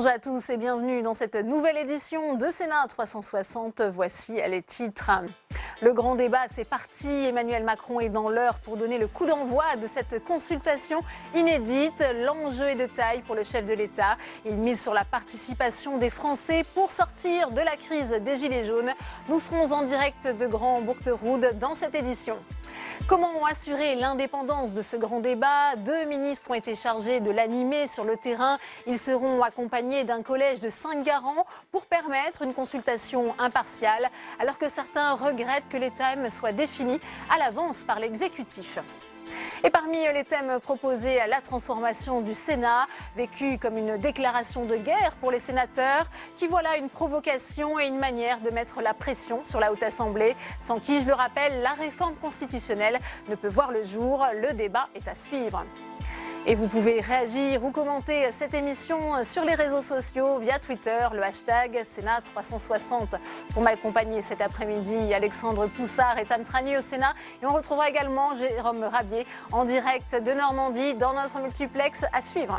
Bonjour à tous et bienvenue dans cette nouvelle édition de Sénat 360. Voici les titres. Le grand débat, c'est parti. Emmanuel Macron est dans l'heure pour donner le coup d'envoi de cette consultation inédite. L'enjeu est de taille pour le chef de l'État. Il mise sur la participation des Français pour sortir de la crise des Gilets jaunes. Nous serons en direct de Grand Bourgtheroud dans cette édition. Comment assurer l'indépendance de ce grand débat? 2 ministres ont été chargés de l'animer sur le terrain. Ils seront accompagnés d'un collège de 5 garants pour permettre une consultation impartiale, alors que certains regrettent que les thèmes soient définis à l'avance par l'exécutif. Et parmi les thèmes proposés, la transformation du Sénat, vécue comme une déclaration de guerre pour les sénateurs, qui voit là une provocation et une manière de mettre la pression sur la Haute Assemblée, sans qui, je le rappelle, la réforme constitutionnelle ne peut voir le jour. Le débat est à suivre. Et vous pouvez réagir ou commenter cette émission sur les réseaux sociaux via Twitter, le hashtag Sénat 360. Pour m'accompagner cet après-midi, Alexandre Poussard et Tam Trani au Sénat. Et on retrouvera également Jérôme Rabier en direct de Normandie dans notre multiplex à suivre.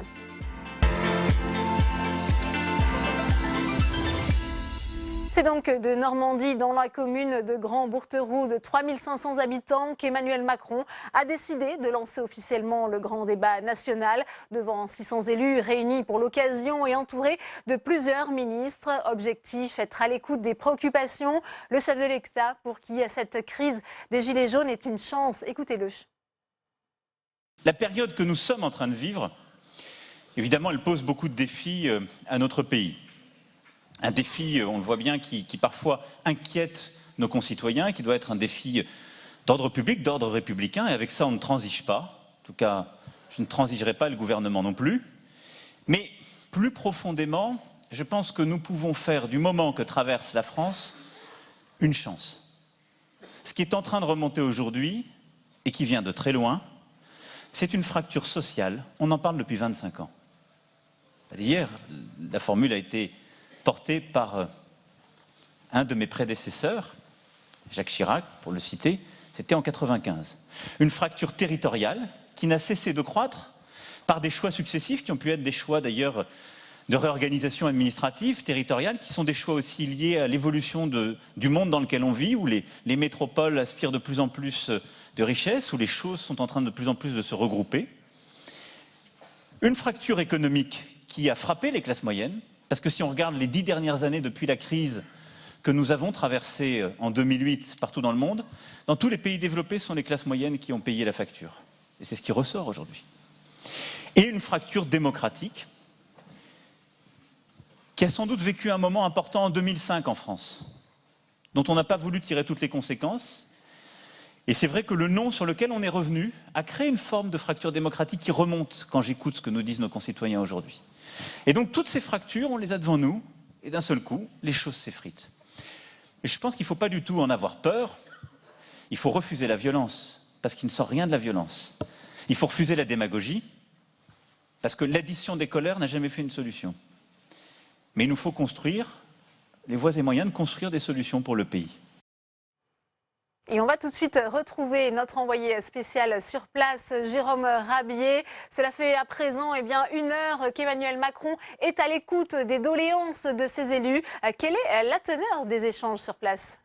C'est donc de Normandie, dans la commune de Grand Bourgtheroud, 3500 habitants, qu'Emmanuel Macron a décidé de lancer officiellement le grand débat national devant 600 élus réunis pour l'occasion et entourés de plusieurs ministres. Objectif, être à l'écoute des préoccupations. Le chef de l'État, pour qui cette crise des Gilets jaunes est une chance. Écoutez-le. La période que nous sommes en train de vivre, évidemment, elle pose beaucoup de défis à notre pays. Un défi, on le voit bien, qui parfois inquiète nos concitoyens, qui doit être un défi d'ordre public, d'ordre républicain, et avec ça on ne transige pas. En tout cas, je ne transigerai pas, le gouvernement non plus. Mais plus profondément, je pense que nous pouvons faire du moment que traverse la France une chance. Ce qui est en train de remonter aujourd'hui, et qui vient de très loin, c'est une fracture sociale. On en parle depuis 25 ans. Hier, la formule a été porté par un de mes prédécesseurs, Jacques Chirac, pour le citer, c'était en 1995. Une fracture territoriale qui n'a cessé de croître par des choix successifs, qui ont pu être des choix d'ailleurs de réorganisation administrative, territoriale, qui sont des choix aussi liés à l'évolution du monde dans lequel on vit, où les métropoles aspirent de plus en plus de richesses, où les choses sont en train de plus en plus de se regrouper. Une fracture économique qui a frappé les classes moyennes, parce que si on regarde les 10 dernières années depuis la crise que nous avons traversée en 2008 partout dans le monde, dans tous les pays développés, ce sont les classes moyennes qui ont payé la facture. Et c'est ce qui ressort aujourd'hui. Et une fracture démocratique qui a sans doute vécu un moment important en 2005 en France, dont on n'a pas voulu tirer toutes les conséquences. Et c'est vrai que le nom sur lequel on est revenu a créé une forme de fracture démocratique qui remonte quand j'écoute ce que nous disent nos concitoyens aujourd'hui. Et donc toutes ces fractures, on les a devant nous, et d'un seul coup, les choses s'effritent. Et je pense qu'il ne faut pas du tout en avoir peur, il faut refuser la violence, parce qu'il ne sort rien de la violence. Il faut refuser la démagogie, parce que l'addition des colères n'a jamais fait une solution. Mais il nous faut construire les voies et moyens de construire des solutions pour le pays. Et on va tout de suite retrouver notre envoyé spécial sur place, Jérôme Rabier. Cela fait à présent 1 heure qu'Emmanuel Macron est à l'écoute des doléances de ses élus. Quelle est la teneur des échanges sur place ?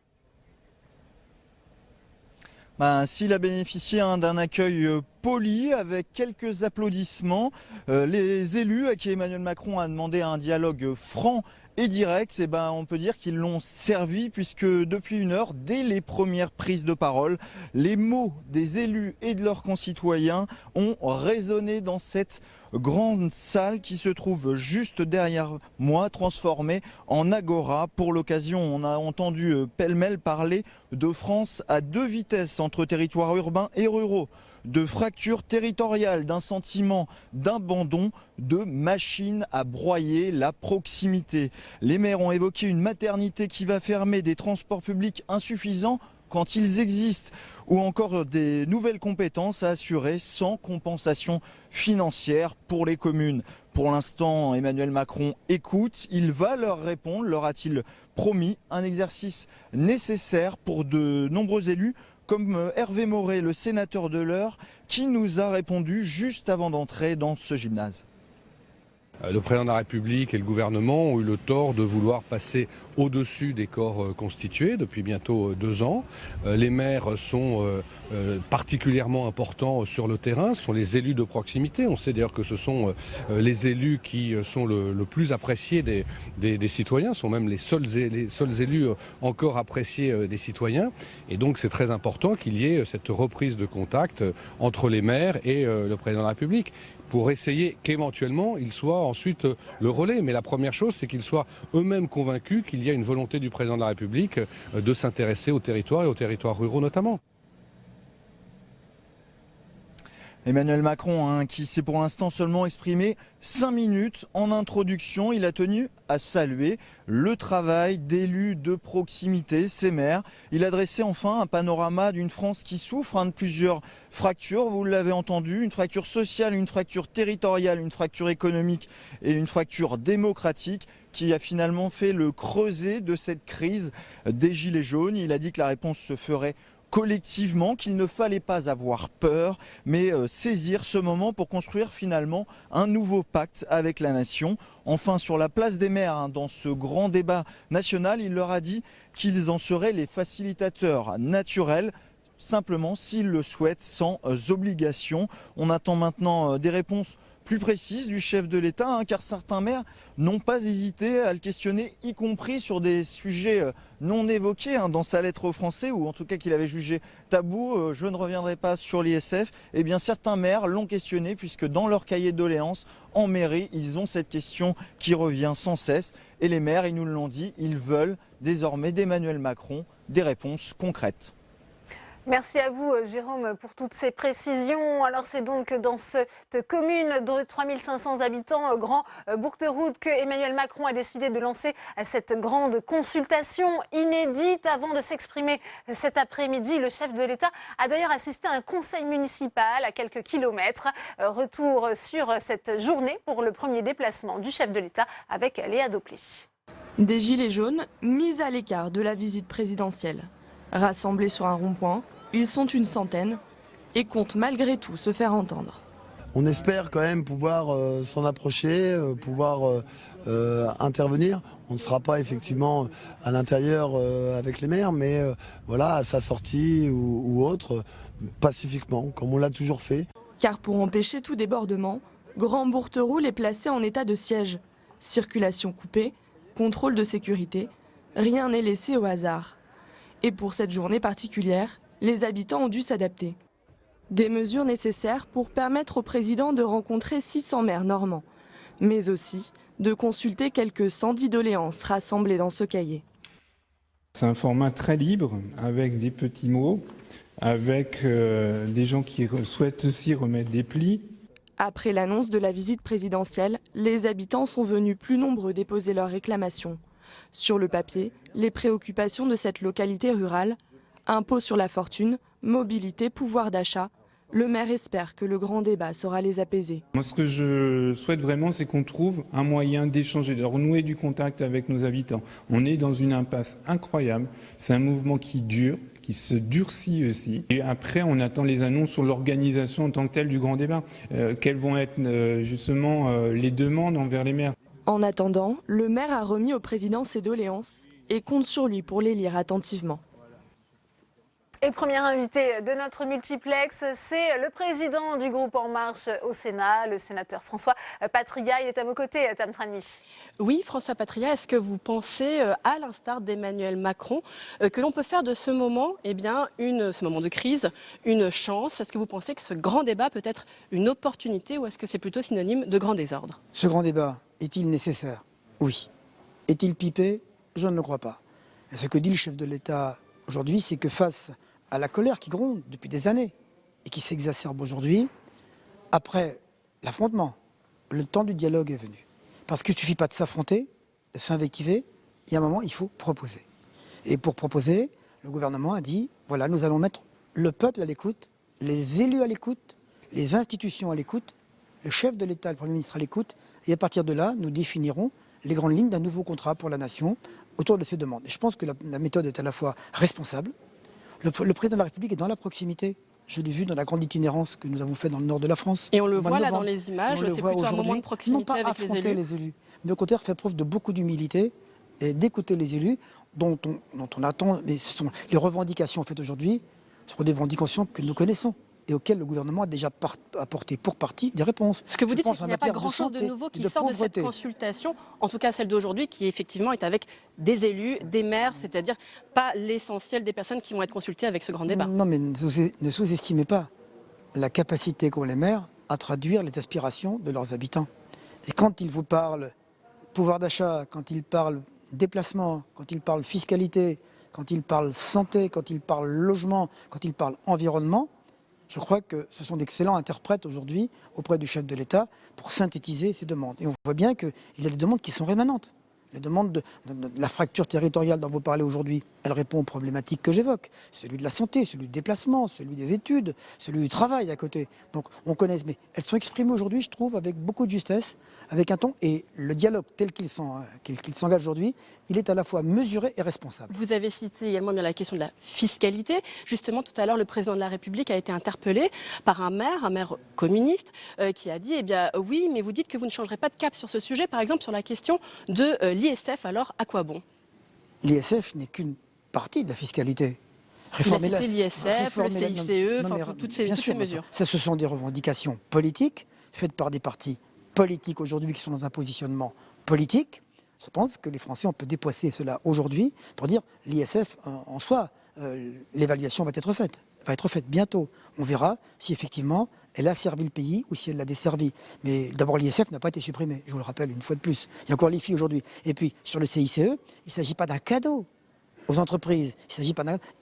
S'il a bénéficié d'un accueil poli avec quelques applaudissements, les élus à qui Emmanuel Macron a demandé un dialogue franc et direct, on peut dire qu'ils l'ont servi, puisque depuis 1 heure, dès les premières prises de parole, les mots des élus et de leurs concitoyens ont résonné dans cette grande salle qui se trouve juste derrière moi, transformée en agora. Pour l'occasion, on a entendu pêle-mêle parler de France à 2 vitesses entre territoires urbains et ruraux, de fractures territoriales, d'un sentiment d'abandon, de machine à broyer la proximité. Les maires ont évoqué une maternité qui va fermer, des transports publics insuffisants quand ils existent, ou encore des nouvelles compétences à assurer sans compensation financière pour les communes. Pour l'instant, Emmanuel Macron écoute, il va leur répondre, leur a-t-il promis, un exercice nécessaire pour de nombreux élus, comme Hervé Maurey, le sénateur de l'Eure, qui nous a répondu juste avant d'entrer dans ce gymnase. Le président de la République et le gouvernement ont eu le tort de vouloir passer au-dessus des corps constitués depuis bientôt 2 ans. Les maires sont particulièrement importants sur le terrain, ce sont les élus de proximité. On sait d'ailleurs que ce sont les élus qui sont le plus appréciés des citoyens, sont même les seuls élus encore appréciés des citoyens. Et donc c'est très important qu'il y ait cette reprise de contact entre les maires et le président de la République, pour essayer qu'éventuellement ils soient ensuite le relais. Mais la première chose, c'est qu'ils soient eux-mêmes convaincus qu'il y a une volonté du président de la République de s'intéresser aux territoires et aux territoires ruraux notamment. Emmanuel Macron, qui s'est pour l'instant seulement exprimé 5 minutes en introduction, il a tenu à saluer le travail d'élus de proximité, ces maires. Il a dressé enfin un panorama d'une France qui souffre de plusieurs fractures, vous l'avez entendu, une fracture sociale, une fracture territoriale, une fracture économique et une fracture démocratique qui a finalement fait le creuset de cette crise des Gilets jaunes. Il a dit que la réponse se ferait collectivement, qu'il ne fallait pas avoir peur, mais saisir ce moment pour construire finalement un nouveau pacte avec la nation. Enfin, sur la place des maires, dans ce grand débat national, il leur a dit qu'ils en seraient les facilitateurs naturels, simplement s'ils le souhaitent, sans obligation. On attend maintenant des réponses plus précises du chef de l'État, car certains maires n'ont pas hésité à le questionner, y compris sur des sujets non évoqués dans sa lettre aux Français, ou en tout cas qu'il avait jugé tabou. Je ne reviendrai pas sur l'ISF. Eh bien, certains maires l'ont questionné, puisque dans leur cahier de doléances, en mairie, ils ont cette question qui revient sans cesse. Et les maires, ils nous l'ont dit, ils veulent désormais d'Emmanuel Macron des réponses concrètes. Merci à vous, Jérôme, pour toutes ces précisions. Alors, c'est donc dans cette commune de 3500 habitants, Grand Bourgtheroute, que Emmanuel Macron a décidé de lancer cette grande consultation inédite. Avant de s'exprimer cet après-midi, le chef de l'État a d'ailleurs assisté à un conseil municipal à quelques kilomètres. Retour sur cette journée pour le premier déplacement du chef de l'État avec Léa Doply. Des gilets jaunes mis à l'écart de la visite présidentielle. Rassemblés sur un rond-point, ils sont une centaine et comptent malgré tout se faire entendre. On espère quand même pouvoir s'en approcher, pouvoir intervenir. On ne sera pas effectivement à l'intérieur avec les maires, mais voilà, à sa sortie ou autre, pacifiquement, comme on l'a toujours fait. Car pour empêcher tout débordement, Grand Bourgtheroute est placé en état de siège. Circulation coupée, contrôle de sécurité, rien n'est laissé au hasard. Et pour cette journée particulière, les habitants ont dû s'adapter. Des mesures nécessaires pour permettre au président de rencontrer 600 maires normands, mais aussi de consulter quelques 110 doléances rassemblées dans ce cahier. C'est un format très libre, avec des petits mots, avec des gens qui souhaitent aussi remettre des plis. Après l'annonce de la visite présidentielle, les habitants sont venus plus nombreux déposer leurs réclamations. Sur le papier, les préoccupations de cette localité rurale, impôt sur la fortune, mobilité, pouvoir d'achat, le maire espère que le grand débat saura les apaiser. Moi, ce que je souhaite vraiment, c'est qu'on trouve un moyen d'échanger, de renouer du contact avec nos habitants. On est dans une impasse incroyable, c'est un mouvement qui dure, qui se durcit aussi. Et après, on attend les annonces sur l'organisation en tant que telle du grand débat. Quelles vont être justement les demandes envers les maires? En attendant, le maire a remis au président ses doléances et compte sur lui pour les lire attentivement. Et premier invité de notre multiplex, c'est le président du groupe En Marche au Sénat, le sénateur François Patriat. Il est à vos côtés, Tam Tranmy. Oui, François Patriat, est-ce que vous pensez, à l'instar d'Emmanuel Macron, que l'on peut faire de ce moment, ce moment de crise, une chance? Est-ce que vous pensez que ce grand débat peut être une opportunité ou est-ce que c'est plutôt synonyme de grand désordre? Ce grand débat est-il nécessaire? Oui. Est-il pipé? Je ne le crois pas. Et ce que dit le chef de l'État aujourd'hui, c'est que face à la colère qui gronde depuis des années et qui s'exacerbe aujourd'hui, après l'affrontement, le temps du dialogue est venu. Parce qu'il ne suffit pas de s'affronter, de s'invectiver, il y a un moment, il faut proposer. Et pour proposer, le gouvernement a dit, voilà, nous allons mettre le peuple à l'écoute, les élus à l'écoute, les institutions à l'écoute, le chef de l'État, le Premier ministre à l'écoute, et à partir de là, nous définirons les grandes lignes d'un nouveau contrat pour la nation autour de ces demandes. Et je pense que la méthode est à la fois responsable. Le président de la République est dans la proximité. Je l'ai vu dans la grande itinérance que nous avons fait dans le nord de la France. Et on le voit là dans les images, c'est plutôt un moment de proximité avec les élus. Mais au contraire, fait preuve de beaucoup d'humilité et d'écouter les élus dont on attend. Mais ce sont les revendications faites aujourd'hui, ce sont des revendications que nous connaissons et auxquelles le gouvernement a déjà apporté pour partie des réponses. Ce que vous dites, c'est qu'il n'y a pas grand-chose de nouveau qui sort de cette consultation, en tout cas celle d'aujourd'hui, qui effectivement est avec des élus, des maires, c'est-à-dire pas l'essentiel des personnes qui vont être consultées avec ce grand débat. Non, mais ne sous-estimez pas la capacité qu'ont les maires à traduire les aspirations de leurs habitants. Et quand ils vous parlent pouvoir d'achat, quand ils parlent déplacement, quand ils parlent fiscalité, quand ils parlent santé, quand ils parlent logement, quand ils parlent environnement, je crois que ce sont d'excellents interprètes aujourd'hui auprès du chef de l'État pour synthétiser ces demandes. Et on voit bien qu'il y a des demandes qui sont rémanentes. Les demandes de la fracture territoriale dont vous parlez aujourd'hui, elle répond aux problématiques que j'évoque. Celui de la santé, celui du déplacement, celui des études, celui du travail à côté. Donc on connaît, mais elles sont exprimées aujourd'hui, je trouve, avec beaucoup de justesse, avec un ton. Et le dialogue tel qu'il s'engage aujourd'hui, il est à la fois mesuré et responsable. Vous avez cité également bien la question de la fiscalité. Justement, tout à l'heure, le président de la République a été interpellé par un maire communiste, qui a dit, eh bien oui, mais vous dites que vous ne changerez pas de cap sur ce sujet, par exemple sur la question de l'ISF, alors à quoi bon? L'ISF n'est qu'une partie de la fiscalité. Il a cité l'ISF, le CICE, toutes ces mesures. Ça, ce sont des revendications politiques, faites par des partis politiques aujourd'hui qui sont dans un positionnement politique. Je pense que les Français, on peut dépasser cela aujourd'hui pour dire l'ISF en soi, l'évaluation va être faite bientôt. On verra si effectivement elle a servi le pays ou si elle l'a desservi. Mais d'abord l'ISF n'a pas été supprimé, je vous le rappelle une fois de plus. Il y a encore l'IFI aujourd'hui. Et puis sur le CICE, il ne s'agit pas d'un cadeau aux entreprises.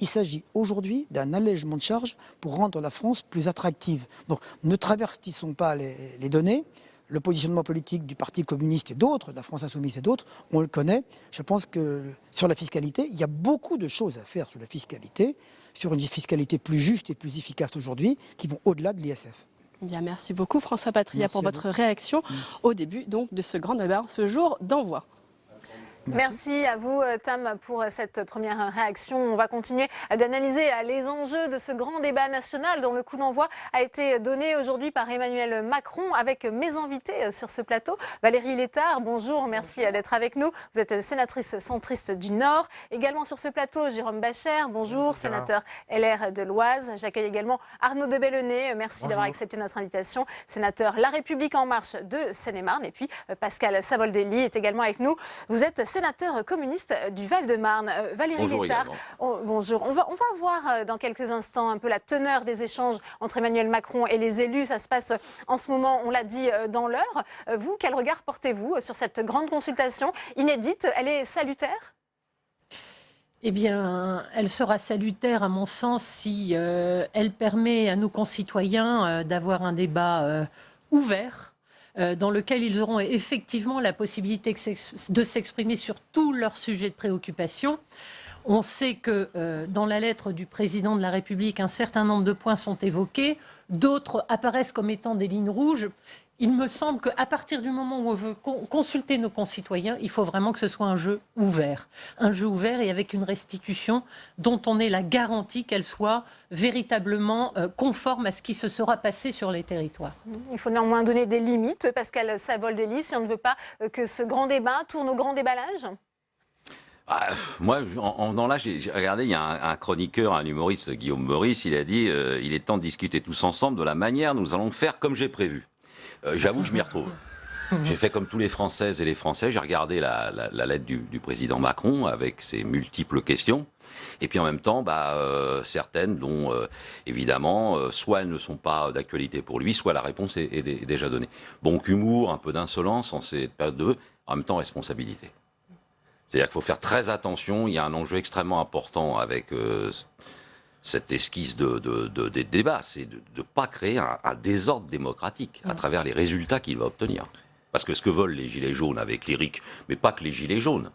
Il s'agit aujourd'hui d'un allègement de charges pour rendre la France plus attractive. Donc ne traversons pas les données. Le positionnement politique du Parti communiste et d'autres, de la France insoumise et d'autres, on le connaît. Je pense que sur la fiscalité, il y a beaucoup de choses à faire sur la fiscalité, sur une fiscalité plus juste et plus efficace aujourd'hui, qui vont au-delà de l'ISF. Bien, merci beaucoup François Patria pour votre réaction au début donc, de ce grand débat, ce jour d'envoi. Merci à vous, Tam, pour cette première réaction. On va continuer d'analyser les enjeux de ce grand débat national dont le coup d'envoi a été donné aujourd'hui par Emmanuel Macron avec mes invités sur ce plateau. Valérie Létard, bonjour, merci d'être avec nous. Vous êtes sénatrice centriste du Nord. Également sur ce plateau, Jérôme Bacher, bonjour, sénateur LR de l'Oise. J'accueille également Arnaud de Belenet, merci d'avoir accepté notre invitation, sénateur La République En Marche de Seine-et-Marne. Et puis Pascal Savoldelli est également avec nous. Vous êtes sénateur communiste du Val-de-Marne. Valérie Létard, bonjour. On va voir dans quelques instants un peu la teneur des échanges entre Emmanuel Macron et les élus. Ça se passe en ce moment, on l'a dit, dans l'heure. Vous, quel regard portez-vous sur cette grande consultation inédite? Elle est salutaire? Eh bien, elle sera salutaire à mon sens si elle permet à nos concitoyens d'avoir un débat ouvert, dans lequel ils auront effectivement la possibilité de s'exprimer sur tous leurs sujets de préoccupation. On sait que dans la lettre du président de la République, un certain nombre de points sont évoqués, d'autres apparaissent comme étant des lignes rouges. Il me semble qu'à partir du moment où on veut consulter nos concitoyens, il faut vraiment que ce soit un jeu ouvert et avec une restitution dont on ait la garantie qu'elle soit véritablement conforme à ce qui se sera passé sur les territoires. Il faut néanmoins donner des limites, Pascal Savoldelli, si on ne veut pas que ce grand débat tourne au grand déballage. Moi, dans là, j'ai regardé, il y a un chroniqueur, un humoriste, Guillaume Meurice, il a dit il est temps de discuter tous ensemble de la manière nous allons faire comme j'ai prévu. J'avoue que je m'y retrouve. J'ai fait comme tous les Françaises et les Français, j'ai regardé la lettre du président Macron avec ses multiples questions. Et puis en même temps, certaines dont, évidemment, soit elles ne sont pas d'actualité pour lui, soit la réponse est déjà donnée. Bon humour, un peu d'insolence en cette période de vœux, en même temps responsabilité. C'est-à-dire qu'il faut faire très attention, il y a un enjeu extrêmement important avec cette esquisse des débats, c'est de ne pas créer un désordre démocratique à travers les résultats qu'il va obtenir. Parce que ce que veulent les Gilets jaunes avec l'IRIC, mais pas que les Gilets jaunes,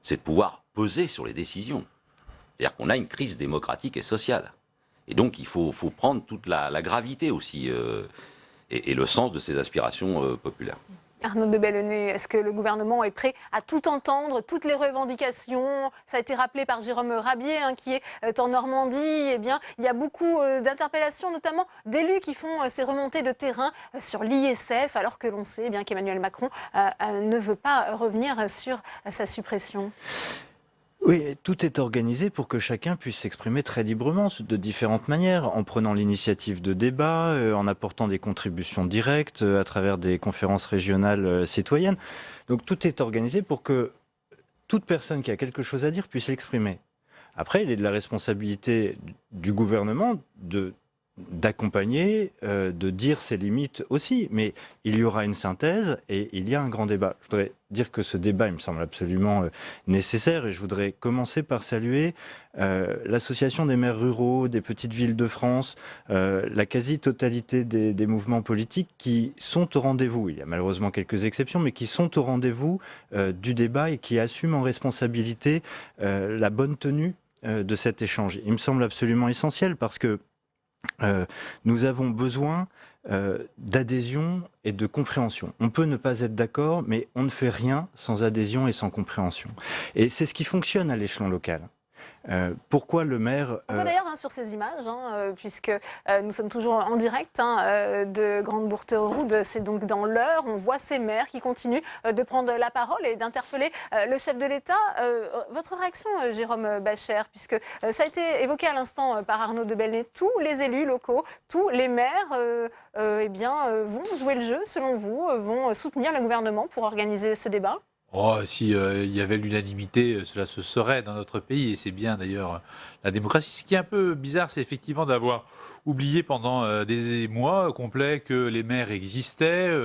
c'est de pouvoir peser sur les décisions. C'est-à-dire qu'on a une crise démocratique et sociale. Et donc il faut prendre toute la gravité aussi et le sens de ces aspirations populaires. Arnaud de Belenet, est-ce que le gouvernement est prêt à tout entendre, toutes les revendications? Ça a été rappelé par Jérôme Rabier, qui est en Normandie. Eh bien, il y a beaucoup d'interpellations, notamment d'élus qui font ces remontées de terrain sur l'ISF, alors que l'on sait bien qu'Emmanuel Macron ne veut pas revenir sur sa suppression. Oui, tout est organisé pour que chacun puisse s'exprimer très librement, de différentes manières, en prenant l'initiative de débat, en apportant des contributions directes à travers des conférences régionales citoyennes. Donc tout est organisé pour que toute personne qui a quelque chose à dire puisse l'exprimer. Après, il est de la responsabilité du gouvernement d'accompagner, de dire ses limites aussi, mais il y aura une synthèse et il y a un grand débat. Je voudrais dire que ce débat, il me semble absolument nécessaire, et je voudrais commencer par saluer l'Association des maires ruraux des petites villes de France, la quasi-totalité des mouvements politiques qui sont au rendez-vous. Il y a malheureusement quelques exceptions, mais qui sont au rendez-vous du débat et qui assument en responsabilité la bonne tenue de cet échange. Il me semble absolument essentiel parce que nous avons besoin d'adhésion et de compréhension. On peut ne pas être d'accord, mais on ne fait rien sans adhésion et sans compréhension. Et c'est ce qui fonctionne à l'échelon local. Pourquoi le maire... On voit d'ailleurs sur ces images, puisque nous sommes toujours en direct de Grande Bourteroude, c'est donc dans l'Eure, on voit ces maires qui continuent de prendre la parole et d'interpeller le chef de l'État. Votre réaction, Jérôme Bascher, puisque ça a été évoqué à l'instant par Arnaud de Belenet, tous les élus locaux, tous les maires vont jouer le jeu, selon vous, vont soutenir le gouvernement pour organiser ce débat ? Oh, si il y avait l'unanimité, cela se saurait dans notre pays, et c'est bien d'ailleurs la démocratie. Ce qui est un peu bizarre, c'est effectivement d'avoir oublié pendant des mois complets que les maires existaient,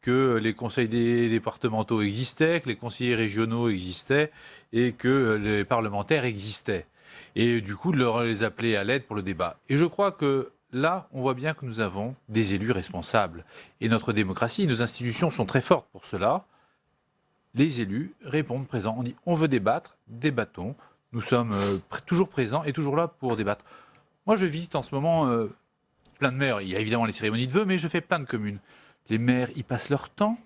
que les conseils départementaux existaient, que les conseillers régionaux existaient et que les parlementaires existaient. Et du coup, de les appeler à l'aide pour le débat. Et je crois que là, on voit bien que nous avons des élus responsables. Et notre démocratie, nos institutions sont très fortes pour cela. Les élus répondent présents. On dit on veut débattre, débattons. Nous sommes toujours présents et toujours là pour débattre. Moi, je visite en ce moment plein de maires. Il y a évidemment les cérémonies de vœux, mais je fais plein de communes. Les maires, ils passent leur temps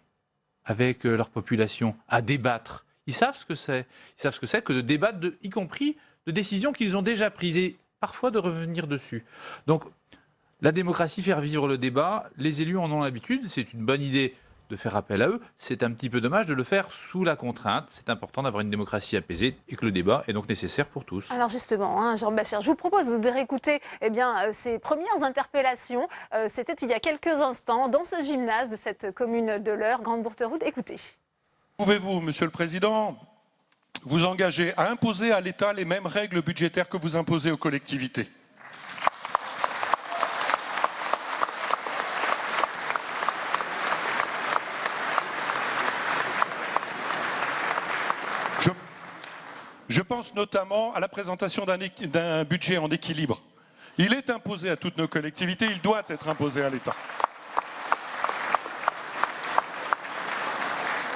avec leur population à débattre. Ils savent ce que c'est. Ils savent ce que c'est que de débattre, y compris de décisions qu'ils ont déjà prises et parfois de revenir dessus. Donc, la démocratie, faire vivre le débat, les élus en ont l'habitude. C'est une bonne idée de faire appel à eux. C'est un petit peu dommage de le faire sous la contrainte. C'est important d'avoir une démocratie apaisée et que le débat est donc nécessaire pour tous. Alors justement, Jean Bascher, je vous propose de réécouter ces premières interpellations. C'était il y a quelques instants dans ce gymnase de cette commune de l'Eure, Grande Bourteroude. Écoutez. Pouvez-vous, Monsieur le Président, vous engager à imposer à l'État les mêmes règles budgétaires que vous imposez aux collectivités ? Je pense notamment à la présentation d'un budget en équilibre. Il est imposé à toutes nos collectivités, il doit être imposé à l'État.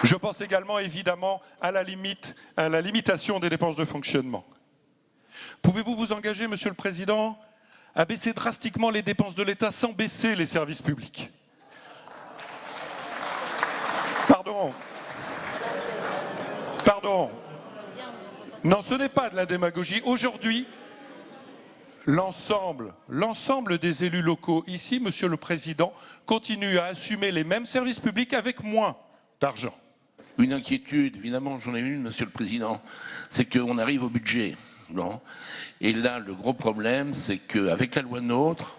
Je pense également, évidemment, à la limitation des dépenses de fonctionnement. Pouvez-vous vous engager, Monsieur le Président, à baisser drastiquement les dépenses de l'État sans baisser les services publics ? Pardon. Non, ce n'est pas de la démagogie. Aujourd'hui, l'ensemble des élus locaux ici, Monsieur le Président, continue à assumer les mêmes services publics avec moins d'argent. Une inquiétude, évidemment, j'en ai une, Monsieur le Président, c'est qu'on arrive au budget. Bon. Et là, le gros problème, c'est qu'avec la loi NOTRe,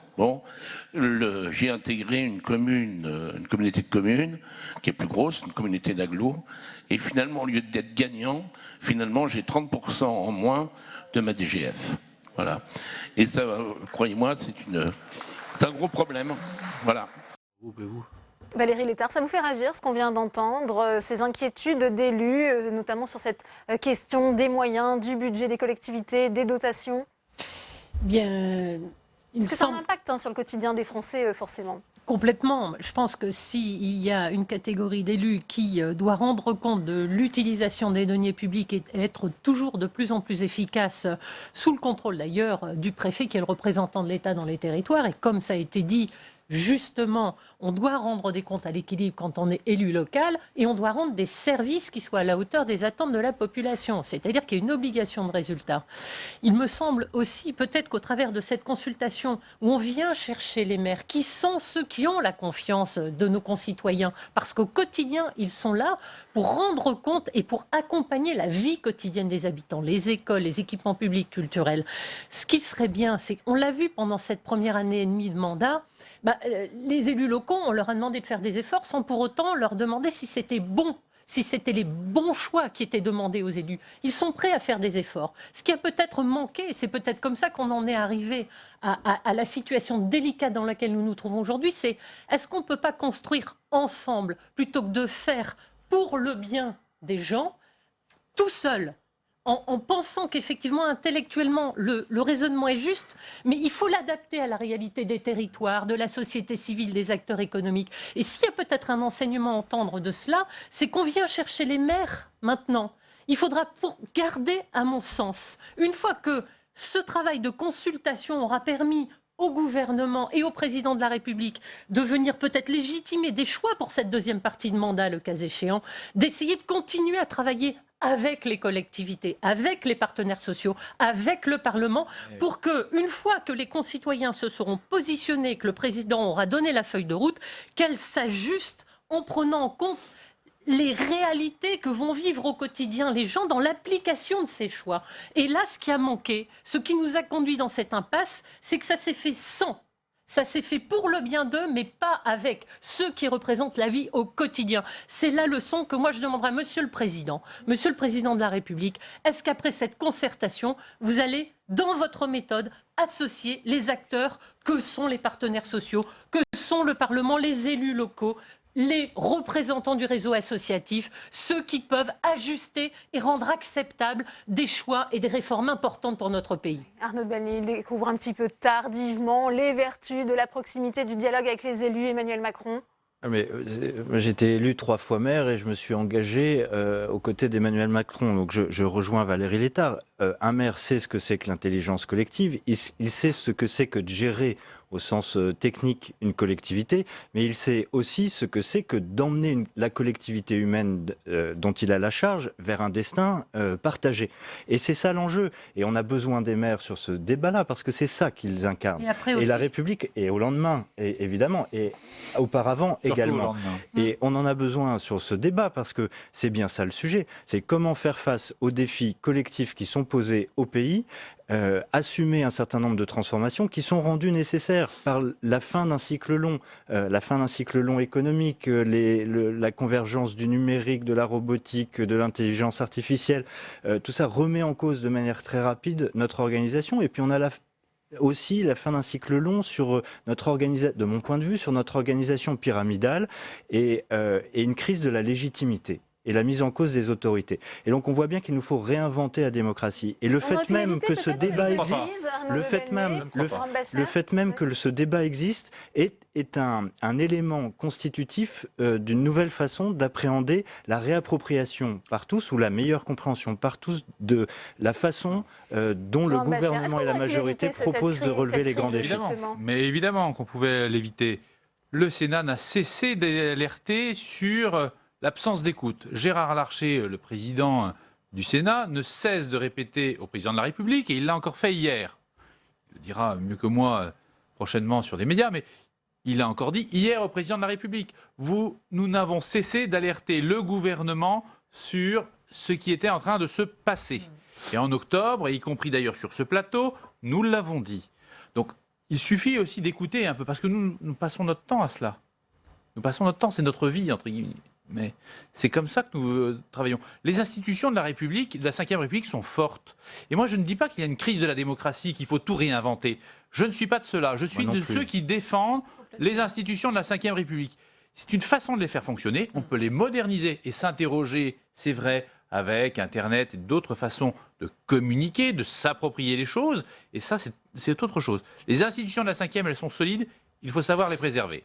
j'ai intégré une communauté de communes qui est plus grosse, une communauté d'agglos, et finalement, au lieu d'être gagnant, finalement, j'ai 30% en moins de ma DGF. Voilà. Et ça, croyez-moi, c'est un gros problème. Voilà. Valérie Létard, ça vous fait réagir ce qu'on vient d'entendre, ces inquiétudes d'élus, notamment sur cette question des moyens, du budget des collectivités, des dotations ? Bien, Est-ce que ça a un impact sur le quotidien des Français, forcément ? Complètement. Je pense que s'il y a une catégorie d'élus qui doit rendre compte de l'utilisation des deniers publics et être toujours de plus en plus efficace, sous le contrôle d'ailleurs du préfet qui est le représentant de l'État dans les territoires, et comme ça a été dit, justement, on doit rendre des comptes à l'équilibre quand on est élu local et on doit rendre des services qui soient à la hauteur des attentes de la population. C'est-à-dire qu'il y a une obligation de résultat. Il me semble aussi, peut-être qu'au travers de cette consultation où on vient chercher les maires, qui sont ceux qui ont la confiance de nos concitoyens, parce qu'au quotidien, ils sont là pour rendre compte et pour accompagner la vie quotidienne des habitants, les écoles, les équipements publics, culturels. Ce qui serait bien, c'est qu'on l'a vu pendant cette première année et demie de mandat, les élus locaux, on leur a demandé de faire des efforts sans pour autant leur demander si c'était bon, si c'était les bons choix qui étaient demandés aux élus. Ils sont prêts à faire des efforts. Ce qui a peut-être manqué, et c'est peut-être comme ça qu'on en est arrivé à la situation délicate dans laquelle nous nous trouvons aujourd'hui, c'est est-ce qu'on ne peut pas construire ensemble plutôt que de faire pour le bien des gens tout seul, en pensant qu'effectivement, intellectuellement, le raisonnement est juste, mais il faut l'adapter à la réalité des territoires, de la société civile, des acteurs économiques. Et s'il y a peut-être un enseignement à entendre de cela, c'est qu'on vient chercher les maires maintenant. Il faudra, pour garder, à mon sens, une fois que ce travail de consultation aura permis au gouvernement et au président de la République de venir peut-être légitimer des choix pour cette deuxième partie de mandat, le cas échéant, d'essayer de continuer à travailler avec les collectivités, avec les partenaires sociaux, avec le Parlement, pour que, une fois que les concitoyens se seront positionnés, que le président aura donné la feuille de route, qu'elle s'ajuste en prenant en compte les réalités que vont vivre au quotidien les gens dans l'application de ces choix. Et là, ce qui a manqué, ce qui nous a conduit dans cette impasse, c'est que ça s'est fait sans. Ça s'est fait pour le bien d'eux, mais pas avec ceux qui représentent la vie au quotidien. C'est la leçon que moi je demanderai à Monsieur le Président de la République, est-ce qu'après cette concertation, vous allez, dans votre méthode, associer les acteurs que sont les partenaires sociaux, que sont le Parlement, les élus locaux, les représentants du réseau associatif, ceux qui peuvent ajuster et rendre acceptables des choix et des réformes importantes pour notre pays. Arnaud de Belenet découvre un petit peu tardivement les vertus de la proximité du dialogue avec les élus. Emmanuel Macron. Mais j'ai été élu 3 fois maire et je me suis engagé aux côtés d'Emmanuel Macron. Donc je rejoins Valérie Létard. Un maire sait ce que c'est que l'intelligence collective. Il sait ce que c'est que de gérer au sens technique une collectivité, mais il sait aussi ce que c'est que d'emmener la collectivité humaine dont il a la charge vers un destin partagé. Et c'est ça l'enjeu. Et on a besoin des maires sur ce débat-là, parce que c'est ça qu'ils incarnent. Et la République, et au lendemain, et évidemment, et auparavant surtout également. Et on en a besoin sur ce débat, parce que c'est bien ça le sujet. C'est comment faire face aux défis collectifs qui sont posés au pays, assumer un certain nombre de transformations qui sont rendues nécessaires par la fin d'un cycle long, économique, la convergence du numérique, de la robotique, de l'intelligence artificielle. Tout ça remet en cause de manière très rapide notre organisation. Et puis on a aussi la fin d'un cycle long sur de mon point de vue, sur notre organisation pyramidale et une crise de la légitimité et la mise en cause des autorités. Et donc on voit bien qu'il nous faut réinventer la démocratie. Et le fait même que ce débat existe, le fait même que ce débat existe est un élément constitutif d'une nouvelle façon d'appréhender la réappropriation par tous, ou la meilleure compréhension par tous, de la façon dont le gouvernement et la majorité proposent de relever les grands défis. Mais évidemment qu'on pouvait l'éviter. Le Sénat n'a cessé d'alerter sur l'absence d'écoute. Gérard Larcher, le président du Sénat, ne cesse de répéter au président de la République, et il l'a encore fait hier. Il le dira mieux que moi prochainement sur des médias, mais il a encore dit hier au président de la République. Nous n'avons cessé d'alerter le gouvernement sur ce qui était en train de se passer. Et en octobre, et y compris d'ailleurs sur ce plateau, nous l'avons dit. Donc il suffit aussi d'écouter un peu, parce que nous passons notre temps à cela. Nous passons notre temps, c'est notre vie, entre guillemets. Mais c'est comme ça que nous travaillons. Les institutions de la République, de la Ve République, sont fortes. Et moi, je ne dis pas qu'il y a une crise de la démocratie, qu'il faut tout réinventer. Je ne suis pas de ceux-là. Je suis de ceux qui défendent les institutions de la Ve République. C'est une façon de les faire fonctionner. On peut les moderniser et s'interroger, c'est vrai, avec Internet et d'autres façons de communiquer, de s'approprier les choses. Et ça, c'est autre chose. Les institutions de la Ve, elles sont solides. Il faut savoir les préserver.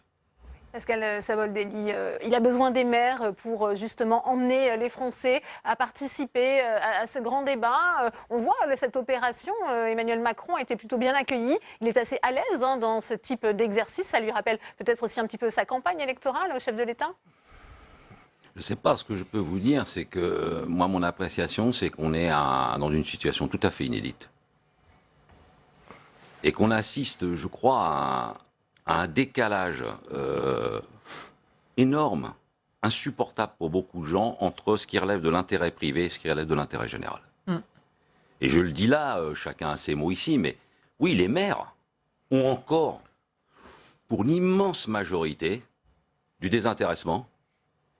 Pascal Savoldelli, il a besoin des maires pour justement emmener les Français à participer à ce grand débat. On voit cette opération, Emmanuel Macron a été plutôt bien accueilli. Il est assez à l'aise dans ce type d'exercice. Ça lui rappelle peut-être aussi un petit peu sa campagne électorale au chef de l'État? Je ne sais pas, ce que je peux vous dire, c'est que moi, mon appréciation, c'est qu'on est dans une situation tout à fait inédite. Et qu'on assiste, je crois, à un décalage énorme, insupportable pour beaucoup de gens, entre ce qui relève de l'intérêt privé et ce qui relève de l'intérêt général. Et je le dis là, chacun a ses mots ici, mais oui, les maires ont encore, pour une immense majorité, du désintéressement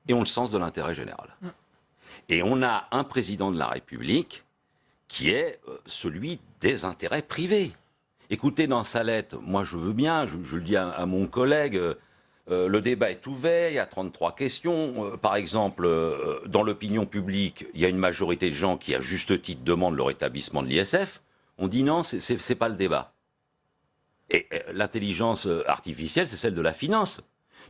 et ont le sens de l'intérêt général. Et on a un président de la République qui est celui des intérêts privés. Écoutez, dans sa lettre, moi je veux bien, je le dis à mon collègue, le débat est ouvert, il y a 33 questions. Par exemple, dans l'opinion publique, il y a une majorité de gens qui, à juste titre, demandent le rétablissement de l'ISF. On dit non, c'est pas le débat. Et l'intelligence artificielle, c'est celle de la finance.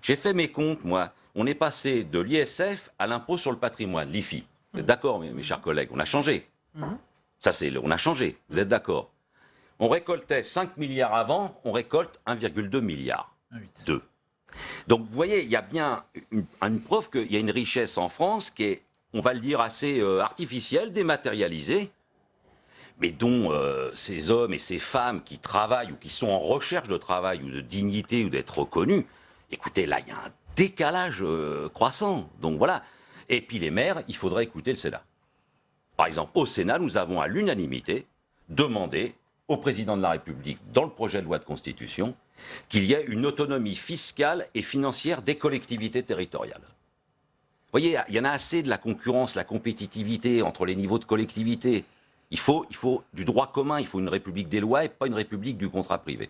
J'ai fait mes comptes, moi. On est passé de l'ISF à l'impôt sur le patrimoine, l'IFI. Vous êtes d'accord, mes chers collègues? On a changé. Ça, on a changé. Vous êtes d'accord? On récoltait 5 milliards avant, on récolte 1,2 milliard. 2. Donc, vous voyez, il y a bien une preuve qu'il y a une richesse en France qui est, on va le dire, assez artificielle, dématérialisée, mais dont ces hommes et ces femmes qui travaillent ou qui sont en recherche de travail ou de dignité ou d'être reconnus, écoutez, là, il y a un décalage croissant. Donc, voilà. Et puis, les maires, il faudrait écouter le Sénat. Par exemple, au Sénat, nous avons à l'unanimité demandé au président de la République, dans le projet de loi de constitution, qu'il y ait une autonomie fiscale et financière des collectivités territoriales. Vous voyez, il y en a assez de la concurrence, la compétitivité entre les niveaux de collectivité. Il faut du droit commun, il faut une république des lois et pas une république du contrat privé.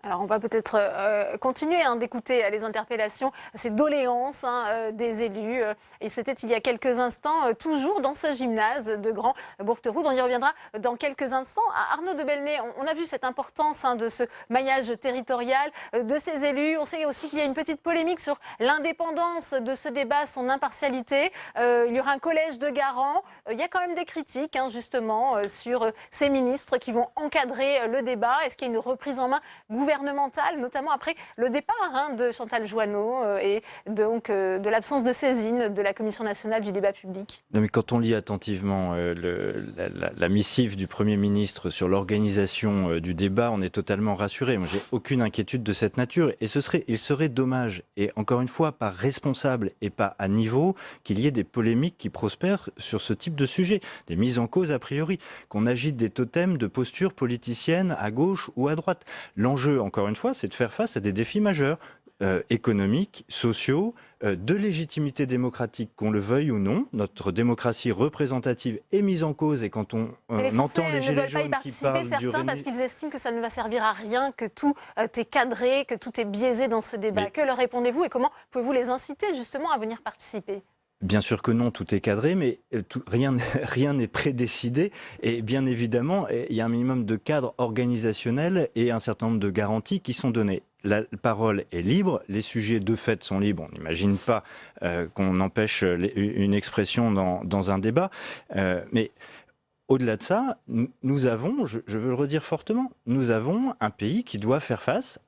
Alors on va peut-être continuer d'écouter les interpellations, ces doléances des élus. Et c'était il y a quelques instants, toujours dans ce gymnase de Grand Bourteroud. On y reviendra dans quelques instants. Arnaud de Belenet, on a vu cette importance de ce maillage territorial de ces élus. On sait aussi qu'il y a une petite polémique sur l'indépendance de ce débat, son impartialité. Il y aura un collège de garants. Il y a quand même des critiques justement sur ces ministres qui vont encadrer le débat. Est-ce qu'il y a une reprise en main gouvernementale, notamment après le départ de Chantal Jouanneau et donc de l'absence de saisine de la Commission nationale du débat public? Non, mais quand on lit attentivement la missive du Premier ministre sur l'organisation du débat, on est totalement rassuré. Moi, j'ai aucune inquiétude de cette nature. Et il serait dommage, et encore une fois, pas responsable et pas à niveau, qu'il y ait des polémiques qui prospèrent sur ce type de sujet, des mises en cause a priori, qu'on agite des totems de postures politiciennes à gauche ou à droite. L'enjeu, encore une fois, c'est de faire face à des défis majeurs, économiques, sociaux, de légitimité démocratique, qu'on le veuille ou non. Notre démocratie représentative est mise en cause, et quand on entend les gilets jaunes qui parlent du certains parce qu'ils estiment que ça ne va servir à rien, que tout est cadré, que tout est biaisé dans ce débat. Mais que leur répondez-vous et comment pouvez-vous les inciter justement à venir participer? Bien sûr que non, tout est cadré, mais rien n'est prédécidé. Et bien évidemment, il y a un minimum de cadre organisationnel et un certain nombre de garanties qui sont données. La parole est libre, les sujets de fait sont libres. On n'imagine pas qu'on empêche une expression dans un débat. Mais au-delà de ça, nous avons, je veux le redire fortement, nous avons un pays qui doit faire face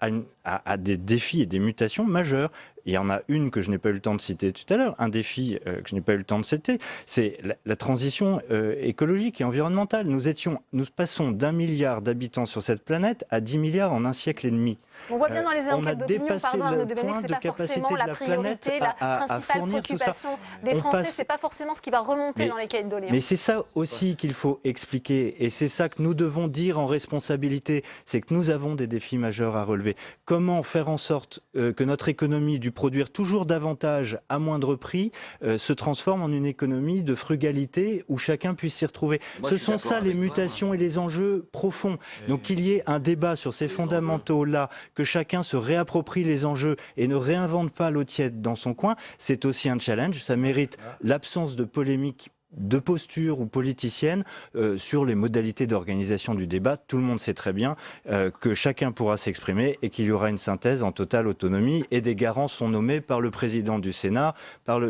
à des défis et des mutations majeures. Il y en a une que je n'ai pas eu le temps de citer tout à l'heure, un défi que je n'ai pas eu le temps de citer, c'est la transition écologique et environnementale. Nous passons d'1 milliard d'habitants sur cette planète à 10 milliards en un siècle et demi. On voit bien dans les enquêtes d'opinion, pardon Arnaud de Belenet, que ce n'est pas forcément la priorité, la principale préoccupation des Français, ce n'est pas forcément ce qui va remonter dans les cahiers de doléances. Mais c'est ça aussi qu'il faut expliquer, et c'est ça que nous devons dire en responsabilité, c'est que nous avons des défis majeurs à relever. Comment faire en sorte que notre économie du produire toujours davantage à moindre prix se transforme en une économie de frugalité où chacun puisse s'y retrouver. Ce sont ça les mutations et les enjeux profonds. Donc qu'il y ait un débat sur ces fondamentaux-là, que chacun se réapproprie les enjeux et ne réinvente pas l'eau tiède dans son coin, c'est aussi un challenge. Ça mérite l'absence de polémique de posture ou politicienne sur les modalités d'organisation du débat. Tout le monde sait très bien que chacun pourra s'exprimer et qu'il y aura une synthèse en totale autonomie, et des garants sont nommés par le président du Sénat,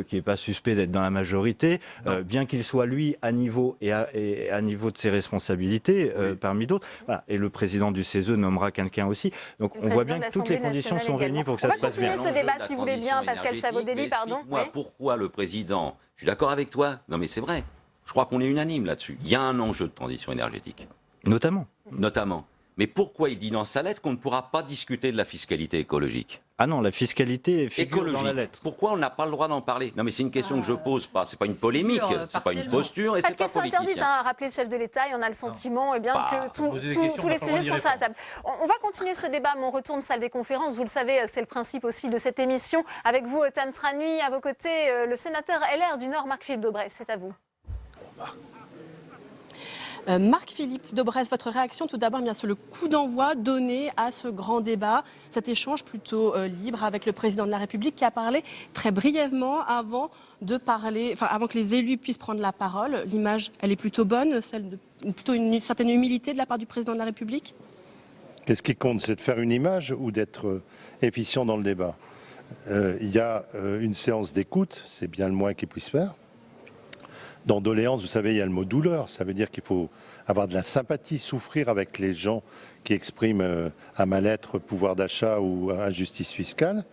qui n'est pas suspect d'être dans la majorité, bien qu'il soit lui à niveau et à niveau de ses responsabilités parmi d'autres. Voilà. Et le président du CESE nommera quelqu'un aussi. Donc on voit bien que toutes les conditions sont réunies pour que ça se passe bien. On va continuer ce débat si vous voulez bien, Pascal Savoldelli, pardon. Explique-moi pourquoi le président, je suis d'accord avec toi, non mais c'est vrai, je crois qu'on est unanime là-dessus. Il y a un enjeu de transition énergétique. Notamment. Mais pourquoi il dit dans sa lettre qu'on ne pourra pas discuter de la fiscalité écologique? Ah non, la fiscalité figure dans la lettre. Pourquoi on n'a pas le droit d'en parler? Non mais c'est une question que je pose, c'est pas une polémique, c'est pas une posture et c'est pas politicien. Interdite, à rappeler le chef de l'État, et on a le sentiment que tous les sujets sont sur la table. On va continuer ce débat, mais on retourne salle des conférences. Vous le savez, c'est le principe aussi de cette émission. Avec vous, Tam Tranui, à vos côtés, le sénateur LR du Nord, Marc-Philippe Daubresse. C'est à vous. Marc-Philippe Daubresse, votre réaction tout d'abord sur le coup d'envoi donné à ce grand débat, cet échange plutôt libre avec le président de la République qui a parlé très brièvement avant que les élus puissent prendre la parole. L'image, elle est plutôt bonne, plutôt une certaine humilité de la part du président de la République? Qu'est-ce qui compte, c'est de faire une image ou d'être efficient dans le débat? Il y a une séance d'écoute, c'est bien le moins qu'il puisse faire. Dans doléance, vous savez, il y a le mot douleur. Ça veut dire qu'il faut avoir de la sympathie, souffrir avec les gens qui expriment à mal-être, pouvoir d'achat ou injustice fiscale.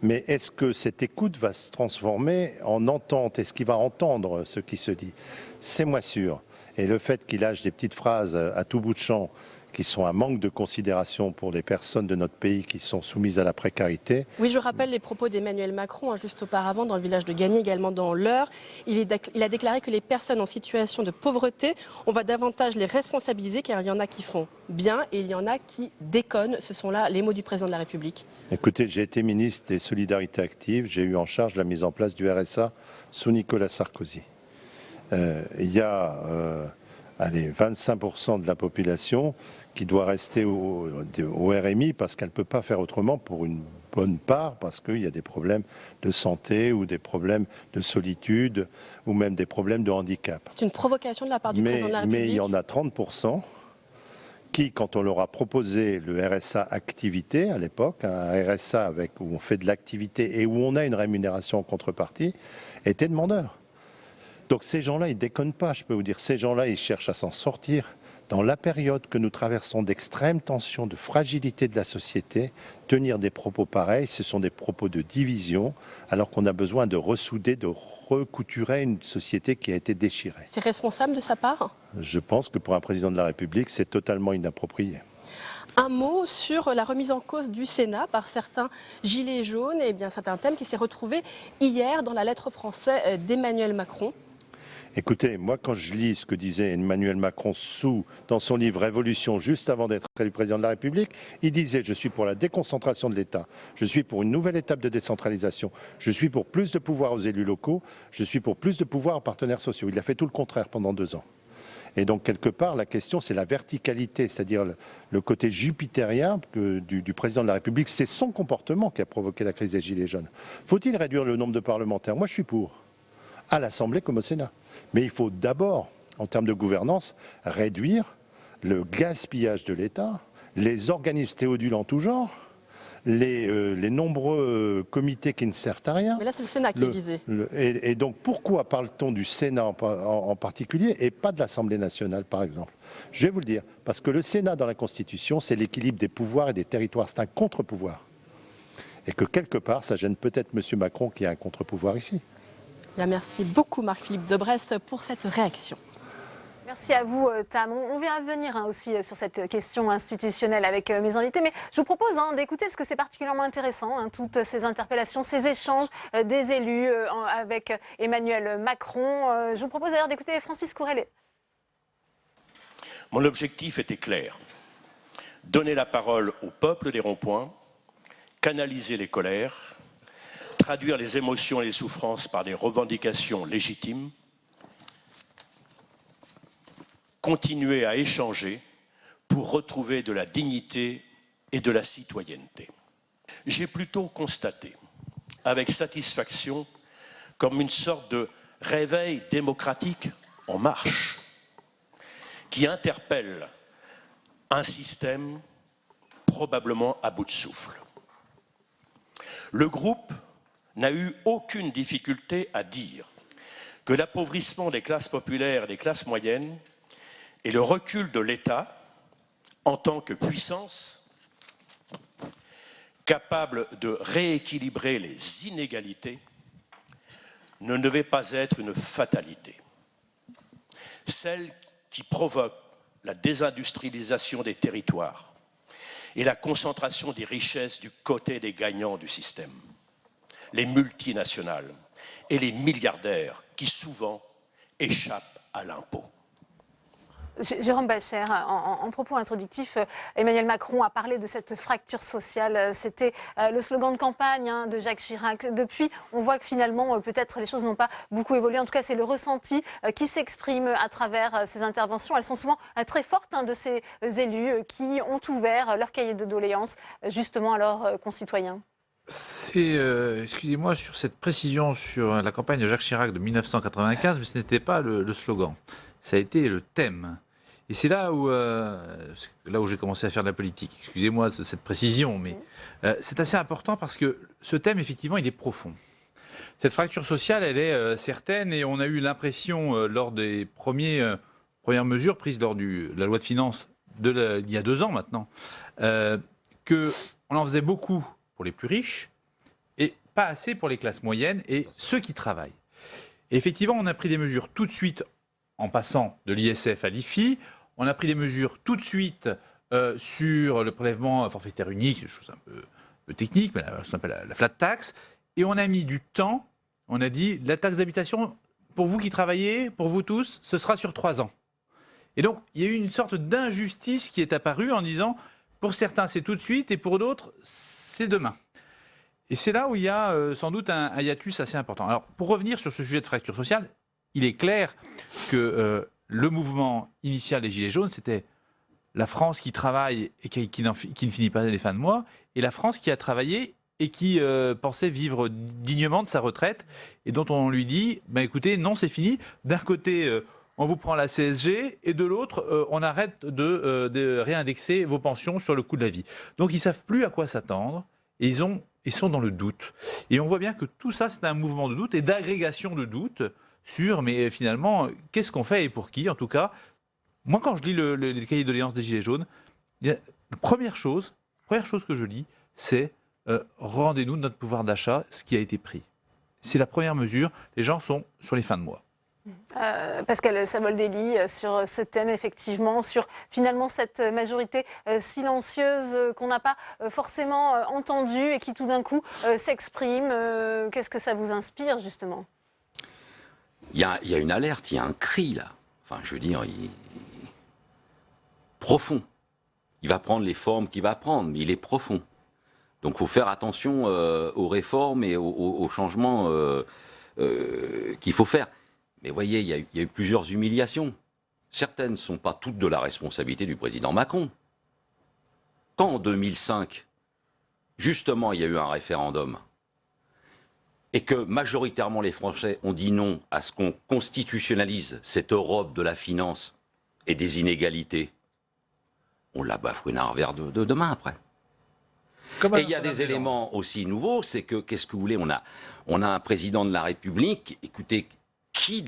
Mais est-ce que cette écoute va se transformer en entente? Est-ce qu'il va entendre ce qui se dit? C'est moins sûr. Et le fait qu'il lâche des petites phrases à tout bout de champ, qui sont un manque de considération pour les personnes de notre pays qui sont soumises à la précarité. Oui, je rappelle les propos d'Emmanuel Macron, juste auparavant, dans le village de Gagny, également dans l'Eure. Il a déclaré que les personnes en situation de pauvreté, on va davantage les responsabiliser, car il y en a qui font bien et il y en a qui déconnent. Ce sont là les mots du président de la République. Écoutez, j'ai été ministre des Solidarités Actives, j'ai eu en charge la mise en place du RSA sous Nicolas Sarkozy. Il y a 25% de la population qui doit rester au RMI parce qu'elle ne peut pas faire autrement, pour une bonne part, parce qu'il y a des problèmes de santé ou des problèmes de solitude ou même des problèmes de handicap. C'est une provocation de la part du président de la République. Mais il y en a 30% qui, quand on leur a proposé le RSA activité à l'époque, un RSA où on fait de l'activité et où on a une rémunération en contrepartie, étaient demandeurs. Donc ces gens-là, ils ne déconnent pas, je peux vous dire. Ces gens-là, ils cherchent à s'en sortir. Dans la période que nous traversons d'extrême tension, de fragilité de la société, tenir des propos pareils, ce sont des propos de division, alors qu'on a besoin de ressouder, de recouturer une société qui a été déchirée. C'est responsable de sa part? Je pense que pour un président de la République, c'est totalement inapproprié. Un mot sur la remise en cause du Sénat par certains gilets jaunes. Eh bien, c'est un thème qui s'est retrouvé hier dans la lettre française d'Emmanuel Macron. Écoutez, moi quand je lis ce que disait Emmanuel Macron dans son livre Révolution, juste avant d'être élu président de la République, il disait « Je suis pour la déconcentration de l'État, je suis pour une nouvelle étape de décentralisation, je suis pour plus de pouvoir aux élus locaux, je suis pour plus de pouvoir aux partenaires sociaux ». Il a fait tout le contraire pendant 2 ans. Et donc quelque part, la question c'est la verticalité, c'est-à-dire le côté jupitérien du président de la République. C'est son comportement qui a provoqué la crise des Gilets jaunes. Faut-il réduire le nombre de parlementaires? Moi je suis pour, à l'Assemblée comme au Sénat. Mais il faut d'abord, en termes de gouvernance, réduire le gaspillage de l'État, les organismes théodules en tout genre, les nombreux comités qui ne servent à rien. Mais là, c'est le Sénat qui est visé. Et donc, pourquoi parle-t-on du Sénat en particulier et pas de l'Assemblée nationale, par exemple? Je vais vous le dire. Parce que le Sénat, dans la Constitution, c'est l'équilibre des pouvoirs et des territoires. C'est un contre-pouvoir. Et que quelque part, ça gêne peut-être M. Macron qui a un contre-pouvoir ici. Bien, merci beaucoup Marc-Philippe Daubresse pour cette réaction. Merci à vous, Tam. On vient venir aussi sur cette question institutionnelle avec mes invités, mais je vous propose d'écouter, parce que c'est particulièrement intéressant, toutes ces interpellations, ces échanges des élus avec Emmanuel Macron. Je vous propose d'ailleurs d'écouter Francis Courel. Mon objectif était clair. Donner la parole au peuple des ronds-points, canaliser les colères, traduire les émotions et les souffrances par des revendications légitimes, continuer à échanger pour retrouver de la dignité et de la citoyenneté. J'ai plutôt constaté, avec satisfaction, comme une sorte de Réveil démocratique en marche, qui interpelle un système probablement à bout de souffle. Le groupe n'a eu aucune difficulté à dire que l'appauvrissement des classes populaires et des classes moyennes et le recul de l'État en tant que puissance capable de rééquilibrer les inégalités ne devait pas être une fatalité. Celle qui provoque la désindustrialisation des territoires et la concentration des richesses du côté des gagnants du système, les multinationales et les milliardaires qui souvent échappent à l'impôt. Jérôme Bascher, en propos introductif, Emmanuel Macron a parlé de cette fracture sociale. C'était le slogan de campagne de Jacques Chirac. Depuis, on voit que finalement, peut-être les choses n'ont pas beaucoup évolué. En tout cas, c'est le ressenti qui s'exprime à travers ces interventions. Elles sont souvent très fortes de ces élus qui ont ouvert leur cahier de doléances justement à leurs concitoyens. C'est, excusez-moi, sur cette précision sur la campagne de Jacques Chirac de 1995, mais ce n'était pas le slogan. Ça a été le thème. Et c'est là où j'ai commencé à faire de la politique. Excusez-moi de cette précision, mais c'est assez important parce que ce thème, effectivement, il est profond. Cette fracture sociale, elle est certaine et on a eu l'impression lors des premières mesures prises lors de la loi de finances il y a 2 ans maintenant, qu'on en faisait beaucoup pour les plus riches et pas assez pour les classes moyennes et ceux qui travaillent. Et effectivement, on a pris des mesures tout de suite en passant de l'ISF à l'IFI. On a pris des mesures tout de suite sur le prélèvement forfaitaire unique, des choses un peu techniques, mais ça s'appelle la flat tax. Et on a mis du temps, on a dit, la taxe d'habitation, pour vous qui travaillez, pour vous tous, ce sera sur 3 ans. Et donc, il y a eu une sorte d'injustice qui est apparue en disant, pour certains, c'est tout de suite, et pour d'autres, c'est demain. Et c'est là où il y a sans doute un hiatus assez important. Alors, pour revenir sur ce sujet de fracture sociale, il est clair que le mouvement initial des Gilets jaunes, c'était la France qui travaille et qui ne finit pas les fins de mois, et la France qui a travaillé et qui pensait vivre dignement de sa retraite, et dont on lui dit, écoutez, non, c'est fini. D'un côté, on vous prend la CSG, et de l'autre, on arrête de réindexer vos pensions sur le coût de la vie. Donc ils ne savent plus à quoi s'attendre, et ils sont dans le doute. Et on voit bien que tout ça, c'est un mouvement de doute et d'agrégation de doute sur, mais finalement, qu'est-ce qu'on fait et pour qui? En tout cas, moi, quand je lis les cahiers de doléances des Gilets jaunes, la première chose que je lis, c'est rendez-nous notre pouvoir d'achat, ce qui a été pris. C'est la première mesure. Les gens sont sur les fins de mois. Pascal Savoldelli, sur ce thème, effectivement, sur finalement cette majorité silencieuse qu'on n'a pas forcément entendue et qui tout d'un coup s'exprime. Qu'est-ce que ça vous inspire, justement ? Il y a une alerte, il y a un cri, là. Enfin, je veux dire, profond. Il va prendre les formes qu'il va prendre, mais il est profond. Donc, il faut faire attention aux réformes et aux changements qu'il faut faire. Mais vous voyez, il y a eu plusieurs humiliations. Certaines ne sont pas toutes de la responsabilité du président Macron. Quand, en 2005, justement, il y a eu un référendum, et que majoritairement les Français ont dit non à ce qu'on constitutionnalise cette Europe de la finance et des inégalités, on l'a bafoué d'un revers de main après. Et il y a des éléments aussi nouveaux, c'est que, qu'est-ce que vous voulez, on a un président de la République, écoutez, qui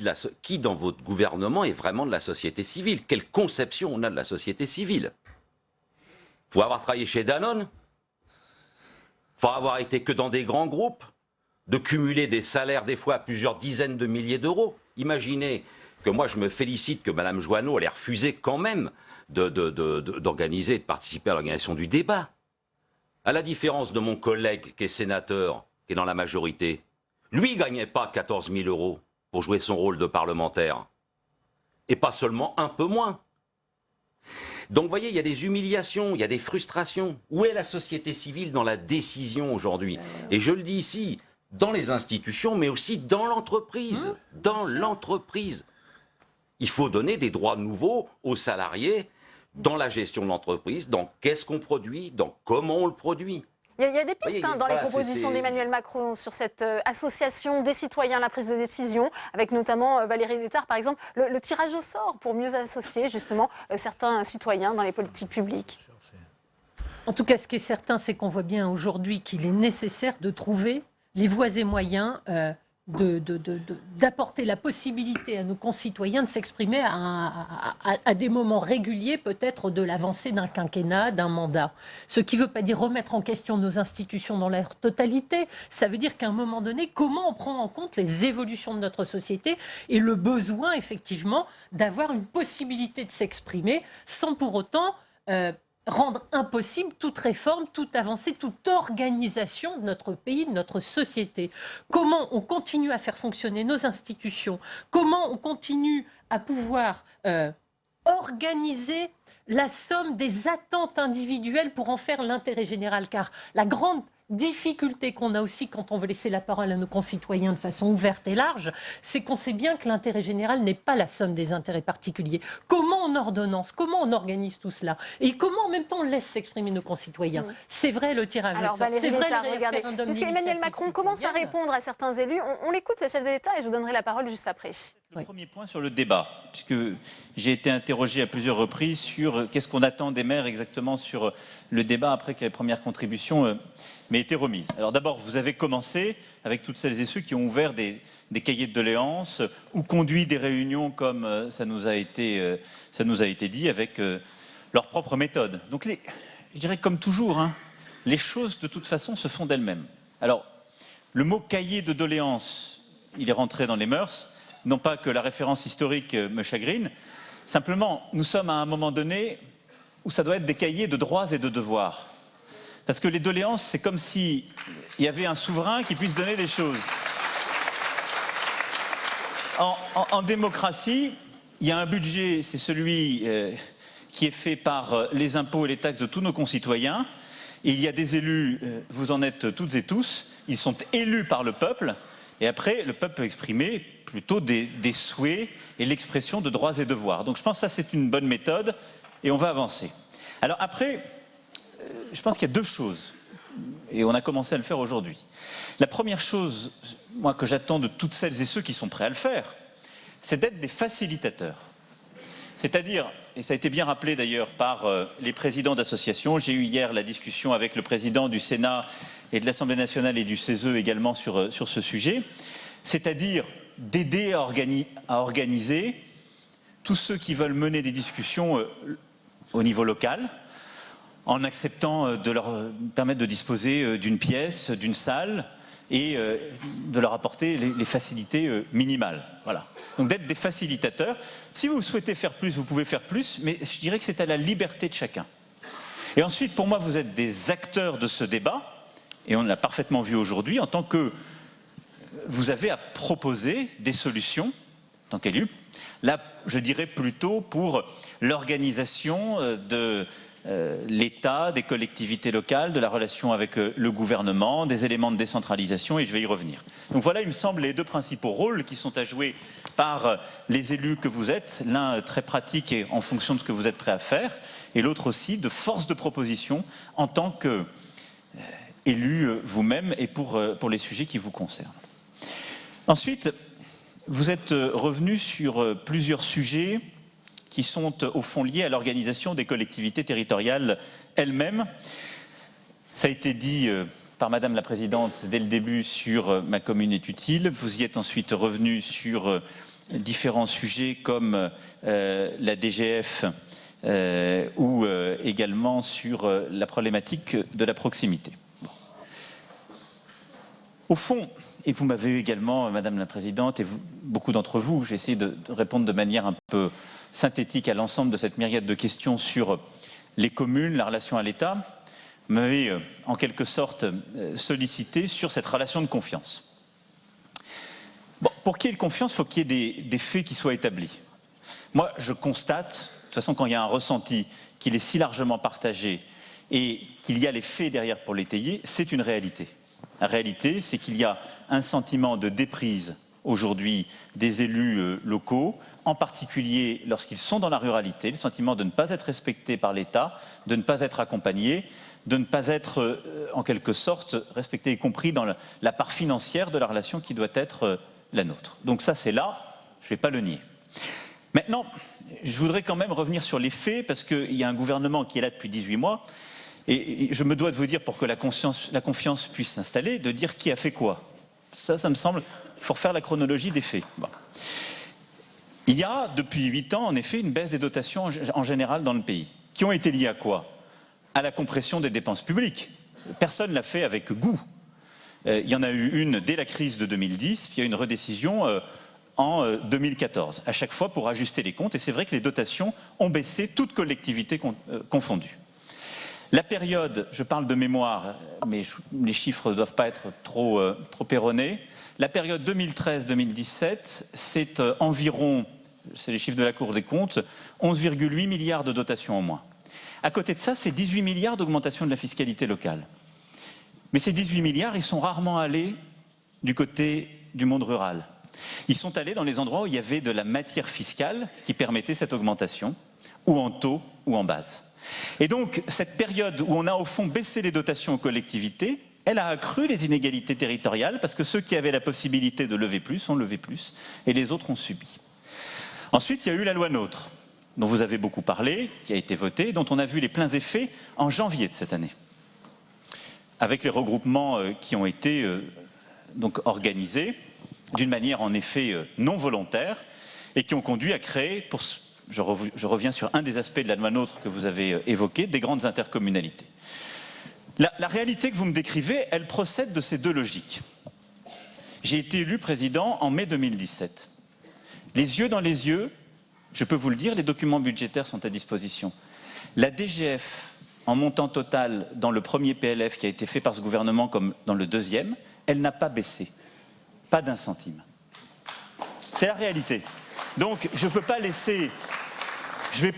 dans votre gouvernement est vraiment de la société civile? Quelle conception on a de la société civile? Il faut avoir travaillé chez Danone, il faut avoir été que dans des grands groupes, de cumuler des salaires des fois à plusieurs dizaines de milliers d'euros. Imaginez que moi je me félicite que Mme Joanneau ait refusé quand même d'organiser et de participer à l'organisation du débat. À la différence de mon collègue qui est sénateur, qui est dans la majorité, lui ne gagnait pas 14 000 euros pour jouer son rôle de parlementaire. Et pas seulement un peu moins. Donc vous voyez, il y a des humiliations, il y a des frustrations. Où est la société civile dans la décision aujourd'hui? Et je le dis ici, dans les institutions, mais aussi dans l'entreprise. Dans l'entreprise. Il faut donner des droits nouveaux aux salariés dans la gestion de l'entreprise, dans qu'est-ce qu'on produit, dans comment on le produit. Il y a des pistes dans les propositions d'Emmanuel Macron sur cette association des citoyens à la prise de décision, avec notamment Valérie Létard, par exemple, le tirage au sort pour mieux associer justement certains citoyens dans les politiques publiques. En tout cas, ce qui est certain, c'est qu'on voit bien aujourd'hui qu'il est nécessaire de trouver les voies et moyens d'apporter la possibilité à nos concitoyens de s'exprimer à des moments réguliers, peut-être de l'avancée d'un quinquennat, d'un mandat. Ce qui ne veut pas dire remettre en question nos institutions dans leur totalité. Ça veut dire qu'à un moment donné, comment on prend en compte les évolutions de notre société et le besoin, effectivement, d'avoir une possibilité de s'exprimer sans pour autant rendre impossible toute réforme, toute avancée, toute organisation de notre pays, de notre société. Comment on continue à faire fonctionner nos institutions? Comment on continue à pouvoir organiser la somme des attentes individuelles pour en faire l'intérêt général? Car la grande difficulté qu'on a aussi quand on veut laisser la parole à nos concitoyens de façon ouverte et large, c'est qu'on sait bien que l'intérêt général n'est pas la somme des intérêts particuliers. Comment on ordonnance, comment on organise tout cela? Et comment en même temps on laisse s'exprimer nos concitoyens? C'est vrai le tirage au sort, c'est vrai le référendum. Puisque Emmanuel Macron commence à répondre à certains élus, on l'écoute, le chef de l'État, et je vous donnerai la parole juste après. Le premier point sur le débat, puisque j'ai été interrogé à plusieurs reprises sur qu'est-ce qu'on attend des maires exactement sur le débat après que les premières contributions m'aient été remises. Alors d'abord, vous avez commencé avec toutes celles et ceux qui ont ouvert des cahiers de doléances ou conduit des réunions comme ça nous a été dit avec leur propre méthode. Donc je dirais comme toujours, les choses de toute façon se font d'elles-mêmes. Alors le mot cahier de doléances, il est rentré dans les mœurs. Non pas que la référence historique me chagrine, simplement, nous sommes à un moment donné où ça doit être des cahiers de droits et de devoirs. Parce que les doléances, c'est comme s'il y avait un souverain qui puisse donner des choses. En démocratie, il y a un budget, c'est celui qui est fait par les impôts et les taxes de tous nos concitoyens. Et il y a des élus, vous en êtes toutes et tous, ils sont élus par le peuple. Et après, le peuple peut exprimer plutôt des souhaits et l'expression de droits et devoirs. Donc je pense que ça, c'est une bonne méthode et on va avancer. Alors après, je pense qu'il y a deux choses, et on a commencé à le faire aujourd'hui. La première chose, moi, que j'attends de toutes celles et ceux qui sont prêts à le faire, c'est d'être des facilitateurs. C'est-à-dire, et ça a été bien rappelé d'ailleurs par les présidents d'associations, j'ai eu hier la discussion avec le président du Sénat et de l'Assemblée nationale et du CESE également sur ce sujet, c'est-à-dire d'aider à organiser tous ceux qui veulent mener des discussions au niveau local, en acceptant de leur permettre de disposer d'une pièce, d'une salle, et de leur apporter les facilités minimales. Voilà. Donc d'être des facilitateurs. Si vous souhaitez faire plus, vous pouvez faire plus, mais je dirais que c'est à la liberté de chacun. Et ensuite, pour moi, vous êtes des acteurs de ce débat, et on l'a parfaitement vu aujourd'hui, en tant que vous avez à proposer des solutions, en tant qu'élu. Là, je dirais plutôt pour l'organisation de l'État, des collectivités locales, de la relation avec le gouvernement, des éléments de décentralisation, et je vais y revenir. Donc voilà, il me semble, les deux principaux rôles qui sont à jouer par les élus que vous êtes, l'un très pratique et en fonction de ce que vous êtes prêt à faire, et l'autre aussi de force de proposition en tant qu'élu vous-même et pour les sujets qui vous concernent. Ensuite, vous êtes revenu sur plusieurs sujets qui sont au fond liés à l'organisation des collectivités territoriales elles-mêmes. Ça a été dit par Madame la Présidente dès le début sur Ma commune est utile. Vous y êtes ensuite revenu sur différents sujets comme la DGF ou également sur la problématique de la proximité. Bon. Au fond, et vous m'avez également, Madame la Présidente, et beaucoup d'entre vous, j'ai essayé de répondre de manière un peu synthétique à l'ensemble de cette myriade de questions sur les communes, la relation à l'État, m'avez en quelque sorte sollicité sur cette relation de confiance. Bon, pour qu'il y ait de confiance, il faut qu'il y ait des faits qui soient établis. Moi, je constate, de toute façon, quand il y a un ressenti, qu'il est si largement partagé et qu'il y a les faits derrière pour l'étayer, c'est une réalité. La réalité, c'est qu'il y a un sentiment de déprise aujourd'hui des élus locaux, en particulier lorsqu'ils sont dans la ruralité, le sentiment de ne pas être respectés par l'État, de ne pas être accompagnés, de ne pas être en quelque sorte respectés, y compris dans la part financière de la relation qui doit être la nôtre. Donc ça c'est là, je ne vais pas le nier. Maintenant, je voudrais quand même revenir sur les faits, parce qu'il y a un gouvernement qui est là depuis 18 mois, et je me dois de vous dire, pour que la confiance puisse s'installer, de dire qui a fait quoi. Ça me semble, il faut refaire la chronologie des faits. Bon. Il y a, depuis 8 ans, en effet, une baisse des dotations en général dans le pays, qui ont été liées à quoi? À la compression des dépenses publiques. Personne ne l'a fait avec goût. Il y en a eu une dès la crise de 2010, puis il y a eu une redécision en 2014, à chaque fois pour ajuster les comptes, et c'est vrai que les dotations ont baissé, toutes collectivités confondues. La période, je parle de mémoire, mais les chiffres ne doivent pas être trop erronés, la période 2013-2017, c'est environ, c'est les chiffres de la Cour des comptes, 11,8 milliards de dotations en moins. À côté de ça, c'est 18 milliards d'augmentation de la fiscalité locale. Mais ces 18 milliards, ils sont rarement allés du côté du monde rural. Ils sont allés dans les endroits où il y avait de la matière fiscale qui permettait cette augmentation, ou en taux ou en base. Et donc, cette période où on a au fond baissé les dotations aux collectivités, elle a accru les inégalités territoriales parce que ceux qui avaient la possibilité de lever plus ont levé plus et les autres ont subi. Ensuite, il y a eu la loi NOTRe, dont vous avez beaucoup parlé, qui a été votée, dont on a vu les pleins effets en janvier de cette année, avec les regroupements qui ont été donc organisés d'une manière en effet non volontaire et qui ont conduit à créer, je reviens sur un des aspects de la loi NOTRe que vous avez évoqué, des grandes intercommunalités. La réalité que vous me décrivez, elle procède de ces deux logiques. J'ai été élu président en mai 2017. Les yeux dans les yeux, je peux vous le dire, les documents budgétaires sont à disposition. La DGF, en montant total dans le premier PLF qui a été fait par ce gouvernement comme dans le deuxième, elle n'a pas baissé. Pas d'un centime. C'est la réalité. Donc je ne vais pas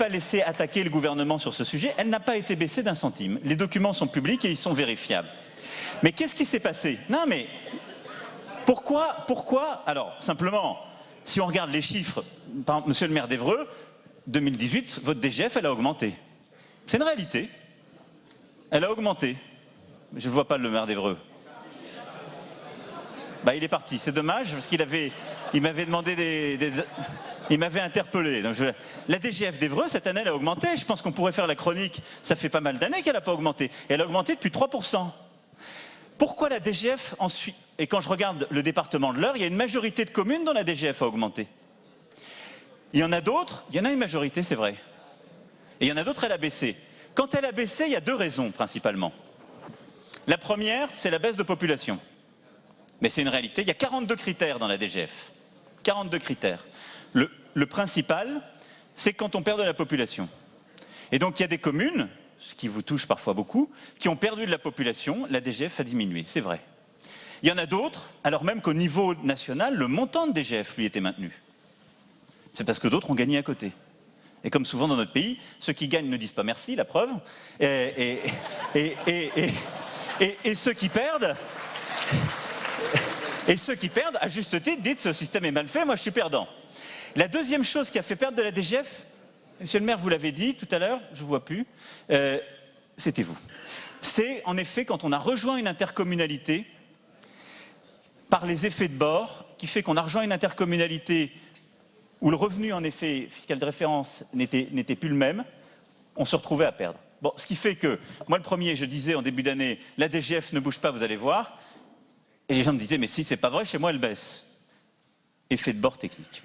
laisser attaquer le gouvernement sur ce sujet. Elle n'a pas été baissée d'un centime. Les documents sont publics et ils sont vérifiables. Mais qu'est-ce qui s'est passé? Non mais, pourquoi? Alors, simplement, si on regarde les chiffres, par exemple, monsieur le maire d'Évreux, 2018, votre DGF, elle a augmenté. C'est une réalité. Elle a augmenté. Je ne vois pas le maire d'Évreux. Bah, il est parti, c'est dommage, parce il m'avait demandé il m'avait interpellé. Donc la DGF d'Évreux, cette année, elle a augmenté. Je pense qu'on pourrait faire la chronique. Ça fait pas mal d'années qu'elle n'a pas augmenté. Et elle a augmenté depuis 3%. Pourquoi la DGF ensuite? Et quand je regarde le département de l'Eure, il y a une majorité de communes dont la DGF a augmenté. Il y en a d'autres, il y en a une majorité, c'est vrai. Et il y en a d'autres, elle a baissé. Quand elle a baissé, il y a deux raisons principalement. La première, c'est la baisse de population. Mais c'est une réalité, il y a 42 critères dans la DGF. 42 critères. Le principal, c'est quand on perd de la population. Et donc il y a des communes, ce qui vous touche parfois beaucoup, qui ont perdu de la population, la DGF a diminué, c'est vrai. Il y en a d'autres, alors même qu'au niveau national, le montant de DGF, lui, était maintenu. C'est parce que d'autres ont gagné à côté. Et comme souvent dans notre pays, ceux qui gagnent ne disent pas merci, la preuve. Et ceux qui perdent... Et ceux qui perdent, à juste titre, disent ce système est mal fait, moi je suis perdant. La deuxième chose qui a fait perdre de la DGF, monsieur le maire, vous l'avez dit tout à l'heure, je ne vous vois plus, c'était vous. C'est en effet quand on a rejoint une intercommunalité par les effets de bord, qui fait qu'on a rejoint une intercommunalité où le revenu en effet fiscal de référence n'était plus le même, on se retrouvait à perdre. Bon, ce qui fait que, moi le premier, je disais en début d'année, la DGF ne bouge pas, vous allez voir. Et les gens me disaient, mais si, c'est pas vrai, chez moi, elle baisse. Effet de bord technique.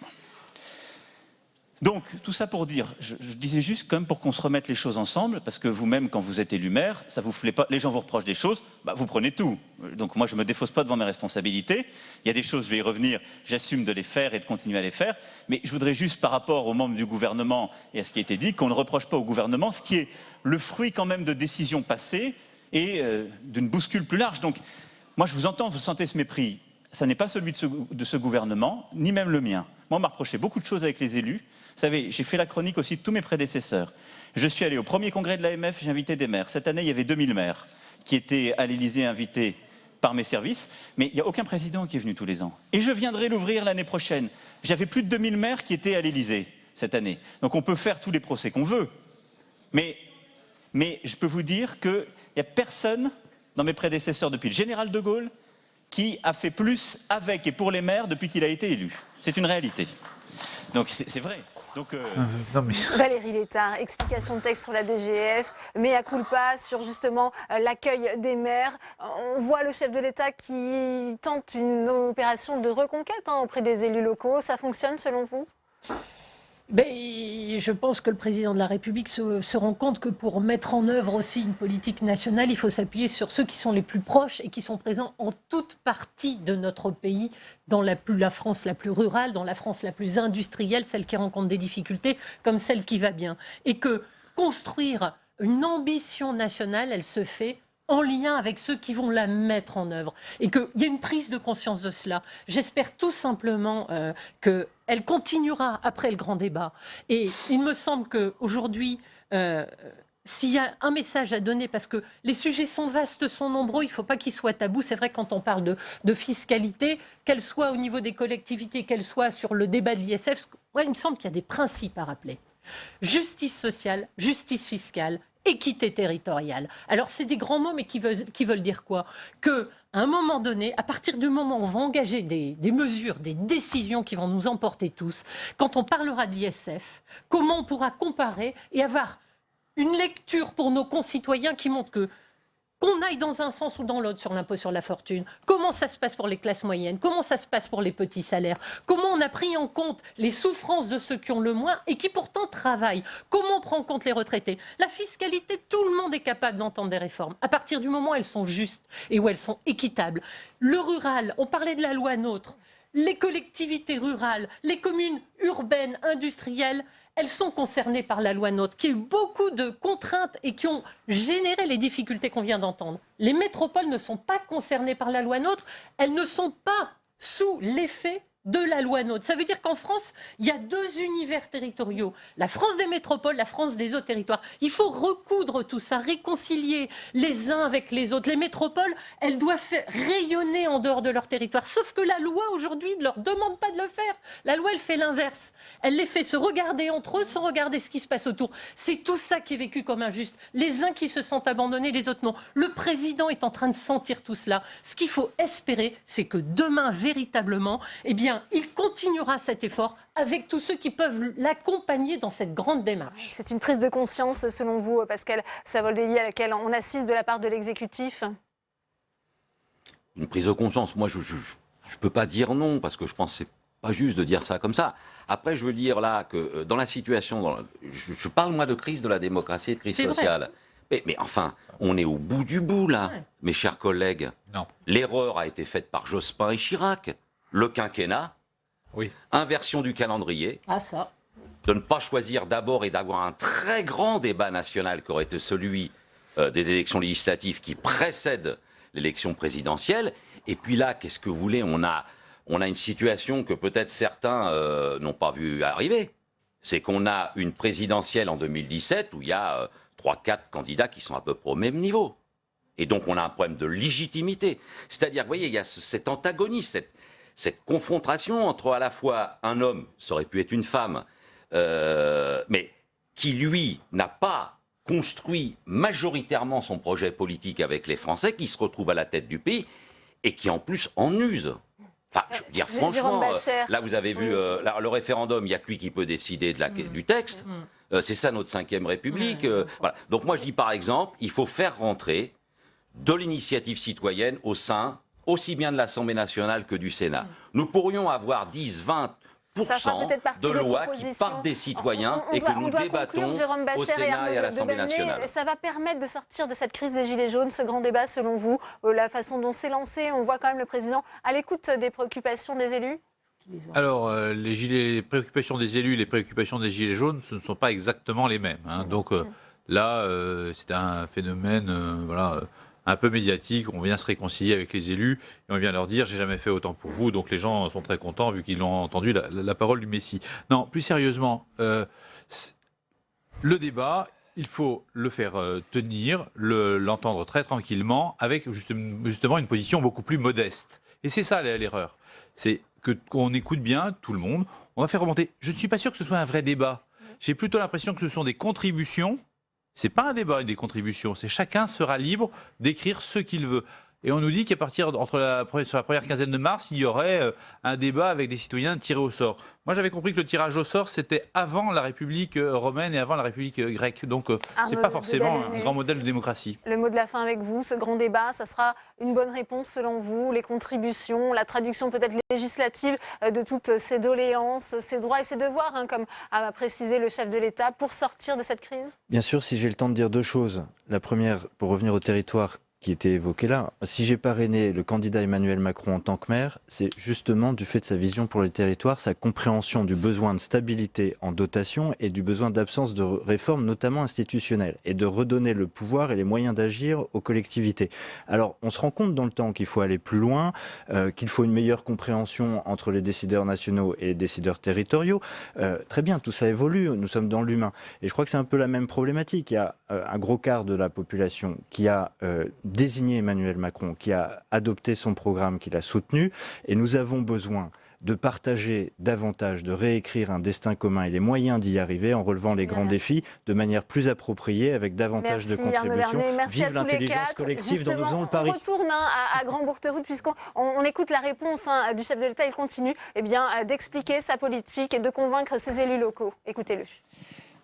Donc, tout ça pour dire, je disais juste quand même pour qu'on se remette les choses ensemble, parce que vous-même, quand vous êtes élu maire, ça vous plaît pas, les gens vous reprochent des choses, bah, vous prenez tout. Donc moi, je me défausse pas devant mes responsabilités. Il y a des choses, je vais y revenir, j'assume de les faire et de continuer à les faire. Mais je voudrais juste, par rapport aux membres du gouvernement et à ce qui a été dit, qu'on ne reproche pas au gouvernement ce qui est le fruit quand même de décisions passées et d'une bouscule plus large. Donc, moi, je vous entends, vous sentez ce mépris. Ça n'est pas celui de ce gouvernement, ni même le mien. Moi, on m'a reproché beaucoup de choses avec les élus. Vous savez, j'ai fait la chronique aussi de tous mes prédécesseurs. Je suis allé au premier congrès de l'AMF, j'ai invité des maires. Cette année, il y avait 2000 maires qui étaient à l'Élysée invités par mes services, mais il n'y a aucun président qui est venu tous les ans. Et je viendrai l'ouvrir l'année prochaine. J'avais plus de 2000 maires qui étaient à l'Élysée cette année. Donc on peut faire tous les procès qu'on veut. Mais je peux vous dire qu'il n'y a personne dans mes prédécesseurs depuis le général de Gaulle qui a fait plus avec et pour les maires depuis qu'il a été élu. C'est une réalité. Donc c'est vrai. Donc, Valérie Létard, explication de texte sur la DGF, mea culpa sur justement l'accueil des maires. On voit le chef de l'État qui tente une opération de reconquête auprès des élus locaux. Ça fonctionne selon vous ? Je pense que le président de la République se rend compte que pour mettre en œuvre aussi une politique nationale, il faut s'appuyer sur ceux qui sont les plus proches et qui sont présents en toute partie de notre pays, dans la France la plus rurale, dans la France la plus industrielle, celle qui rencontre des difficultés comme celle qui va bien. Et que construire une ambition nationale, elle se fait en lien avec ceux qui vont la mettre en œuvre. Et qu'il y a une prise de conscience de cela. J'espère tout simplement qu'elle continuera après le grand débat. Et il me semble qu'aujourd'hui, s'il y a un message à donner, parce que les sujets sont vastes, sont nombreux, il ne faut pas qu'ils soient tabous. C'est vrai, quand on parle de fiscalité, qu'elle soit au niveau des collectivités, qu'elle soit sur le débat de l'ISF, il me semble qu'il y a des principes à rappeler. Justice sociale, justice fiscale, équité territoriale. Alors, c'est des grands mots, mais qui veulent dire quoi ? Qu'à un moment donné, à partir du moment où on va engager des mesures, des décisions qui vont nous emporter tous, quand on parlera de l'ISF, comment on pourra comparer et avoir une lecture pour nos concitoyens qui montre qu'on aille dans un sens ou dans l'autre sur l'impôt sur la fortune, comment ça se passe pour les classes moyennes, comment ça se passe pour les petits salaires, comment on a pris en compte les souffrances de ceux qui ont le moins et qui pourtant travaillent, comment on prend en compte les retraités. La fiscalité, tout le monde est capable d'entendre des réformes, à partir du moment où elles sont justes et où elles sont équitables. Le rural, on parlait de la loi NOTRe, les collectivités rurales, les communes urbaines, industrielles, elles sont concernées par la loi NOTRe, qui a eu beaucoup de contraintes et qui ont généré les difficultés qu'on vient d'entendre. Les métropoles ne sont pas concernées par la loi NOTRe, elles ne sont pas sous l'effet de la loi NOTRe. Ça veut dire qu'en France, il y a deux univers territoriaux. La France des métropoles, la France des autres territoires. Il faut recoudre tout ça, réconcilier les uns avec les autres. Les métropoles, elles doivent faire rayonner en dehors de leur territoire. Sauf que la loi, aujourd'hui, ne leur demande pas de le faire. La loi, elle fait l'inverse. Elle les fait se regarder entre eux sans regarder ce qui se passe autour. C'est tout ça qui est vécu comme injuste. Les uns qui se sentent abandonnés, les autres non. Le président est en train de sentir tout cela. Ce qu'il faut espérer, c'est que demain, véritablement, il continuera cet effort avec tous ceux qui peuvent l'accompagner dans cette grande démarche. C'est une prise de conscience, selon vous, Pascal Savoldelli, à laquelle on assiste de la part de l'exécutif ? Une prise de conscience, moi je ne peux pas dire non, parce que je pense que ce n'est pas juste de dire ça comme ça. Après, je veux dire là que dans la situation, je parle moi de crise de la démocratie et de crise sociale. Mais enfin, on est au bout du bout là, mes chers collègues. Non. L'erreur a été faite par Jospin et Chirac. Le quinquennat, inversion du calendrier, de ne pas choisir d'abord et d'avoir un très grand débat national qui aurait été celui des élections législatives qui précèdent l'élection présidentielle. Et puis là, qu'est-ce que vous voulez, on a une situation que peut-être certains n'ont pas vu arriver. C'est qu'on a une présidentielle en 2017 où il y a 3-4 candidats qui sont à peu près au même niveau. Et donc on a un problème de légitimité. C'est-à-dire, vous voyez, il y a cet antagonisme, cette confrontation entre à la fois un homme, ça aurait pu être une femme, mais qui, lui, n'a pas construit majoritairement son projet politique avec les Français, qui se retrouve à la tête du pays et qui, en plus, en use. Enfin, je veux dire, franchement, là, vous avez vu le référendum, il n'y a que lui qui peut décider du texte. C'est ça, notre 5e République. Voilà. Donc moi, je dis, par exemple, il faut faire rentrer de l'initiative citoyenne au sein aussi bien de l'Assemblée nationale que du Sénat. Nous pourrions avoir 10-20% de lois qui partent des citoyens et que nous débattons au Sénat et à l'Assemblée nationale. Ça va permettre de sortir de cette crise des Gilets jaunes, ce grand débat, selon vous, la façon dont c'est lancé. On voit quand même le président à l'écoute des préoccupations des élus. Alors, les préoccupations des élus, les préoccupations des Gilets jaunes, ce ne sont pas exactement les mêmes. Donc là, c'est un phénomène un peu médiatique, on vient se réconcilier avec les élus et on vient leur dire « j'ai jamais fait autant pour vous », donc les gens sont très contents vu qu'ils ont entendu la parole du Messie. Non, plus sérieusement, le débat, il faut le faire tenir, l'entendre très tranquillement, avec justement une position beaucoup plus modeste. Et c'est ça l'erreur. C'est qu'on écoute bien tout le monde, on va faire remonter. Je ne suis pas sûr que ce soit un vrai débat. J'ai plutôt l'impression que ce sont des contributions. C'est pas un débat, des contributions. C'est chacun sera libre d'écrire ce qu'il veut. Et on nous dit qu'à partir sur la première quinzaine de mars, il y aurait un débat avec des citoyens tirés au sort. Moi, j'avais compris que le tirage au sort, c'était avant la République romaine et avant la République grecque. Donc, c'est pas forcément un grand modèle de démocratie. Le mot de la fin avec vous, ce grand débat, ça sera une bonne réponse selon vous, les contributions, la traduction peut-être législative de toutes ces doléances, ces droits et ces devoirs, hein, comme a précisé le chef de l'État, pour sortir de cette crise? Bien sûr, si j'ai le temps de dire deux choses. La première, pour revenir au territoire qui était évoqué là, si j'ai parrainé le candidat Emmanuel Macron en tant que maire, c'est justement du fait de sa vision pour les territoires, sa compréhension du besoin de stabilité en dotation et du besoin d'absence de réformes, notamment institutionnelles, et de redonner le pouvoir et les moyens d'agir aux collectivités. Alors, on se rend compte dans le temps qu'il faut aller plus loin, qu'il faut une meilleure compréhension entre les décideurs nationaux et les décideurs territoriaux. Très bien, tout ça évolue, nous sommes dans l'humain. Et je crois que c'est un peu la même problématique. Il y a un gros quart de la population qui a désigné Emmanuel Macron, qui a adopté son programme, qui l'a soutenu, et nous avons besoin de partager davantage, de réécrire un destin commun et les moyens d'y arriver en relevant les grands défis de manière plus appropriée, avec davantage de contributions. Vive l'intelligence collective dont nous faisons le pari. On retourne à Grand-Bourgtheroute, puisqu'on écoute la réponse du chef de l'État. Il continue d'expliquer sa politique et de convaincre ses élus locaux. Écoutez-le.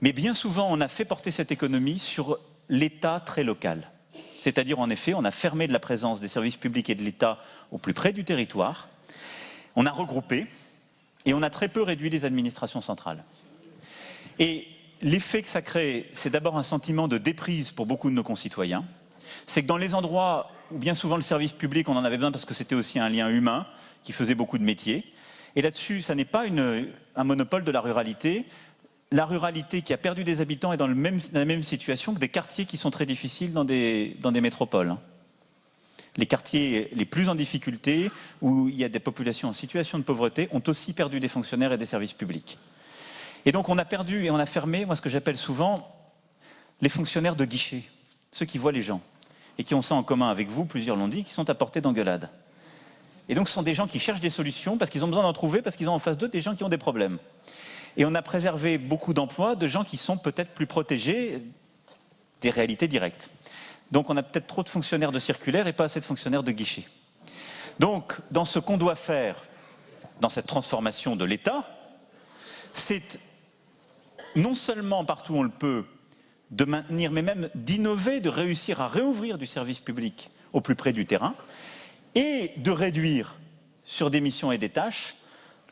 Mais bien souvent, on a fait porter cette économie sur l'État très local. C'est-à-dire, en effet, on a fermé de la présence des services publics et de l'État au plus près du territoire, on a regroupé et on a très peu réduit les administrations centrales. Et l'effet que ça crée, c'est d'abord un sentiment de déprise pour beaucoup de nos concitoyens. C'est que dans les endroits où bien souvent le service public, on en avait besoin parce que c'était aussi un lien humain qui faisait beaucoup de métiers. Et là-dessus, ça n'est pas un monopole de la ruralité. La ruralité qui a perdu des habitants est dans la même situation que des quartiers qui sont très difficiles dans des métropoles. Les quartiers les plus en difficulté, où il y a des populations en situation de pauvreté, ont aussi perdu des fonctionnaires et des services publics. Et donc on a perdu et on a fermé, moi ce que j'appelle souvent, les fonctionnaires de guichet, ceux qui voient les gens, et qui ont ça en commun avec vous, plusieurs l'ont dit, qui sont à portée d'engueulade. Et donc ce sont des gens qui cherchent des solutions, parce qu'ils ont besoin d'en trouver, parce qu'ils ont en face d'eux des gens qui ont des problèmes. Et on a préservé beaucoup d'emplois de gens qui sont peut-être plus protégés des réalités directes. Donc on a peut-être trop de fonctionnaires de circulaire et pas assez de fonctionnaires de guichet. Donc dans ce qu'on doit faire, dans cette transformation de l'État, c'est non seulement partout où on le peut, de maintenir, mais même d'innover, de réussir à réouvrir du service public au plus près du terrain, et de réduire sur des missions et des tâches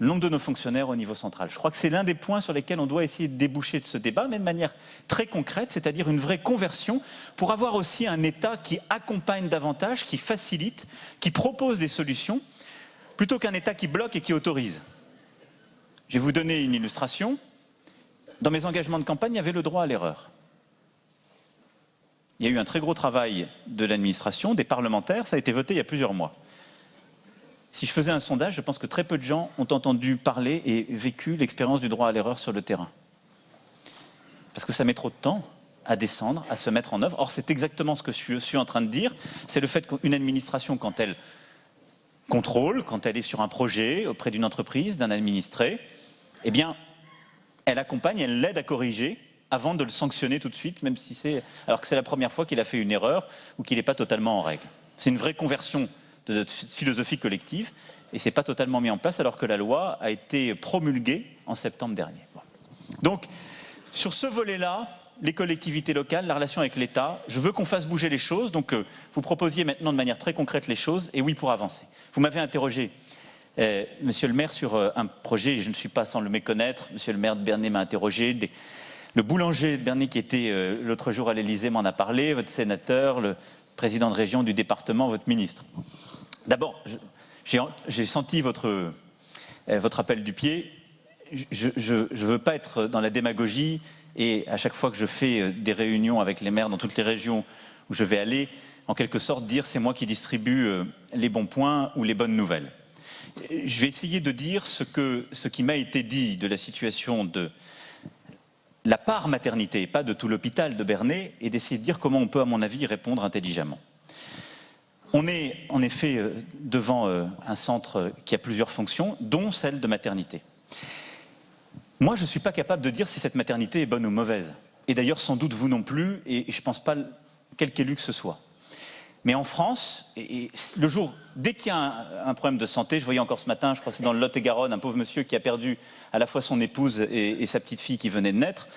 le nombre de nos fonctionnaires au niveau central. Je crois que c'est l'un des points sur lesquels on doit essayer de déboucher de ce débat, mais de manière très concrète, c'est-à-dire une vraie conversion, pour avoir aussi un État qui accompagne davantage, qui facilite, qui propose des solutions, plutôt qu'un État qui bloque et qui autorise. Je vais vous donner une illustration. Dans mes engagements de campagne, il y avait le droit à l'erreur. Il y a eu un très gros travail de l'administration, des parlementaires, ça a été voté il y a plusieurs mois. Si je faisais un sondage, je pense que très peu de gens ont entendu parler et vécu l'expérience du droit à l'erreur sur le terrain. Parce que ça met trop de temps à descendre, à se mettre en œuvre. Or, c'est exactement ce que je suis en train de dire. C'est le fait qu'une administration, quand elle contrôle, quand elle est sur un projet, auprès d'une entreprise, d'un administré, eh bien, elle accompagne, elle l'aide à corriger avant de le sanctionner tout de suite, même si alors que c'est la première fois qu'il a fait une erreur ou qu'il n'est pas totalement en règle. C'est une vraie conversion de notre philosophie collective, et ce n'est pas totalement mis en place alors que la loi a été promulguée en septembre dernier. Donc, sur ce volet-là, les collectivités locales, la relation avec l'État, je veux qu'on fasse bouger les choses, donc vous proposiez maintenant de manière très concrète les choses, et oui, pour avancer. Vous m'avez interrogé, Monsieur le maire, sur un projet, et je ne suis pas sans le méconnaître, Monsieur le maire de Bernay m'a interrogé, le boulanger de Bernay qui était l'autre jour à l'Élysée m'en a parlé, votre sénateur, le président de région du département, votre ministre. D'abord, j'ai senti votre appel du pied. Je ne veux pas être dans la démagogie et à chaque fois que je fais des réunions avec les maires dans toutes les régions où je vais aller, en quelque sorte dire c'est moi qui distribue les bons points ou les bonnes nouvelles. Je vais essayer de dire ce qui m'a été dit de la situation de la part maternité, et pas de tout l'hôpital de Bernay, et d'essayer de dire comment on peut, à mon avis, y répondre intelligemment. On est en effet devant un centre qui a plusieurs fonctions, dont celle de maternité. Moi, je ne suis pas capable de dire si cette maternité est bonne ou mauvaise. Et d'ailleurs, sans doute vous non plus, et je ne pense pas quelque élu que ce soit. Mais en France, le jour, dès qu'il y a un problème de santé, je voyais encore ce matin, je crois que c'est dans le Lot-et-Garonne, un pauvre monsieur qui a perdu à la fois son épouse et sa petite fille qui venait de naître,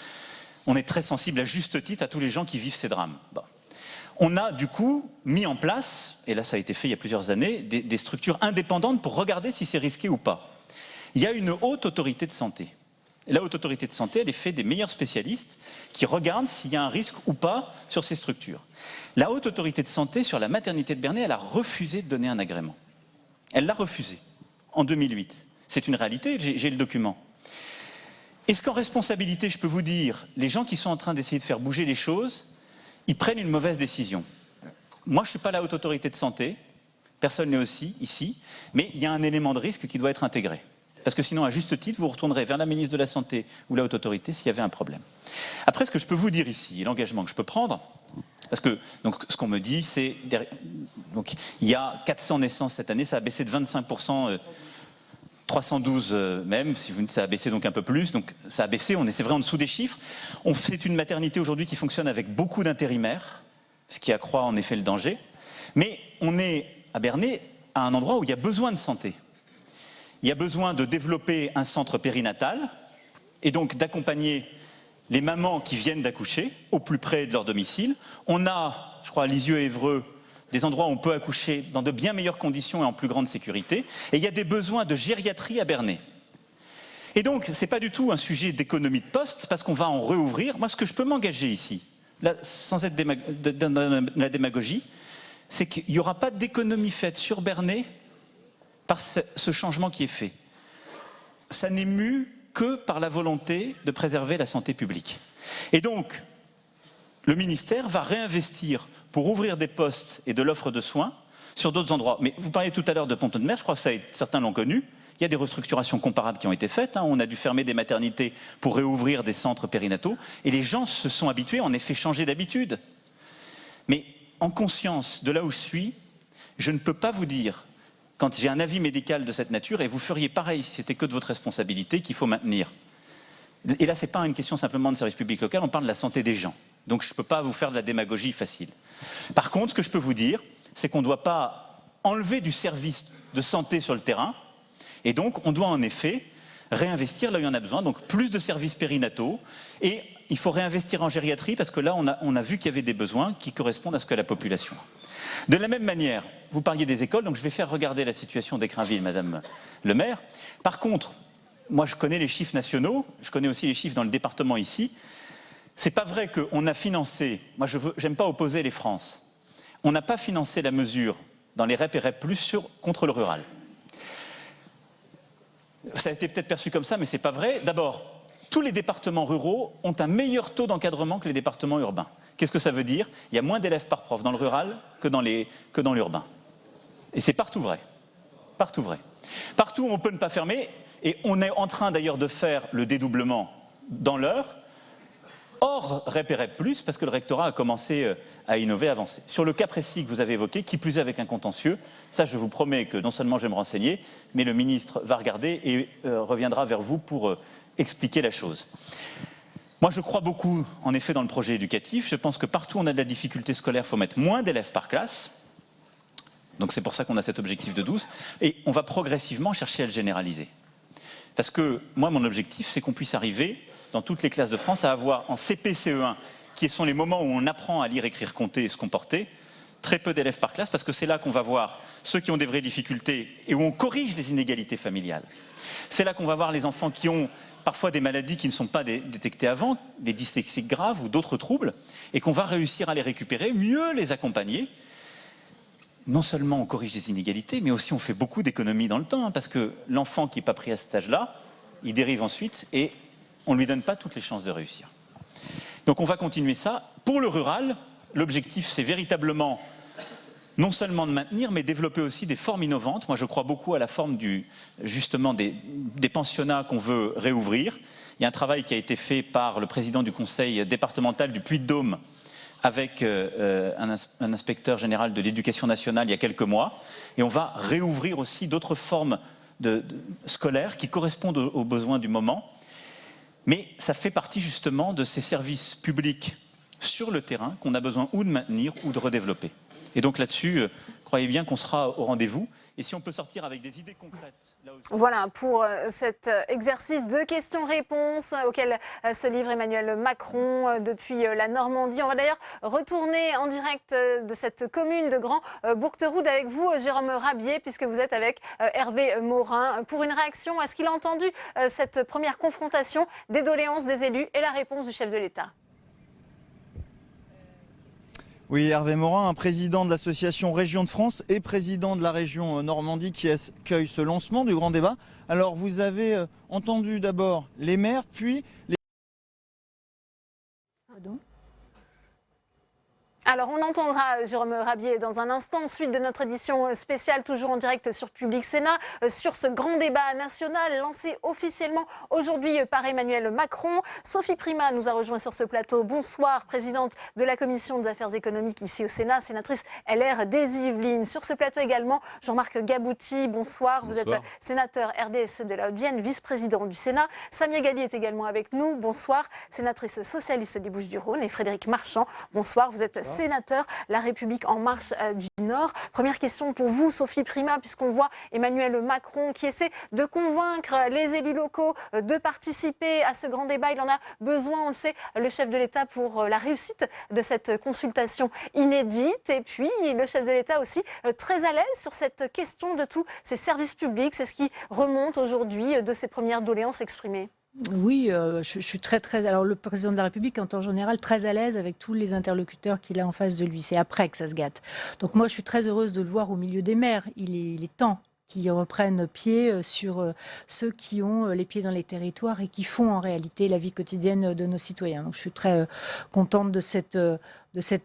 on est très sensible à juste titre à tous les gens qui vivent ces drames. Bon. On a du coup mis en place, et là ça a été fait il y a plusieurs années, des structures indépendantes pour regarder si c'est risqué ou pas. Il y a une haute autorité de santé. Et la haute autorité de santé, elle est faite des meilleurs spécialistes qui regardent s'il y a un risque ou pas sur ces structures. La haute autorité de santé sur la maternité de Bernay, elle a refusé de donner un agrément. Elle l'a refusé en 2008. C'est une réalité, j'ai le document. Est-ce qu'en responsabilité, je peux vous dire, les gens qui sont en train d'essayer de faire bouger les choses, ils prennent une mauvaise décision? Moi, je ne suis pas la haute autorité de santé, personne n'est aussi ici, mais il y a un élément de risque qui doit être intégré. Parce que sinon, à juste titre, vous retournerez vers la ministre de la Santé ou la haute autorité s'il y avait un problème. Après, ce que je peux vous dire ici, et l'engagement que je peux prendre, parce que donc, ce qu'on me dit, c'est donc il y a 400 naissances cette année, ça a baissé de 25%, 312 même, si vous dites ça a baissé donc un peu plus, donc ça a baissé, c'est vrai en dessous des chiffres. On fait une maternité aujourd'hui qui fonctionne avec beaucoup d'intérimaires, ce qui accroît en effet le danger, mais on est à Bernay à un endroit où il y a besoin de santé. Il y a besoin de développer un centre périnatal et donc d'accompagner les mamans qui viennent d'accoucher au plus près de leur domicile. On a, je crois, à Lisieux et Évreux, des endroits où on peut accoucher dans de bien meilleures conditions et en plus grande sécurité. Et il y a des besoins de gériatrie à Bernay. Et donc, ce n'est pas du tout un sujet d'économie de poste, parce qu'on va en réouvrir. Moi, ce que je peux m'engager ici, là, sans être dans la démagogie, c'est qu'il n'y aura pas d'économie faite sur Bernay par ce changement qui est fait. Ça n'est mu que par la volonté de préserver la santé publique. Et donc, le ministère va réinvestir pour ouvrir des postes et de l'offre de soins sur d'autres endroits. Mais vous parliez tout à l'heure de Pont-de-Mer, je crois que certains l'ont connu. Il y a des restructurations comparables qui ont été faites. On a dû fermer des maternités pour réouvrir des centres périnataux. Et les gens se sont habitués, en effet, changer d'habitude. Mais en conscience de là où je suis, je ne peux pas vous dire, quand j'ai un avis médical de cette nature, et vous feriez pareil si c'était que de votre responsabilité, qu'il faut maintenir. Et là, ce n'est pas une question simplement de service public local, on parle de la santé des gens. Donc je ne peux pas vous faire de la démagogie facile. Par contre, ce que je peux vous dire, c'est qu'on ne doit pas enlever du service de santé sur le terrain, et donc on doit en effet réinvestir là où il y en a besoin, donc plus de services périnataux, et il faut réinvestir en gériatrie, parce que là, on a vu qu'il y avait des besoins qui correspondent à ce que la population a. De la même manière, vous parliez des écoles, donc je vais faire regarder la situation d'Écrainville, Madame le maire. Par contre, moi je connais les chiffres nationaux, je connais aussi les chiffres dans le département ici. C'est pas vrai qu'on a financé, moi j'aime pas opposer les France, on n'a pas financé la mesure dans les REP et REP+, contre le rural. Ça a été peut-être perçu comme ça, mais c'est pas vrai. D'abord, tous les départements ruraux ont un meilleur taux d'encadrement que les départements urbains. Qu'est-ce que ça veut dire? Il y a moins d'élèves par prof dans le rural que dans l'urbain. Et c'est partout vrai. Partout vrai. Partout où on peut ne pas fermer, et on est en train d'ailleurs de faire le dédoublement dans l'heure, hors REP et REP+, parce que le rectorat a commencé à innover, à avancer. Sur le cas précis que vous avez évoqué, qui plus est avec un contentieux, ça je vous promets que non seulement je vais me renseigner, mais le ministre va regarder et reviendra vers vous pour expliquer la chose. Moi, je crois beaucoup, en effet, dans le projet éducatif. Je pense que partout où on a de la difficulté scolaire, il faut mettre moins d'élèves par classe. Donc c'est pour ça qu'on a cet objectif de 12. Et on va progressivement chercher à le généraliser. Parce que moi, mon objectif, c'est qu'on puisse arriver, dans toutes les classes de France, à avoir en CP, CE1, qui sont les moments où on apprend à lire, écrire, compter et se comporter, très peu d'élèves par classe, parce que c'est là qu'on va voir ceux qui ont des vraies difficultés et où on corrige les inégalités familiales. C'est là qu'on va voir les enfants qui ont parfois des maladies qui ne sont pas détectées avant, des dyslexies graves ou d'autres troubles, et qu'on va réussir à les récupérer, mieux les accompagner. Non seulement on corrige les inégalités, mais aussi on fait beaucoup d'économies dans le temps, parce que l'enfant qui n'est pas pris à cet âge-là, il dérive ensuite et on ne lui donne pas toutes les chances de réussir. Donc on va continuer ça. Pour le rural, l'objectif c'est véritablement non seulement de maintenir, mais développer aussi des formes innovantes. Moi, je crois beaucoup à la forme justement des pensionnats qu'on veut réouvrir. Il y a un travail qui a été fait par le président du conseil départemental du Puy-de-Dôme avec un inspecteur général de l'éducation nationale il y a quelques mois. Et on va réouvrir aussi d'autres formes scolaires qui correspondent aux besoins du moment. Mais ça fait partie justement de ces services publics sur le terrain qu'on a besoin ou de maintenir ou de redévelopper. Et donc là-dessus, croyez bien qu'on sera au rendez-vous. Et si on peut sortir avec des idées concrètes, là aussi. Voilà pour cet exercice de questions-réponses auquel se livre Emmanuel Macron depuis la Normandie. On va d'ailleurs retourner en direct de cette commune de Grand-Bourgtheroud avec vous, Jérôme Rabier, puisque vous êtes avec Hervé Morin, pour une réaction à ce qu'il a entendu cette première confrontation des doléances des élus et la réponse du chef de l'État. Oui, Hervé Morin, un président de l'association Région de France et président de la région Normandie qui accueille ce lancement du grand débat. Alors vous avez entendu d'abord les maires, puis les... Pardon ? Alors, on entendra Jérôme Rabier dans un instant, suite de notre édition spéciale, toujours en direct sur Public Sénat, sur ce grand débat national lancé officiellement aujourd'hui par Emmanuel Macron. Sophie Primas nous a rejoint sur ce plateau. Bonsoir, présidente de la Commission des affaires économiques ici au Sénat, sénatrice LR des Yvelines. Sur ce plateau également, Jean-Marc Gabouty, bonsoir. Vous êtes sénateur RDSE de la Haute-Vienne, vice-président du Sénat. Samia Ghali est également avec nous, bonsoir. Sénatrice socialiste des Bouches-du-Rhône. Et Frédéric Marchand, bonsoir. Vous êtes sénateur La République en marche du Nord. Première question pour vous, Sophie Primas, puisqu'on voit Emmanuel Macron qui essaie de convaincre les élus locaux de participer à ce grand débat. Il en a besoin, on le sait, le chef de l'État pour la réussite de cette consultation inédite. Et puis, le chef de l'État aussi très à l'aise sur cette question de tous ces services publics. C'est ce qui remonte aujourd'hui de ces premières doléances exprimées. Oui, je suis très... Alors, le président de la République est en général très à l'aise avec tous les interlocuteurs qu'il a en face de lui. C'est après que ça se gâte. Donc moi, je suis très heureuse de le voir au milieu des maires. Il est temps qu'ils reprennent pied sur ceux qui ont les pieds dans les territoires et qui font en réalité la vie quotidienne de nos citoyens. Donc je suis très contente de cette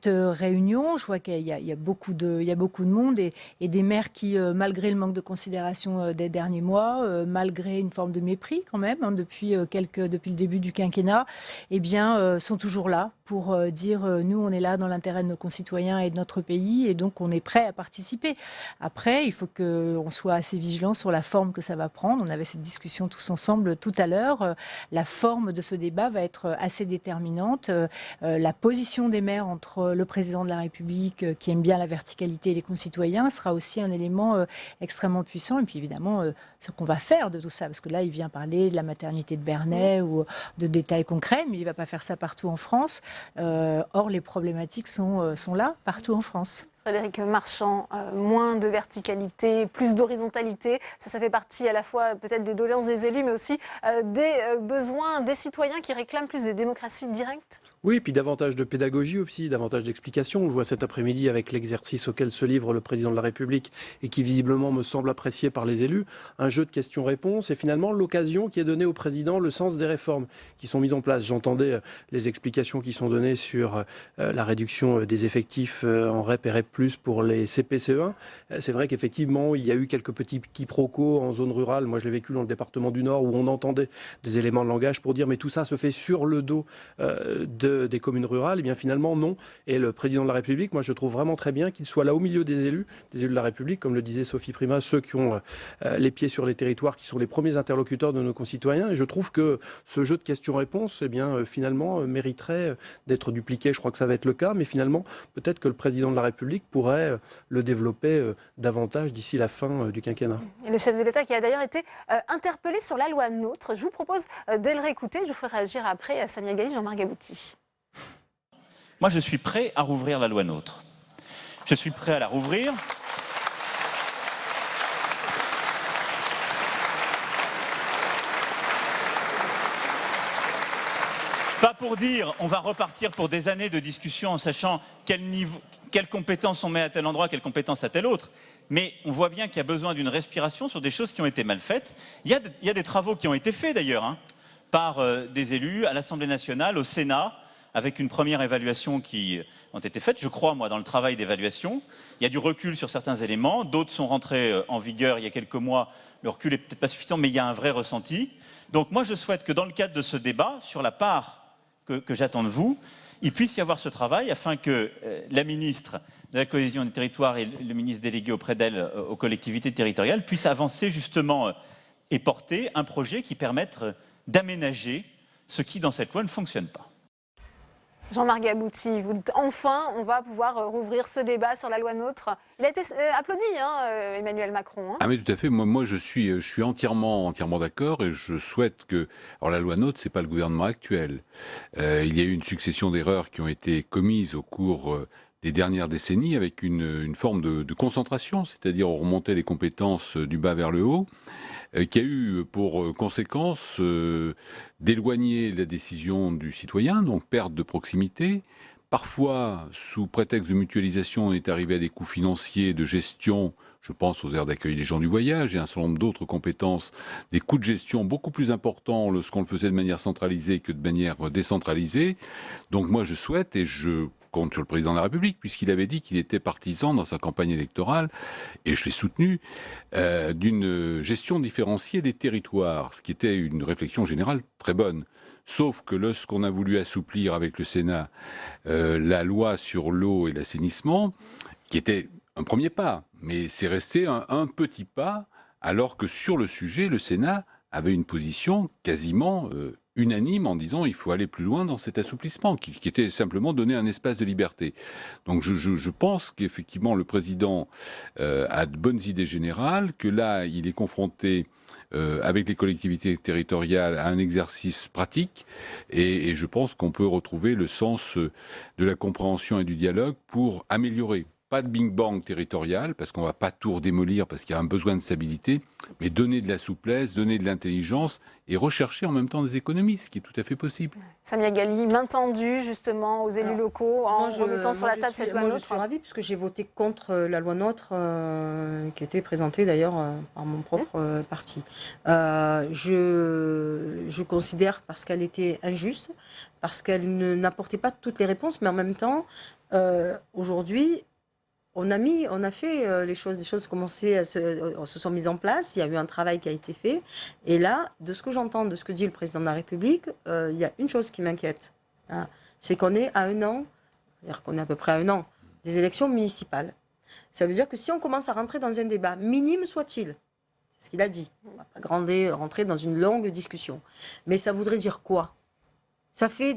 réunion. Je vois qu'il y a beaucoup de monde et des maires qui, malgré le manque de considération des derniers mois, malgré une forme de mépris quand même, hein, depuis le début du quinquennat, eh bien, sont toujours là pour dire nous, on est là dans l'intérêt de nos concitoyens et de notre pays et donc on est prêt à participer. Après, il faut qu'on soit assez vigilant sur la forme que ça va prendre. On avait cette discussion tous ensemble tout à l'heure. La forme de ce débat va être assez déterminante. La position des maires entre le président de la République, qui aime bien la verticalité et les concitoyens, sera aussi un élément extrêmement puissant. Et puis évidemment, ce qu'on va faire de tout ça, parce que là, il vient parler de la maternité de Bernay ou de détails concrets, mais il ne va pas faire ça partout en France. Or, les problématiques sont là, partout en France. Frédéric Marchand, moins de verticalité, plus d'horizontalité. Ça fait partie à la fois peut-être des doléances des élus, mais aussi des besoins des citoyens qui réclament plus de démocratie directe. Oui, puis davantage de pédagogie aussi, davantage d'explications. On le voit cet après-midi avec l'exercice auquel se livre le président de la République et qui visiblement me semble apprécié par les élus. Un jeu de questions-réponses et finalement l'occasion qui est donnée au président, le sens des réformes qui sont mises en place. J'entendais les explications qui sont données sur la réduction des effectifs en REP et REP+, pour les CPCE1. C'est vrai qu'effectivement, il y a eu quelques petits quiproquos en zone rurale. Moi, je l'ai vécu dans le département du Nord où on entendait des éléments de langage pour dire mais tout ça se fait sur le dos des communes rurales. Et bien finalement, non. Et le président de la République, moi, je trouve vraiment très bien qu'il soit là au milieu des élus de la République, comme le disait Sophie Primas, ceux qui ont les pieds sur les territoires, qui sont les premiers interlocuteurs de nos concitoyens. Et je trouve que ce jeu de questions-réponses, eh bien, finalement, mériterait d'être dupliqué. Je crois que ça va être le cas. Mais finalement, peut-être que le président de la République pourrait le développer davantage d'ici la fin du quinquennat. Et le chef de l'État qui a d'ailleurs été interpellé sur la loi NOTRe. Je vous propose de le réécouter. Je vous ferai réagir après à Samia Ghali, Jean-Marc Gabouty. Moi, je suis prêt à rouvrir la loi NOTRe. Je suis prêt à la rouvrir. Pas pour dire on va repartir pour des années de discussion en sachant quelles compétences on met à tel endroit, quelles compétences à tel autre. Mais on voit bien qu'il y a besoin d'une respiration sur des choses qui ont été mal faites. Il y a des travaux qui ont été faits d'ailleurs par des élus à l'Assemblée nationale, au Sénat, avec une première évaluation qui ont été faites. Je crois, moi, dans le travail d'évaluation. Il y a du recul sur certains éléments, d'autres sont rentrés en vigueur il y a quelques mois. Le recul n'est peut-être pas suffisant, mais il y a un vrai ressenti. Donc moi, je souhaite que dans le cadre de ce débat, sur la part que j'attends de vous, il puisse y avoir ce travail afin que la ministre de la Cohésion des Territoires et le ministre délégué auprès d'elle aux collectivités territoriales puissent avancer justement et porter un projet qui permette d'aménager ce qui, dans cette loi, ne fonctionne pas. Jean-Marc Gabouty, vous dites enfin, on va pouvoir rouvrir ce débat sur la loi NOTRe. Il a été applaudi, Emmanuel Macron. Ah mais tout à fait. Moi je suis entièrement d'accord et je souhaite que. Alors la loi NOTRe, c'est pas le gouvernement actuel. Il y a eu une succession d'erreurs qui ont été commises au cours des dernières décennies avec une forme de concentration, c'est-à-dire on remontait les compétences du bas vers le haut, qui a eu pour conséquence d'éloigner la décision du citoyen, donc perte de proximité. Parfois, sous prétexte de mutualisation, on est arrivé à des coûts financiers de gestion, je pense aux aires d'accueil des gens du voyage et un certain nombre d'autres compétences, des coûts de gestion beaucoup plus importants lorsqu'on le faisait de manière centralisée que de manière décentralisée. Donc moi je souhaite, et je compte sur le président de la République, puisqu'il avait dit qu'il était partisan dans sa campagne électorale, et je l'ai soutenu, d'une gestion différenciée des territoires, ce qui était une réflexion générale très bonne. Sauf que lorsqu'on a voulu assouplir avec le Sénat la loi sur l'eau et l'assainissement, qui était un premier pas, mais c'est resté un petit pas, alors que sur le sujet, le Sénat avait une position quasiment unanime en disant il faut aller plus loin dans cet assouplissement, qui était simplement donner un espace de liberté. Donc je pense qu'effectivement le président a de bonnes idées générales, que là il est confronté avec les collectivités territoriales à un exercice pratique, et je pense qu'on peut retrouver le sens de la compréhension et du dialogue pour améliorer. Pas de bing-bang territorial, parce qu'on ne va pas tout redémolir, parce qu'il y a un besoin de stabilité, mais donner de la souplesse, donner de l'intelligence et rechercher en même temps des économies, ce qui est tout à fait possible. Samia Ghali, main tendue justement aux élus locaux en remettant sur la table cette loi NOTRe. Je suis ravie puisque j'ai voté contre la loi NOTRe qui était présentée d'ailleurs par mon propre parti. Je considère parce qu'elle était injuste, parce qu'elle n'apportait pas toutes les réponses, mais en même temps, aujourd'hui, on a fait les choses, des choses se sont mises en place, il y a eu un travail qui a été fait. Et là, de ce que j'entends, de ce que dit le président de la République, il y a une chose qui m'inquiète. Hein, c'est qu'on est à 1 an, c'est-à-dire qu'on est à peu près à 1 an, des élections municipales. Ça veut dire que si on commence à rentrer dans un débat, minime soit-il, c'est ce qu'il a dit, on ne va pas rentrer dans une longue discussion. Mais ça voudrait dire quoi? Ça fait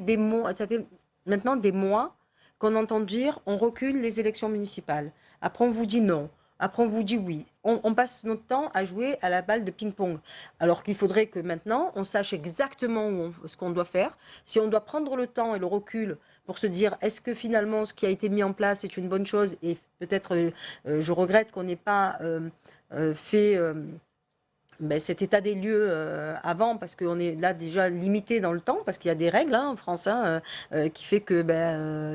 maintenant des mois qu'on entend dire on recule les élections municipales. Après on vous dit non. Après on vous dit oui. On passe notre temps à jouer à la balle de ping-pong. Alors qu'il faudrait que maintenant on sache exactement ce qu'on doit faire. Si on doit prendre le temps et le recul pour se dire est-ce que finalement ce qui a été mis en place est une bonne chose, et peut-être je regrette qu'on n'ait pas fait cet état des lieux avant, parce qu'on est là déjà limité dans le temps, parce qu'il y a des règles en France qui fait que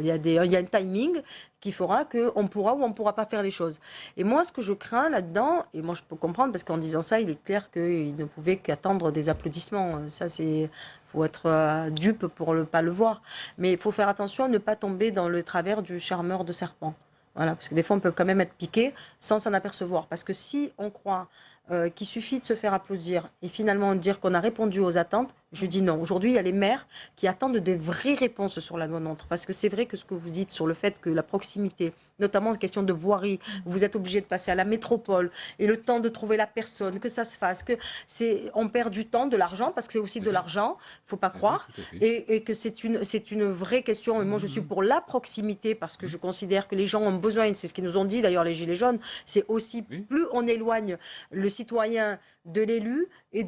il y a un timing qui fera qu'on pourra ou on ne pourra pas faire les choses. Et moi, ce que je crains là-dedans, et moi je peux comprendre, parce qu'en disant ça, il est clair qu'il ne pouvait qu'attendre des applaudissements. Ça, c'est... faut être dupe pour ne pas le voir. Mais il faut faire attention à ne pas tomber dans le travers du charmeur de serpent. Voilà, parce que des fois, on peut quand même être piqué sans s'en apercevoir. Parce que si on croit qu'il suffit de se faire applaudir et finalement dire qu'on a répondu aux attentes, je dis non. Aujourd'hui, il y a les maires qui attendent des vraies réponses sur la loi NOTRe. Parce que c'est vrai que ce que vous dites sur le fait que la proximité, notamment en question de voirie, vous êtes obligé de passer à la métropole et le temps de trouver la personne, que ça se fasse, on perd du temps, de l'argent, parce que c'est aussi de l'argent, il ne faut pas croire, et que c'est une vraie question. Et moi, je suis pour la proximité, parce que je considère que les gens ont besoin, c'est ce qu'ils nous ont dit d'ailleurs les Gilets jaunes, c'est aussi plus on éloigne le citoyen de l'élu et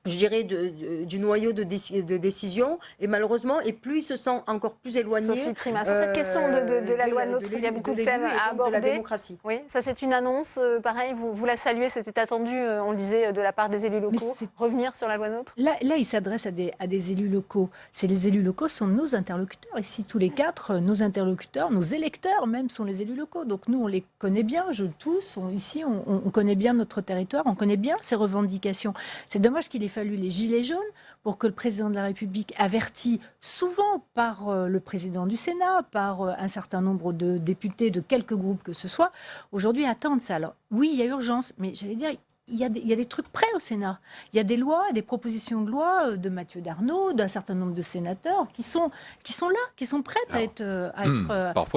je dirais du noyau de décision, et malheureusement, et plus il se sent encore plus éloigné. Sophie Primas, sur cette question de la loi NOTRe, il y a beaucoup de thèmes à aborder. De la démocratie. Oui, ça c'est une annonce, pareil, vous la saluez, c'était attendu, on le disait, de la part des élus locaux, revenir sur la loi NOTRe. Là il s'adresse à des élus locaux. Les élus locaux sont nos interlocuteurs. Ici, tous les quatre, nos interlocuteurs, nos électeurs même sont les élus locaux. Donc nous, on les connaît bien, tous, ici, on connaît bien notre territoire, on connaît bien ses revendications. C'est dommage qu'il ait fallu les Gilets jaunes pour que le président de la République, averti souvent par le président du Sénat, par un certain nombre de députés de quelques groupes que ce soit, aujourd'hui attendent ça. Alors oui, il y a urgence, mais j'allais dire, il y a des trucs prêts au Sénat. Il y a des lois, des propositions de loi de Mathieu Darnaud, d'un certain nombre de sénateurs qui sont là, qui sont prêtes à être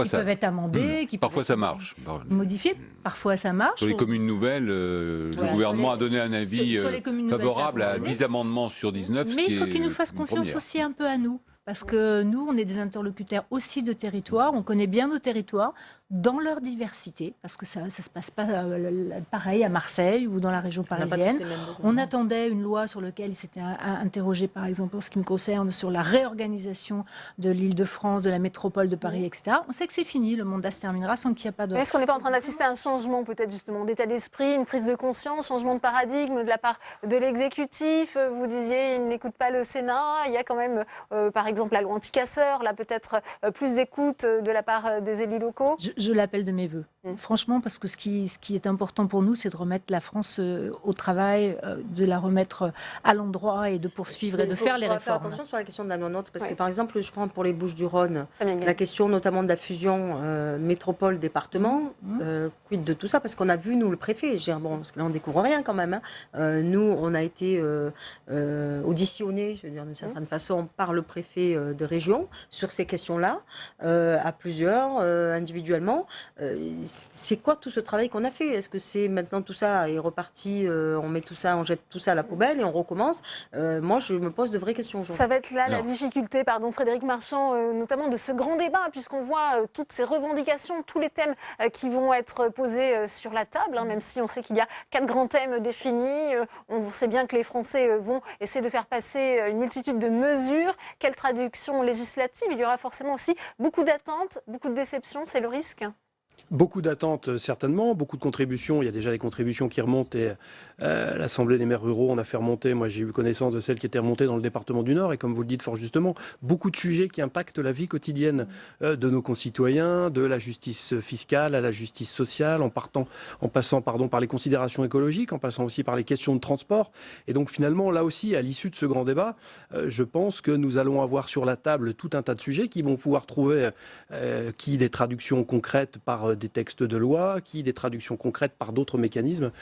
qui peuvent être amendées, qui parfois peuvent ça être marche. modifiées. Parfois ça marche. Sur les communes nouvelles, le gouvernement a donné un avis sur les communes nouvelles, favorable ça a à fonctionné. 10 amendements sur 19. Mais il faut qu'ils nous fassent confiance aussi un peu à nous. Parce que nous, on est des interlocuteurs aussi de territoire, on connaît bien nos territoires dans leur diversité, parce que ça ne se passe pas pareil à Marseille ou dans la région parisienne. On attendait une loi sur laquelle il s'était interrogé, par exemple, en ce qui me concerne, sur la réorganisation de l'Île-de-France, de la métropole de Paris, etc. On sait que c'est fini, le mandat se terminera sans qu'il n'y ait pas de... Est-ce qu'on n'est pas en train d'assister à un changement, peut-être justement, d'état d'esprit, une prise de conscience, changement de paradigme de la part de l'exécutif? Vous disiez, il n'écoute pas le Sénat, il y a quand même, par exemple, la loi anti-casseurs, là peut-être plus d'écoute de la part des élus locaux. Je l'appelle de mes voeux. Franchement, parce que ce qui est important pour nous, c'est de remettre la France au travail, de la remettre à l'endroit et de poursuivre et de faire les réformes. Faire attention sur la question de la non-note, parce que par exemple, je prends pour les Bouches-du-Rhône, la question notamment de la fusion métropole-département, quid de tout ça, parce qu'on a vu, nous, le préfet, bon, parce que là, on découvre rien quand même. Nous, on a été auditionnés, je veux dire, d'une certaine façon, par le préfet de région sur ces questions-là, à plusieurs, individuellement. C'est quoi tout ce travail qu'on a fait? Est-ce que c'est maintenant tout ça est reparti, on met tout ça, on jette tout ça à la poubelle et on recommence? Moi, je me pose de vraies questions aujourd'hui. Ça va être là la difficulté, pardon, Frédéric Marchand, notamment de ce grand débat, puisqu'on voit toutes ces revendications, tous les thèmes qui vont être posés sur la table, même si on sait qu'il y a 4 grands thèmes définis. On sait bien que les Français vont essayer de faire passer une multitude de mesures. Quelle traduction législative? Il y aura forcément aussi beaucoup d'attentes, beaucoup de déceptions, c'est le risque. Beaucoup d'attentes, certainement, beaucoup de contributions. Il y a déjà des contributions qui remontent et l'Assemblée des maires ruraux, on a fait remonter, moi j'ai eu connaissance de celles qui étaient remontées dans le département du Nord, et comme vous le dites fort justement, beaucoup de sujets qui impactent la vie quotidienne de nos concitoyens, de la justice fiscale à la justice sociale, en passant par les considérations écologiques, en passant aussi par les questions de transport. Et donc finalement, là aussi, à l'issue de ce grand débat, je pense que nous allons avoir sur la table tout un tas de sujets qui vont pouvoir trouver des traductions concrètes par des textes de loi, des traductions concrètes par d'autres mécanismes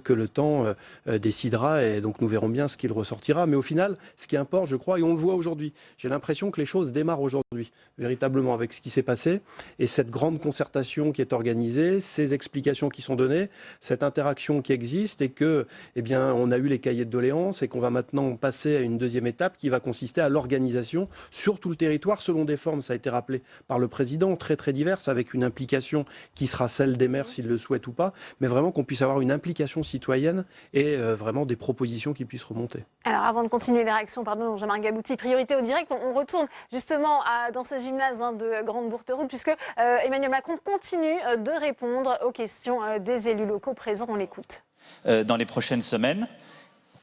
que le temps décidera, et donc nous verrons bien ce qu'il ressortira. Mais au final, ce qui importe, je crois, et on le voit aujourd'hui, j'ai l'impression que les choses démarrent aujourd'hui, véritablement, avec ce qui s'est passé, et cette grande concertation qui est organisée, ces explications qui sont données, cette interaction qui existe, et que, eh bien, on a eu les cahiers de doléances, et qu'on va maintenant passer à une deuxième étape qui va consister à l'organisation sur tout le territoire, selon des formes, ça a été rappelé par le président, très très diverses, avec une implication qui sera celle des maires s'ils le souhaitent ou pas, mais vraiment qu'on puisse avoir une implication citoyenne et vraiment des propositions qui puissent remonter. Alors avant de continuer les réactions, pardon, Jean-Marc Gabouty, priorité au direct, on retourne justement dans ce gymnase de Grande Bourteroute, puisque Emmanuel Macron continue de répondre aux questions des élus locaux présents. On l'écoute. Dans les prochaines semaines,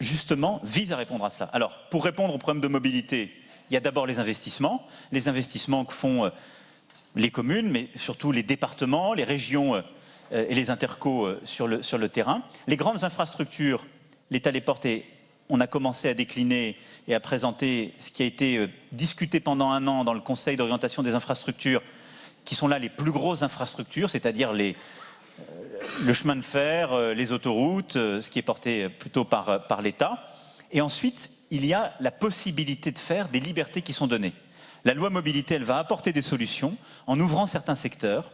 justement, vise à répondre à cela. Alors, pour répondre aux problèmes de mobilité, il y a d'abord les investissements que font les communes, mais surtout les départements, les régions et les intercos sur le terrain. Les grandes infrastructures, l'État les porte, et on a commencé à décliner et à présenter ce qui a été discuté pendant 1 an dans le Conseil d'orientation des infrastructures, qui sont là les plus grosses infrastructures, c'est-à-dire le chemin de fer, les autoroutes, ce qui est porté plutôt par l'État. Et ensuite, il y a la possibilité de faire des libertés qui sont données. La loi mobilité, elle va apporter des solutions en ouvrant certains secteurs,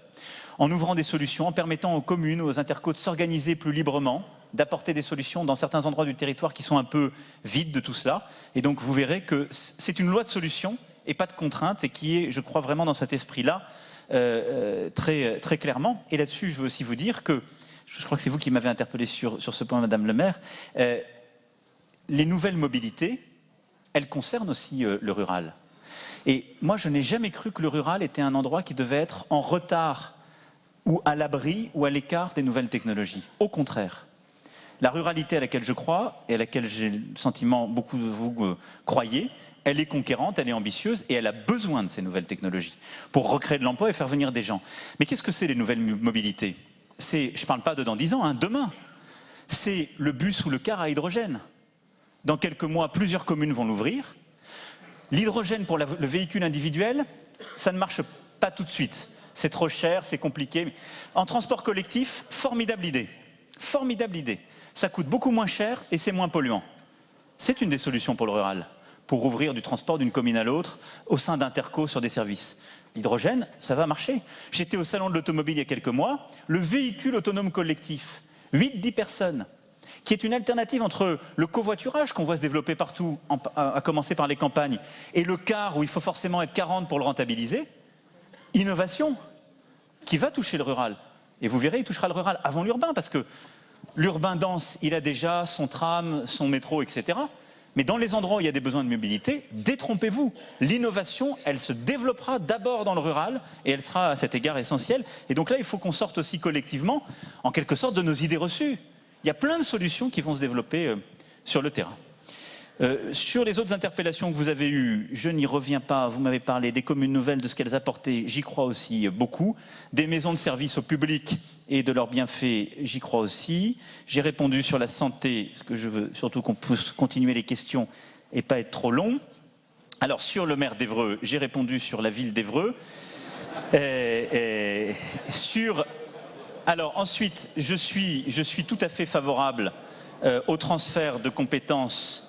en ouvrant des solutions, en permettant aux communes, aux intercos de s'organiser plus librement, d'apporter des solutions dans certains endroits du territoire qui sont un peu vides de tout cela. Et donc vous verrez que c'est une loi de solutions et pas de contraintes, et qui est, je crois, vraiment dans cet esprit-là, très, très clairement. Et là-dessus, je veux aussi vous dire que, je crois que c'est vous qui m'avez interpellé sur ce point, Madame le maire, les nouvelles mobilités, elles concernent aussi le rural. Et moi, je n'ai jamais cru que le rural était un endroit qui devait être en retard ou à l'abri ou à l'écart des nouvelles technologies. Au contraire, la ruralité à laquelle je crois et à laquelle j'ai le sentiment beaucoup de vous croyez, elle est conquérante, elle est ambitieuse et elle a besoin de ces nouvelles technologies pour recréer de l'emploi et faire venir des gens. Mais qu'est-ce que c'est les nouvelles mobilités? Je ne parle pas de dans 10 ans, demain. C'est le bus ou le car à hydrogène. Dans quelques mois, plusieurs communes vont l'ouvrir. L'hydrogène pour le véhicule individuel, ça ne marche pas tout de suite. C'est trop cher, c'est compliqué. En transport collectif, formidable idée. Formidable idée. Ça coûte beaucoup moins cher et c'est moins polluant. C'est une des solutions pour le rural, pour ouvrir du transport d'une commune à l'autre au sein d'interco sur des services. L'hydrogène, ça va marcher. J'étais au salon de l'automobile il y a quelques mois. Le véhicule autonome collectif, 8-10 personnes, qui est une alternative entre le covoiturage qu'on voit se développer partout, à commencer par les campagnes, et le car où il faut forcément être 40 pour le rentabiliser. Innovation qui va toucher le rural. Et vous verrez, il touchera le rural avant l'urbain, parce que l'urbain dense, il a déjà son tram, son métro, etc. Mais dans les endroits où il y a des besoins de mobilité, détrompez-vous. L'innovation, elle se développera d'abord dans le rural et elle sera à cet égard essentielle. Et donc là, il faut qu'on sorte aussi collectivement, en quelque sorte, de nos idées reçues. Il y a plein de solutions qui vont se développer sur le terrain. Sur les autres interpellations que vous avez eues, je n'y reviens pas. Vous m'avez parlé des communes nouvelles, de ce qu'elles apportaient. J'y crois aussi beaucoup. Des maisons de service au public et de leurs bienfaits, j'y crois aussi. J'ai répondu sur la santé, parce que je veux surtout qu'on puisse continuer les questions et pas être trop long. Alors, sur le maire d'Évreux, j'ai répondu sur la ville d'Évreux. Alors, ensuite, je suis tout à fait favorable au transfert de compétences,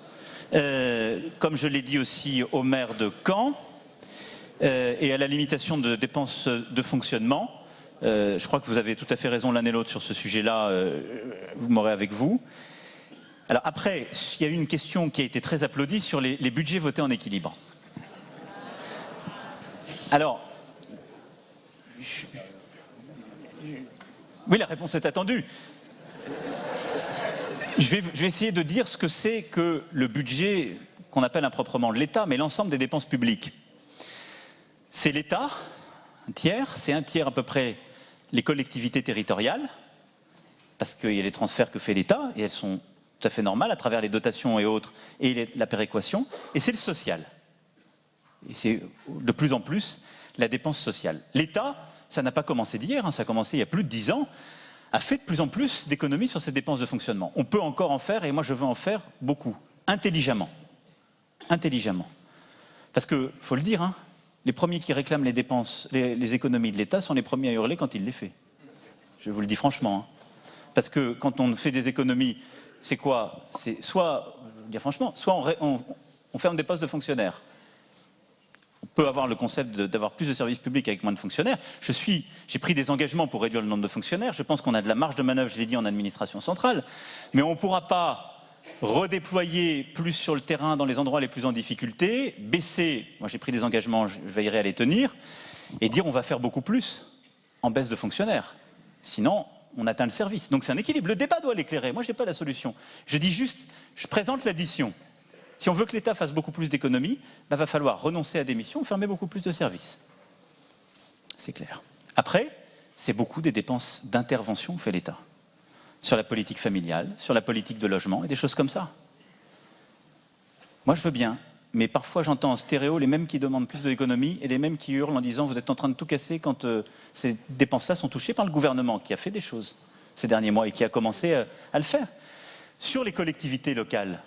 comme je l'ai dit aussi au maire de Caen, et à la limitation de dépenses de fonctionnement. Je crois que vous avez tout à fait raison l'un et l'autre sur ce sujet-là, vous m'aurez avec vous. Alors après, il y a eu une question qui a été très applaudie sur les budgets votés en équilibre. Alors, oui, la réponse est attendue. Je vais essayer de dire ce que c'est que le budget qu'on appelle improprement l'État, mais l'ensemble des dépenses publiques. C'est l'État, c'est un tiers à peu près les collectivités territoriales, parce qu'il y a les transferts que fait l'État, et elles sont tout à fait normales à travers les dotations et autres, et la péréquation, et c'est le social. Et c'est de plus en plus la dépense sociale. L'État, ça n'a pas commencé d'hier, ça a commencé il y a plus de 10 ans, a fait de plus en plus d'économies sur ces dépenses de fonctionnement. On peut encore en faire, et moi je veux en faire beaucoup, intelligemment. Intelligemment. Parce que, il faut le dire, les premiers qui réclament les dépenses, les économies de l'État sont les premiers à hurler quand il les fait. Je vous le dis franchement. Parce que quand on fait des économies, c'est quoi? C'est soit, je veux dire franchement, soit on ferme des postes de fonctionnaires. On peut avoir le concept d'avoir plus de services publics avec moins de fonctionnaires. J'ai pris des engagements pour réduire le nombre de fonctionnaires. Je pense qu'on a de la marge de manœuvre, je l'ai dit, en administration centrale. Mais on ne pourra pas redéployer plus sur le terrain dans les endroits les plus en difficulté, baisser, moi j'ai pris des engagements, je veillerai à les tenir, et dire on va faire beaucoup plus en baisse de fonctionnaires. Sinon, on atteint le service. Donc c'est un équilibre. Le débat doit l'éclairer. Moi, je n'ai pas la solution. Je dis juste, je présente l'addition. Si on veut que l'État fasse beaucoup plus d'économies, il va falloir renoncer à des missions, fermer beaucoup plus de services. C'est clair. Après, c'est beaucoup des dépenses d'intervention que fait l'État. Sur la politique familiale, sur la politique de logement et des choses comme ça. Moi, je veux bien, mais parfois j'entends en stéréo les mêmes qui demandent plus d'économies et les mêmes qui hurlent en disant vous êtes en train de tout casser quand ces dépenses-là sont touchées par le gouvernement qui a fait des choses ces derniers mois et qui a commencé à le faire. Sur les collectivités locales,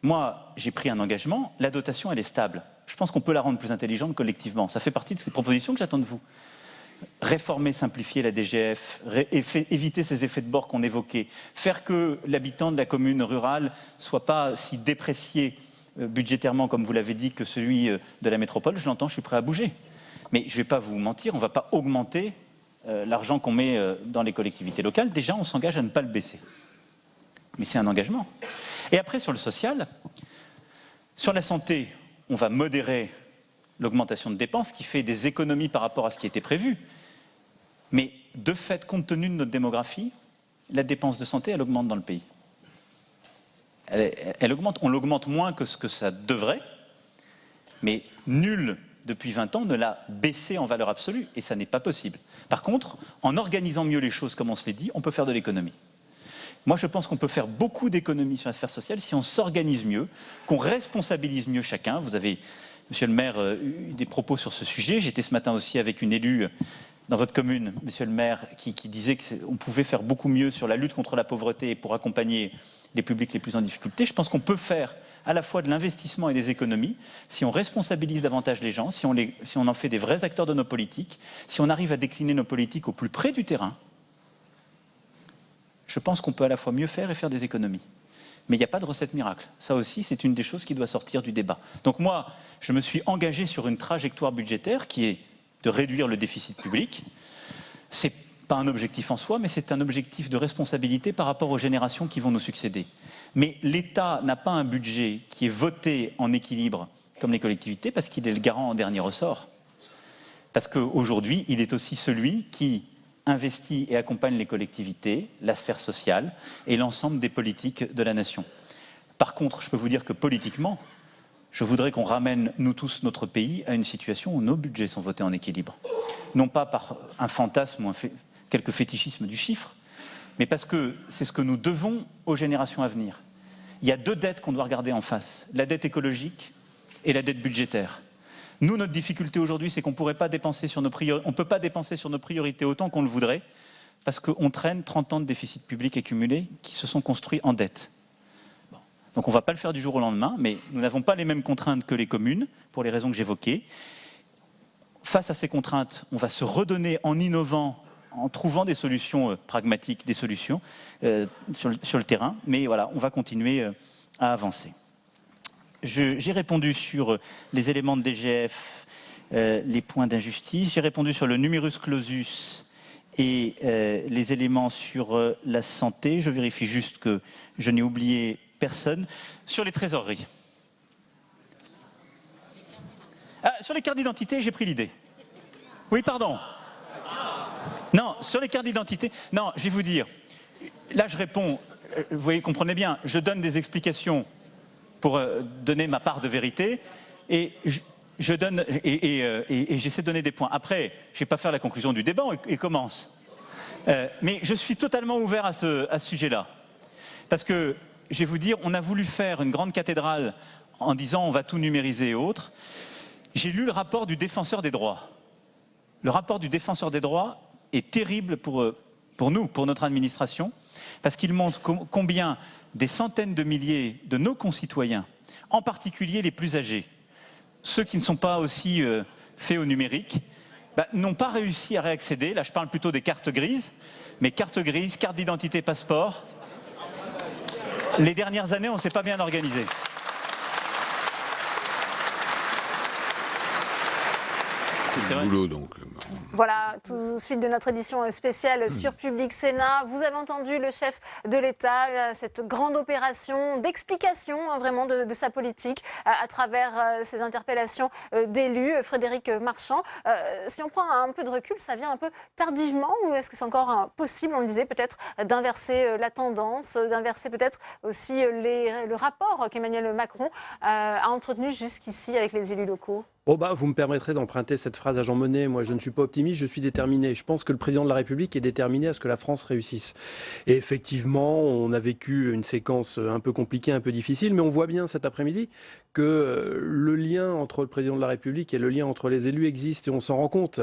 moi, j'ai pris un engagement, la dotation, elle est stable. Je pense qu'on peut la rendre plus intelligente collectivement. Ça fait partie de ces propositions que j'attends de vous. Réformer, simplifier la DGF, éviter ces effets de bord qu'on évoquait, faire que l'habitant de la commune rurale ne soit pas si déprécié budgétairement, comme vous l'avez dit, que celui de la métropole. Je l'entends, je suis prêt à bouger. Mais je ne vais pas vous mentir, on ne va pas augmenter l'argent qu'on met dans les collectivités locales. Déjà, on s'engage à ne pas le baisser. Mais c'est un engagement. Et après, sur le social, sur la santé, on va modérer l'augmentation de dépenses qui fait des économies par rapport à ce qui était prévu. Mais de fait, compte tenu de notre démographie, la dépense de santé, elle augmente dans le pays. Elle augmente, on l'augmente moins que ce que ça devrait, mais nul depuis 20 ans ne l'a baissé en valeur absolue, et ça n'est pas possible. Par contre, en organisant mieux les choses, comme on se l'est dit, on peut faire de l'économie. Moi, je pense qu'on peut faire beaucoup d'économies sur la sphère sociale si on s'organise mieux, qu'on responsabilise mieux chacun. Vous avez, monsieur le maire, eu des propos sur ce sujet. J'étais ce matin aussi avec une élue dans votre commune, monsieur le maire, qui disait qu'on pouvait faire beaucoup mieux sur la lutte contre la pauvreté pour accompagner les publics les plus en difficulté. Je pense qu'on peut faire à la fois de l'investissement et des économies si on responsabilise davantage les gens, si on en fait des vrais acteurs de nos politiques, si on arrive à décliner nos politiques au plus près du terrain. Je pense qu'on peut à la fois mieux faire et faire des économies. Mais il n'y a pas de recette miracle. Ça aussi, c'est une des choses qui doit sortir du débat. Donc moi, je me suis engagé sur une trajectoire budgétaire qui est de réduire le déficit public. Ce n'est pas un objectif en soi, mais c'est un objectif de responsabilité par rapport aux générations qui vont nous succéder. Mais l'État n'a pas un budget qui est voté en équilibre comme les collectivités parce qu'il est le garant en dernier ressort. Parce qu'aujourd'hui, il est aussi celui qui investit et accompagne les collectivités, la sphère sociale et l'ensemble des politiques de la nation. Par contre, je peux vous dire que politiquement, je voudrais qu'on ramène, nous tous, notre pays à une situation où nos budgets sont votés en équilibre. Non pas par un fantasme ou quelques fétichismes du chiffre, mais parce que c'est ce que nous devons aux générations à venir. Il y a deux dettes qu'on doit regarder en face, la dette écologique et la dette budgétaire. Nous, notre difficulté aujourd'hui, c'est qu'on ne peut pas dépenser sur nos priorités autant qu'on le voudrait, parce qu'on traîne 30 ans de déficit public accumulés qui se sont construits en dette. Bon. Donc on ne va pas le faire du jour au lendemain, mais nous n'avons pas les mêmes contraintes que les communes, pour les raisons que j'évoquais. Face à ces contraintes, on va se redonner en innovant, en trouvant des solutions pragmatiques, des solutions sur le terrain, mais voilà, on va continuer à avancer. J'ai répondu sur les éléments de DGF, les points d'injustice. J'ai répondu sur le numerus clausus et les éléments sur la santé. Je vérifie juste que je n'ai oublié personne. Sur les trésoreries. Ah, sur les cartes d'identité, j'ai pris l'idée. Oui, pardon. Non, sur les cartes d'identité. Non, je vais vous dire. Là, je réponds. Vous voyez, comprenez bien. Je donne des explications pour donner ma part de vérité, et j'essaie de donner des points. Après, je ne vais pas faire la conclusion du débat, et commence. Mais je suis totalement ouvert à ce sujet-là. Parce que, je vais vous dire, on a voulu faire une grande cathédrale en disant on va tout numériser et autres. J'ai lu le rapport du Défenseur des droits. Le rapport du Défenseur des droits est terrible pour nous, pour notre administration, parce qu'il montre combien des centaines de milliers de nos concitoyens, en particulier les plus âgés, ceux qui ne sont pas aussi faits au numérique, n'ont pas réussi à réaccéder. Là, je parle plutôt des cartes grises, mais cartes grises, carte d'identité, passeport. Les dernières années, on ne s'est pas bien organisé. C'est le boulot, donc. Voilà, tout de suite de notre édition spéciale sur Public Sénat. Vous avez entendu le chef de l'État, cette grande opération d'explication vraiment de sa politique à travers ces interpellations d'élus. Frédéric Marchand, si on prend un peu de recul, ça vient un peu tardivement, ou est-ce que c'est encore possible, on le disait, peut-être d'inverser la tendance, d'inverser peut-être aussi le rapport qu'Emmanuel Macron a entretenu jusqu'ici avec les élus locaux? Vous me permettrez d'emprunter cette phrase à Jean Monnet. Moi, je ne suis pas optimiste, je suis déterminé. Je pense que le président de la République est déterminé à ce que la France réussisse. Et effectivement, on a vécu une séquence un peu compliquée, un peu difficile, mais on voit bien cet après-midi que le lien entre le président de la République et le lien entre les élus existe, et on s'en rend compte.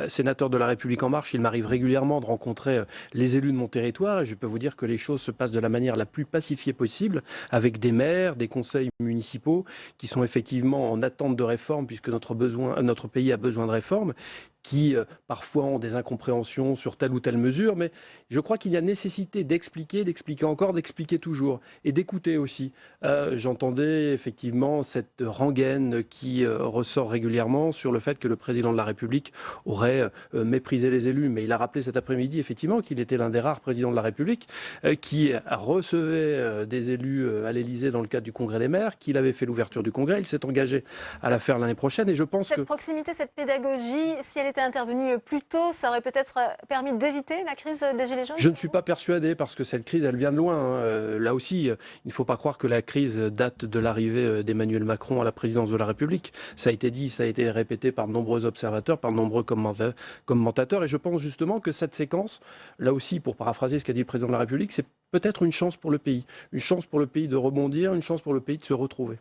Sénateur de la République En Marche, il m'arrive régulièrement de rencontrer les élus de mon territoire, et je peux vous dire que les choses se passent de la manière la plus pacifiée possible, avec des maires, des conseils municipaux qui sont effectivement en attente de réforme, puisque notre pays a besoin de réformes, qui parfois ont des incompréhensions sur telle ou telle mesure, mais je crois qu'il y a nécessité d'expliquer encore, d'expliquer toujours, et d'écouter aussi. J'entendais effectivement cette rengaine qui ressort régulièrement sur le fait que le président de la République aurait méprisé les élus, mais il a rappelé cet après-midi effectivement qu'il était l'un des rares présidents de la République qui recevait des élus à l'Élysée dans le cadre du Congrès des maires, qu'il avait fait l'ouverture du Congrès, il s'est engagé à la faire l'année prochaine, et je pense que... Cette proximité, cette pédagogie, si elle était intervenue plus tôt, ça aurait peut-être permis d'éviter la crise des Gilets jaunes? Je ne suis pas persuadé, parce que cette crise, elle vient de loin. Là aussi, il ne faut pas croire que la crise date de l'arrivée d'Emmanuel Macron à la présidence de la République. Ça a été dit, ça a été répété par de nombreux observateurs, par de nombreux commentateurs, et je pense justement que cette séquence, là aussi, pour paraphraser ce qu'a dit le président de la République, c'est peut-être une chance pour le pays. Une chance pour le pays de rebondir, une chance pour le pays de se retrouver.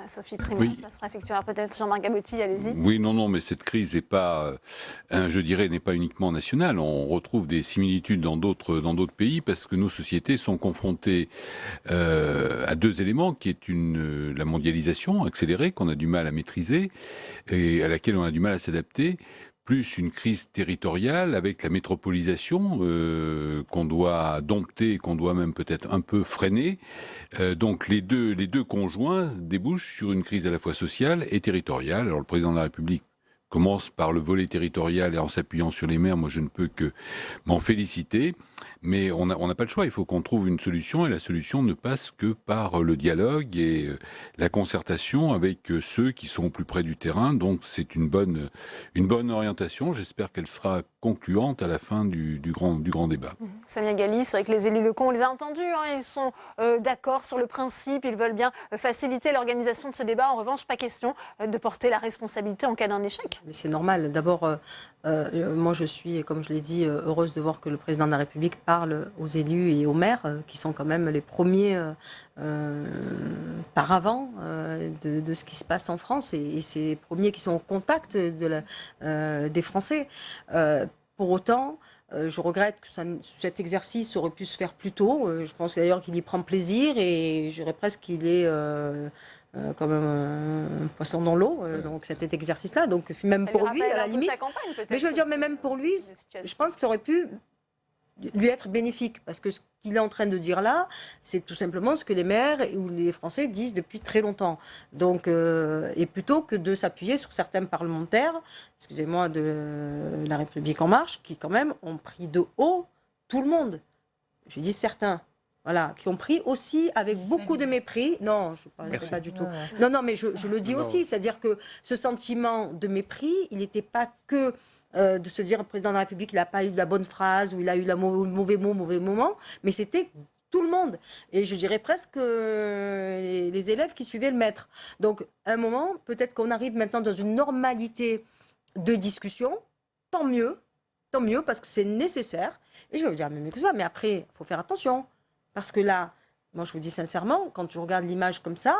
Sophie Primas, Oui. ça sera effectué. Alors peut-être Jean-Marc Gabotti, allez-y. Oui, non, mais cette crise n'est pas, je dirais, n'est pas uniquement nationale. On retrouve des similitudes dans d'autres pays parce que nos sociétés sont confrontées à deux éléments, qui est la mondialisation accélérée qu'on a du mal à maîtriser et à laquelle on a du mal à s'adapter, plus une crise territoriale avec la métropolisation qu'on doit dompter, qu'on doit même peut-être un peu freiner. Donc les deux conjoints débouchent sur une crise à la fois sociale et territoriale. Alors le président de la République commence par le volet territorial et en s'appuyant sur les maires, moi je ne peux que m'en féliciter. Mais on n'a pas le choix, il faut qu'on trouve une solution et la solution ne passe que par le dialogue et la concertation avec ceux qui sont au plus près du terrain. Donc c'est une bonne orientation, j'espère qu'elle sera concluante à la fin du grand débat. Samia Ghali, c'est vrai que les élus locaux, on les a entendus, ils sont d'accord sur le principe, ils veulent bien faciliter l'organisation de ce débat. En revanche, pas question de porter la responsabilité en cas d'un échec. Mais c'est normal. D'abord, moi je suis, comme je l'ai dit, heureuse de voir que le président de la République parle aux élus et aux maires, qui sont quand même les premiers paravents de ce qui se passe en France et c'est les premiers qui sont au contact des Français. Pour autant, je regrette que cet exercice aurait pu se faire plus tôt. Je pense d'ailleurs qu'il y prend plaisir et je dirais presque qu'il est comme un poisson dans l'eau, donc cet exercice-là. Donc même pour lui, à la limite. Mais je veux dire, mais même pour lui, je pense que ça aurait pu lui être bénéfique, parce que ce qu'il est en train de dire là, c'est tout simplement ce que les maires ou les Français disent depuis très longtemps. Donc, et plutôt que de s'appuyer sur certains parlementaires, excusez-moi, de La République En Marche, qui quand même ont pris de haut tout le monde. Je dis certains. Voilà, qui ont pris aussi avec beaucoup de mépris. Non, je ne parle pas du tout. Non, mais je le dis aussi. C'est-à-dire que ce sentiment de mépris, il n'était pas que de se dire, le président de la République, il n'a pas eu de la bonne phrase ou il a eu le mauvais mot, mauvais moment, mais c'était tout le monde. Et je dirais presque les élèves qui suivaient le maître. Donc, à un moment, peut-être qu'on arrive maintenant dans une normalité de discussion. Tant mieux, parce que c'est nécessaire. Et je vais vous dire mieux que ça, mais après, il faut faire attention. Parce que là, moi je vous dis sincèrement, quand je regarde l'image comme ça,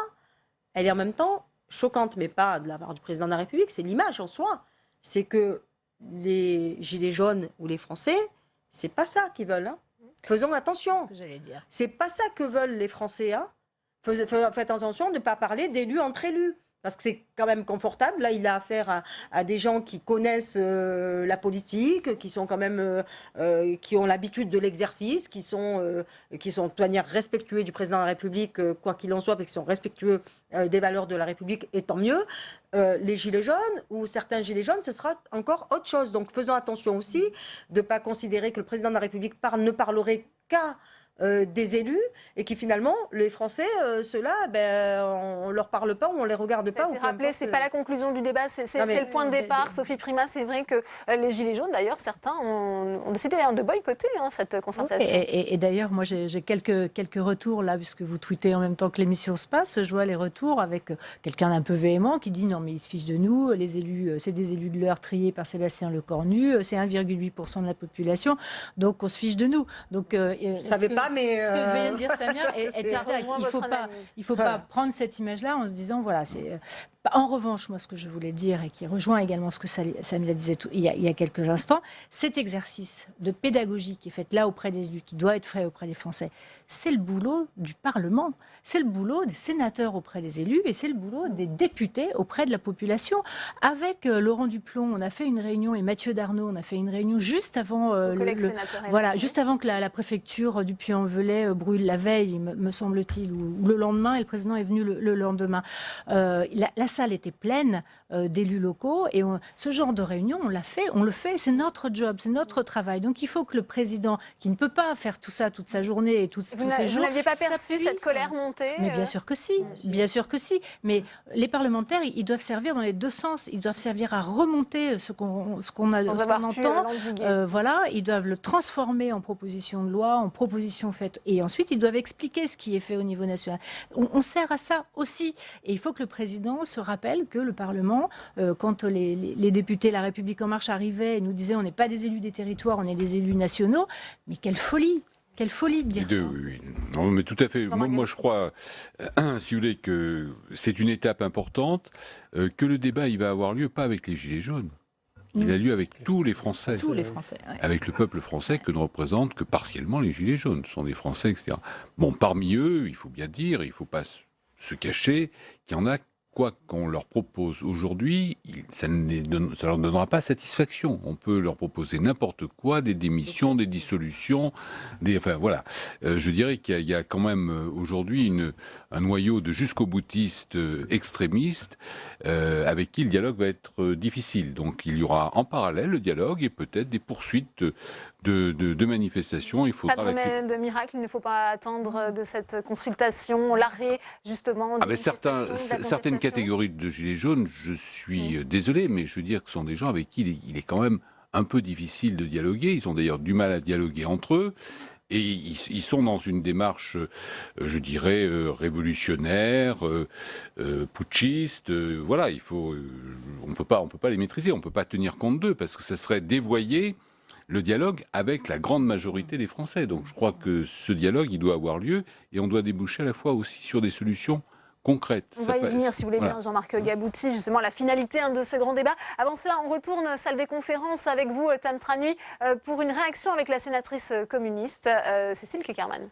elle est en même temps choquante, mais pas de la part du président de la République, c'est l'image en soi. C'est que les gilets jaunes ou les Français, c'est pas ça qu'ils veulent. Hein. Faisons attention. C'est ce que j'allais dire. C'est pas ça que veulent les Français. Hein. Faites attention de ne pas parler d'élus entre élus. Parce que c'est quand même confortable. Là, il a affaire à des gens qui connaissent la politique, qui sont quand même, qui ont l'habitude de l'exercice, qui sont de manière respectueux du président de la République, quoi qu'il en soit, parce qu'ils sont respectueux des valeurs de la République, et tant mieux. Les gilets jaunes ou certains gilets jaunes, ce sera encore autre chose. Donc, faisons attention aussi de ne pas considérer que le président de la République ne parlerait qu'à des élus et qui finalement les Français ceux-là on leur parle pas ou on les regarde pas. C'est pas la conclusion du débat, c'est le point de départ. Sophie Primas, c'est vrai que les gilets jaunes, d'ailleurs, certains ont décidé de boycotter cette concertation. Et d'ailleurs, moi j'ai quelques retours là, puisque vous tweetez en même temps que l'émission se passe. Je vois les retours avec quelqu'un d'un peu véhément qui dit non mais ils se fichent de nous, les élus, c'est des élus de l'Eure triés par Sébastien Lecornu, c'est 1,8% de la population, donc on se fiche de nous. Donc je savais pas. Mais ce que vient de dire Samia est exact. Il ne faut pas prendre cette image-là en se disant, voilà, c'est... En revanche, moi, ce que je voulais dire, et qui rejoint également ce que Samia disait il y a quelques instants, cet exercice de pédagogie qui est fait là auprès des élus, qui doit être fait auprès des Français, c'est le boulot du Parlement, c'est le boulot des sénateurs auprès des élus, et c'est le boulot des députés auprès de la population. Avec Laurent Duplon, on a fait une réunion, et Mathieu Darnaud, on a fait une réunion juste avant, juste avant que la préfecture du Puy-en-Velay brûle la veille, me semble-t-il, ou le lendemain, et le président est venu le lendemain. La salle était pleine d'élus locaux, et ce genre de réunion, on le fait, c'est notre job, c'est notre travail. Donc il faut que le président, qui ne peut pas faire tout ça toute sa journée et tous ces jours... Vous n'aviez pas perçu cette colère monter Mais bien sûr que si, bien sûr que si. Mais les parlementaires, ils doivent servir dans les deux sens. Ils doivent servir à remonter ce qu'on entend. Voilà, ils doivent le transformer en proposition de loi, en proposition faite. Et ensuite, ils doivent expliquer ce qui est fait au niveau national. On sert à ça aussi. Et il faut que le président se rappelle que le Parlement, quand les députés La République En Marche arrivaient et nous disaient on n'est pas des élus des territoires, on est des élus nationaux, mais quelle folie! Quelle folie de dire ça. Oui. Non, mais tout à fait. Moi, je crois, si vous voulez, que c'est une étape importante, que le débat, il va avoir lieu pas avec les Gilets jaunes. Il a lieu avec tous les Français. Tous les Français, ouais. Avec le peuple français que ne représentent que partiellement les Gilets jaunes. Ce sont des Français, etc. Bon, parmi eux, il faut bien dire, il ne faut pas se cacher qu'il y en a, quoi qu'on leur propose aujourd'hui, ça ne leur donnera pas satisfaction. On peut leur proposer n'importe quoi, des démissions, des dissolutions, enfin voilà. Je dirais qu'il y a quand même aujourd'hui un noyau de jusqu'au-boutistes extrémistes avec qui le dialogue va être difficile. Donc il y aura en parallèle le dialogue et peut-être des poursuites de manifestations. Il faudra pas de remède de miracle, il ne faut pas attendre de cette consultation, l'arrêt justement. Certaines catégories de gilets jaunes, je suis désolé, mais je veux dire que ce sont des gens avec qui il est quand même un peu difficile de dialoguer. Ils ont d'ailleurs du mal à dialoguer entre eux. Et ils sont dans une démarche, je dirais, révolutionnaire, putschiste. Voilà, on peut pas les maîtriser, on peut pas tenir compte d'eux parce que ça serait dévoyer le dialogue avec la grande majorité des Français. Donc je crois que ce dialogue, il doit avoir lieu et on doit déboucher à la fois aussi sur des solutions concrètes. On va y venir, si vous voulez bien, Jean-Marc Gabouty, justement, la finalité de ce grand débat. Avant cela, on retourne salle des conférences avec vous, Tam Tranui, pour une réaction avec la sénatrice communiste, Cécile Cukierman.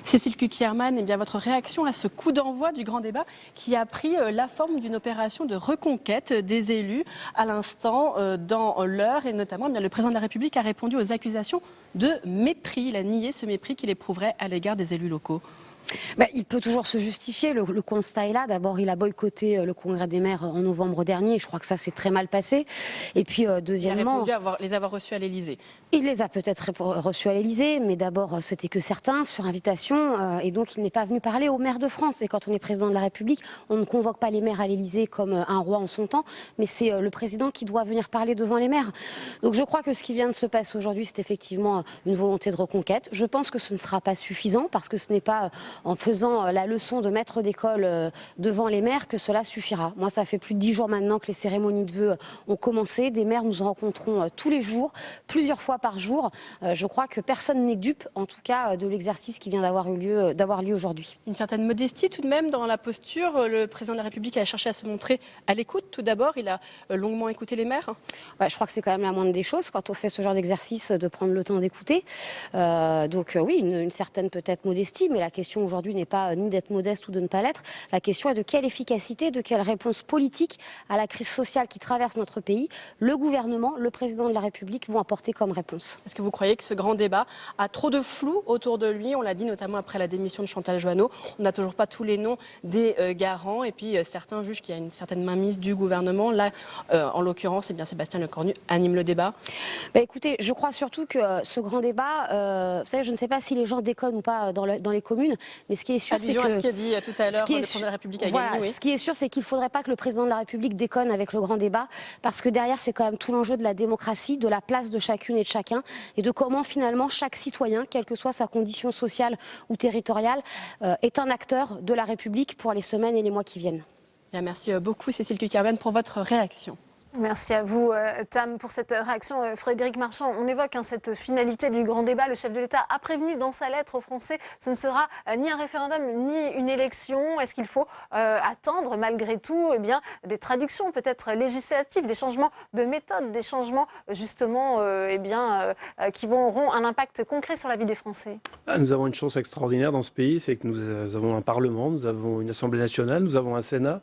Cécile Cukierman, bien, votre réaction à ce coup d'envoi du grand débat qui a pris la forme d'une opération de reconquête des élus à l'instant dans l'heure et notamment bien, le président de la République a répondu aux accusations de mépris. Il a nié ce mépris qu'il éprouverait à l'égard des élus locaux. Il peut toujours se justifier, le constat est là. D'abord, il a boycotté le congrès des maires en novembre dernier, je crois que ça s'est très mal passé. Et puis, deuxièmement... Il a répondu à les avoir reçus à l'Élysée. Il les a peut-être reçus à l'Élysée, mais d'abord, c'était que certains, sur invitation, et donc il n'est pas venu parler aux maires de France. Et quand on est président de la République, on ne convoque pas les maires à l'Élysée comme un roi en son temps, mais c'est le président qui doit venir parler devant les maires. Donc je crois que ce qui vient de se passer aujourd'hui, c'est effectivement une volonté de reconquête. Je pense que ce ne sera pas suffisant, parce que ce n'est pas en faisant la leçon de maître d'école devant les maires que cela suffira. Moi, ça fait plus de 10 jours maintenant que les cérémonies de vœux ont commencé. Des maires, nous en rencontrons tous les jours, plusieurs fois par jour. Je crois que personne n'est dupe, en tout cas, de l'exercice qui vient d'avoir lieu aujourd'hui. Une certaine modestie tout de même dans la posture. Le président de la République a cherché à se montrer à l'écoute. Tout d'abord, il a longuement écouté les maires. Je crois que c'est quand même la moindre des choses quand on fait ce genre d'exercice de prendre le temps d'écouter. Donc oui, une certaine peut-être modestie, mais la question aujourd'hui n'est pas ni d'être modeste ou de ne pas l'être. La question est de quelle efficacité, de quelle réponse politique à la crise sociale qui traverse notre pays le gouvernement, le président de la République vont apporter comme réponse. Est-ce que vous croyez que ce grand débat a trop de flou autour de lui? On l'a dit notamment après la démission de Chantal Joanneau. On n'a toujours pas tous les noms des garants et puis certains jugent qu'il y a une certaine mainmise du gouvernement. Là, en l'occurrence, Sébastien Lecornu anime le débat. Écoutez, je crois surtout que ce grand débat, vous savez, je ne sais pas si les gens déconnent ou pas dans les communes, mais ce qui est sûr, c'est que... à ce qu'a dit tout à l'heure le président de la République a gagné, oui. Ce qui est sûr, c'est qu'il ne faudrait pas que le président de la République déconne avec le grand débat, parce que derrière, c'est quand même tout l'enjeu de la démocratie, de la place de chacune et de chacun, et de comment finalement chaque citoyen, quelle que soit sa condition sociale ou territoriale, est un acteur de la République pour les semaines et les mois qui viennent. Bien, merci beaucoup Cécile Cukierman pour votre réaction. Merci à vous, Tam, pour cette réaction. Frédéric Marchand, on évoque cette finalité du grand débat. Le chef de l'État a prévenu dans sa lettre aux Français, ce ne sera ni un référendum ni une élection. Est-ce qu'il faut attendre malgré tout des traductions peut-être législatives, des changements de méthode, des changements justement qui auront un impact concret sur la vie des Français? Nous avons une chance extraordinaire dans ce pays, c'est que nous avons un Parlement, nous avons une Assemblée nationale, nous avons un Sénat,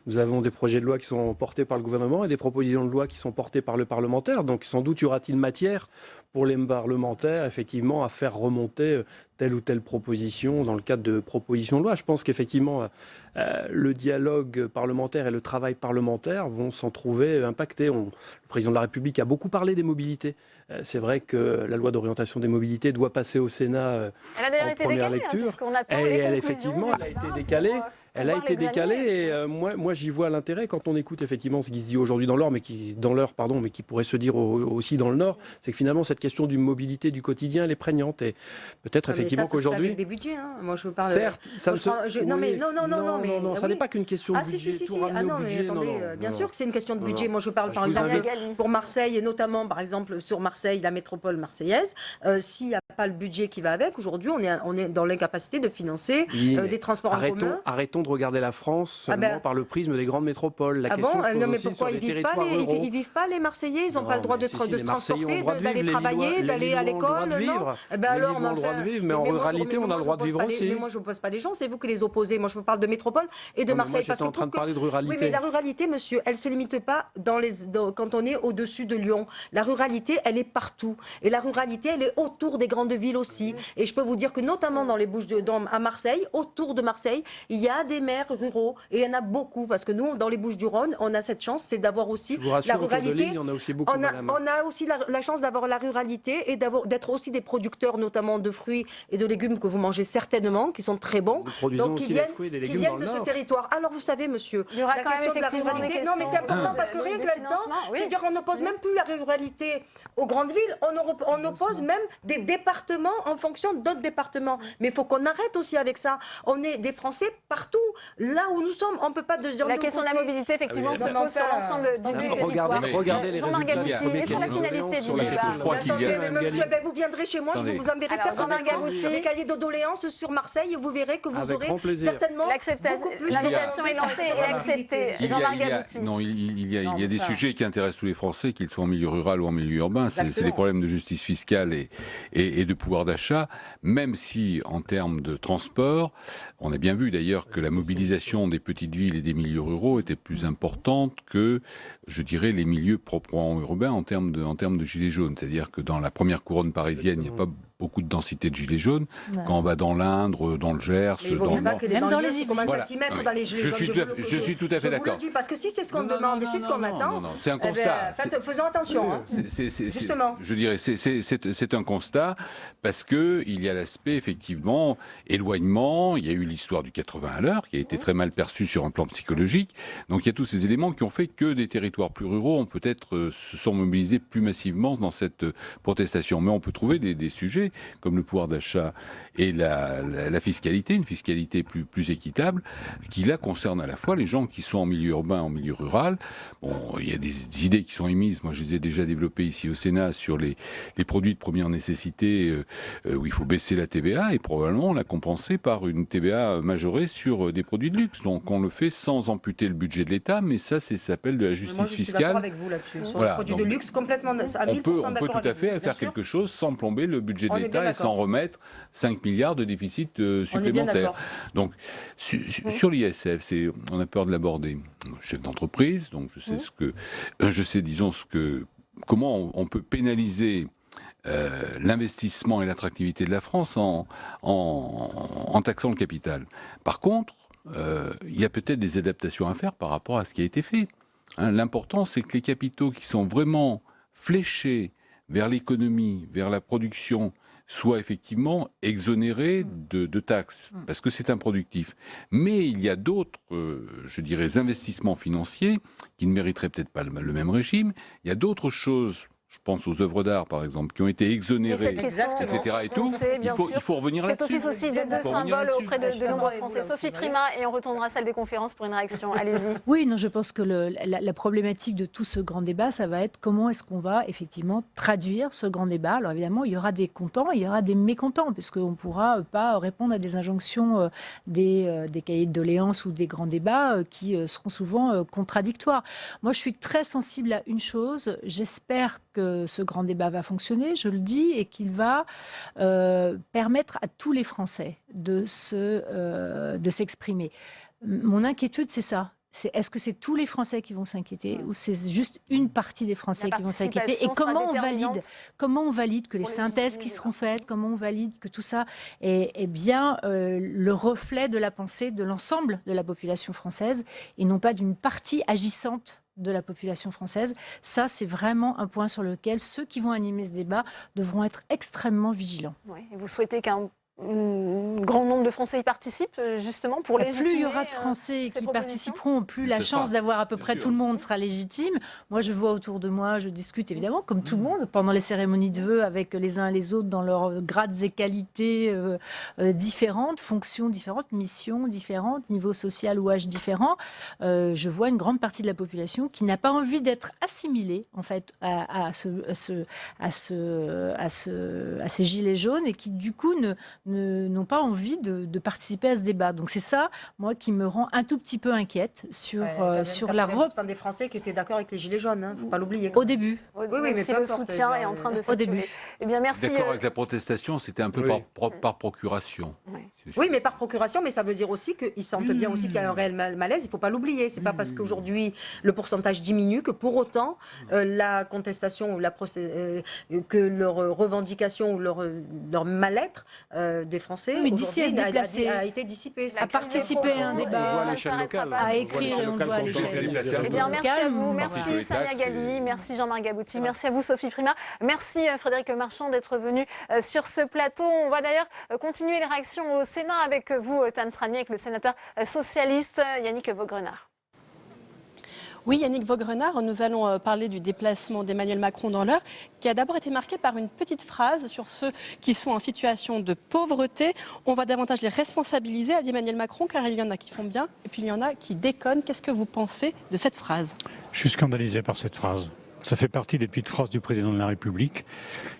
nous avons des projets de loi qui sont portés par le gouvernement et des propositions de loi qui sont portées par le parlementaire. Donc sans doute y aura-t-il matière pour les parlementaires effectivement à faire remonter telle ou telle proposition dans le cadre de propositions de loi. Je pense qu'effectivement le dialogue parlementaire et le travail parlementaire vont s'en trouver impactés. Le président de la République a beaucoup parlé des mobilités. C'est vrai que la loi d'orientation des mobilités doit passer au Sénat en première lecture. Elle a été décalée, elle a été décalée. Elle a été décalée et moi j'y vois l'intérêt quand on écoute effectivement ce qui se dit aujourd'hui dans l'Eure, mais qui pourrait se dire aussi dans le Nord, c'est que finalement cette question d'une mobilité du quotidien elle est prégnante et peut-être effectivement qu'aujourd'hui. Avec des budgets, hein. Moi je parle. Certes, ça non mais ça n'est pas qu'une question de budget. Si. Ah non mais attendez, bien sûr que c'est une question de budget. Moi je parle par exemple pour Marseille et notamment par exemple sur Marseille, la métropole marseillaise. S'il n'y a pas le budget qui va avec, aujourd'hui on est dans l'incapacité de financer des transports en commun. Arrêtons de regarder la France seulement par le prisme des grandes métropoles. La question se pose mais aussi pourquoi sur les territoires ruraux. ils vivent pas les Marseillais, ils n'ont pas le droit de se transporter, d'aller travailler, d'aller à l'école, non? Alors, mais en ruralité, on a le droit de vivre aussi. Mais moi, je ne pose pas les gens, c'est vous qui les opposez. Moi, je vous parle de métropole et de Marseille. Moi, j'étais en train de parler de ruralité. Oui, mais la ruralité, monsieur, elle ne se limite pas quand on est au-dessus de Lyon. La ruralité, elle est partout. Et la ruralité, elle est autour des grandes villes aussi. Et je peux vous dire que notamment dans les à Marseille, autour de Marseille, il y a des maires ruraux et il y en a beaucoup parce que nous, dans les Bouches-du-Rhône, on a cette chance, c'est d'avoir aussi la ruralité. Il y en a aussi beaucoup. On a aussi la chance d'avoir la ruralité et d'être aussi des producteurs, notamment de fruits et de légumes que vous mangez certainement, qui sont très bons. Donc qui viennent de ce territoire. Alors vous savez, monsieur, la question de la ruralité. Non, mais c'est important parce que rien que là-dedans, c'est-à-dire qu'on n'oppose même plus la ruralité aux grandes villes, on oppose même des départements en fonction d'autres départements. Mais il faut qu'on arrête aussi avec ça. On est des Français partout. Là où nous sommes, on ne peut pas dire la question de la mobilité, effectivement, se pose sur l'ensemble du territoire. Regardez les résultats. Et sur la finalité du débat. Monsieur, vous viendrez chez moi, je vous enverrai personnellement des cahiers de doléances sur Marseille et vous verrez que vous aurez certainement beaucoup plus. L'invitation est lancée et acceptée. Il y a des sujets qui intéressent tous les Français, qu'ils soient en milieu rural ou en milieu urbain. C'est des problèmes de justice fiscale et de pouvoir d'achat, même si en termes de transport, on a bien vu d'ailleurs que la mobilisation des petites villes et des milieux ruraux était plus importante que, je dirais, les milieux proprement urbains en termes de gilets jaunes. C'est-à-dire que dans la première couronne parisienne, il n'y a pas beaucoup de densité de gilets jaunes. Ouais. Quand on va dans l'Indre, dans le Gers, dans le Nord... Même dans les commence à s'y mettre dans les gilets jaunes. Je suis tout à fait d'accord. Je vous le dis, parce que si c'est ce qu'on demande et c'est ce qu'on attend... C'est un constat. Faisons attention. Justement. Je dirais, c'est un constat, parce qu'il y a l'aspect, effectivement, éloignement. Il y a eu l'histoire du 80 à l'heure, qui a été très mal perçue sur un plan psychologique. Donc il y a tous ces éléments qui ont fait que des territoires plus ruraux ont peut-être se sont mobilisés plus massivement dans cette protestation. Mais on peut trouver des sujets comme le pouvoir d'achat et la fiscalité, une fiscalité plus équitable, qui là concerne à la fois les gens qui sont en milieu urbain, en milieu rural. Bon, il y a des idées qui sont émises, moi je les ai déjà développées ici au Sénat, sur les produits de première nécessité, où il faut baisser la TVA et probablement la compenser par une TVA majorée sur des produits de luxe. Donc on le fait sans amputer le budget de l'État, mais ça s'appelle de la justice fiscale. Je suis d'accord avec vous là-dessus, sur les produits de luxe, complètement à 1000% on peut tout à fait faire quelque chose sans plomber le budget de l'État et sans remettre 5 milliards de déficit supplémentaire. Donc, sur l'ISF, on a peur de l'aborder. Chef d'entreprise, donc je sais, comment on peut pénaliser l'investissement et l'attractivité de la France en taxant le capital. Par contre, il y a peut-être des adaptations à faire par rapport à ce qui a été fait. L'important, c'est que les capitaux qui sont vraiment fléchés vers l'économie, vers la production, soit effectivement exonéré de taxes, parce que c'est improductif. Mais il y a d'autres, je dirais, investissements financiers qui ne mériteraient peut-être pas le même régime. Il y a d'autres choses, je pense aux œuvres d'art par exemple, qui ont été exonérées, etc. Et tout. Il faut revenir là-dessus. Faites office aussi de deux symboles auprès de nombreux Français. Sophie Primas, et on retournera à la salle des conférences pour une réaction. Allez-y. Oui, non, je pense que la problématique de tout ce grand débat, ça va être comment est-ce qu'on va effectivement traduire ce grand débat. Alors évidemment, il y aura des contents, il y aura des mécontents, puisqu'on ne pourra pas répondre à des injonctions des cahiers de doléances ou des grands débats qui seront souvent contradictoires. Moi, je suis très sensible à une chose. J'espère que ce grand débat va fonctionner, je le dis, et qu'il va permettre à tous les Français de s'exprimer. Mon inquiétude, c'est ça. Est-ce que c'est tous les Français qui vont s'inquiéter ou c'est juste une partie des Français qui vont s'inquiéter? Et comment on valide que les synthèses qui seront faites, comment on valide que tout ça est bien le reflet de la pensée de l'ensemble de la population française et non pas d'une partie agissante de la population française? Ça, c'est vraiment un point sur lequel ceux qui vont animer ce débat devront être extrêmement vigilants. Ouais, et vous souhaitez qu'un grand nombre de Français y participent, justement, pour légitimer. Plus il y aura de Français qui participeront, plus la chance d'avoir à peu près tout le monde sera légitime. Moi, je vois autour de moi, je discute évidemment, comme tout le monde, pendant les cérémonies de vœux avec les uns et les autres dans leurs grades et qualités différentes, fonctions différentes, missions différentes, niveau social ou âge différent. Je vois une grande partie de la population qui n'a pas envie d'être assimilée, en fait, à ces gilets jaunes et qui, du coup, n'ont pas envie de participer à ce débat. Donc c'est ça, moi, qui me rend un tout petit peu inquiète sur la représentation des Français qui étaient d'accord avec les Gilets jaunes, hein, faut pas l'oublier. Au début. Oui, mais si le soutien est en train de s'étirer. Eh bien, merci. D'accord avec la protestation, c'était un peu par procuration. Oui, mais par procuration, mais ça veut dire aussi qu'ils sentent bien aussi qu'il y a un réel malaise, il ne faut pas l'oublier. C'est pas parce qu'aujourd'hui le pourcentage diminue que pour autant la contestation ou que leur revendication ou leur mal-être des Français aujourd'hui a été dissipé. À participer à un débat, à écrire et on le voit à l'échelle. Eh bien, merci à vous, merci Samia Ghali, merci Jean-Marc Gabouty, merci à vous Sophie Primas, merci Frédéric Marchand d'être venu sur ce plateau. On va d'ailleurs continuer les réactions au Sénat avec vous, Tam Tranier, avec le sénateur socialiste Yannick Vaugrenard. Oui, Yannick Vaugrenard, nous allons parler du déplacement d'Emmanuel Macron dans l'Eure, qui a d'abord été marqué par une petite phrase sur ceux qui sont en situation de pauvreté. On va davantage les responsabiliser, a dit Emmanuel Macron, car il y en a qui font bien et puis il y en a qui déconnent. Qu'est-ce que vous pensez de cette phrase ? Je suis scandalisé par cette phrase. Ça fait partie des petites phrases du président de la République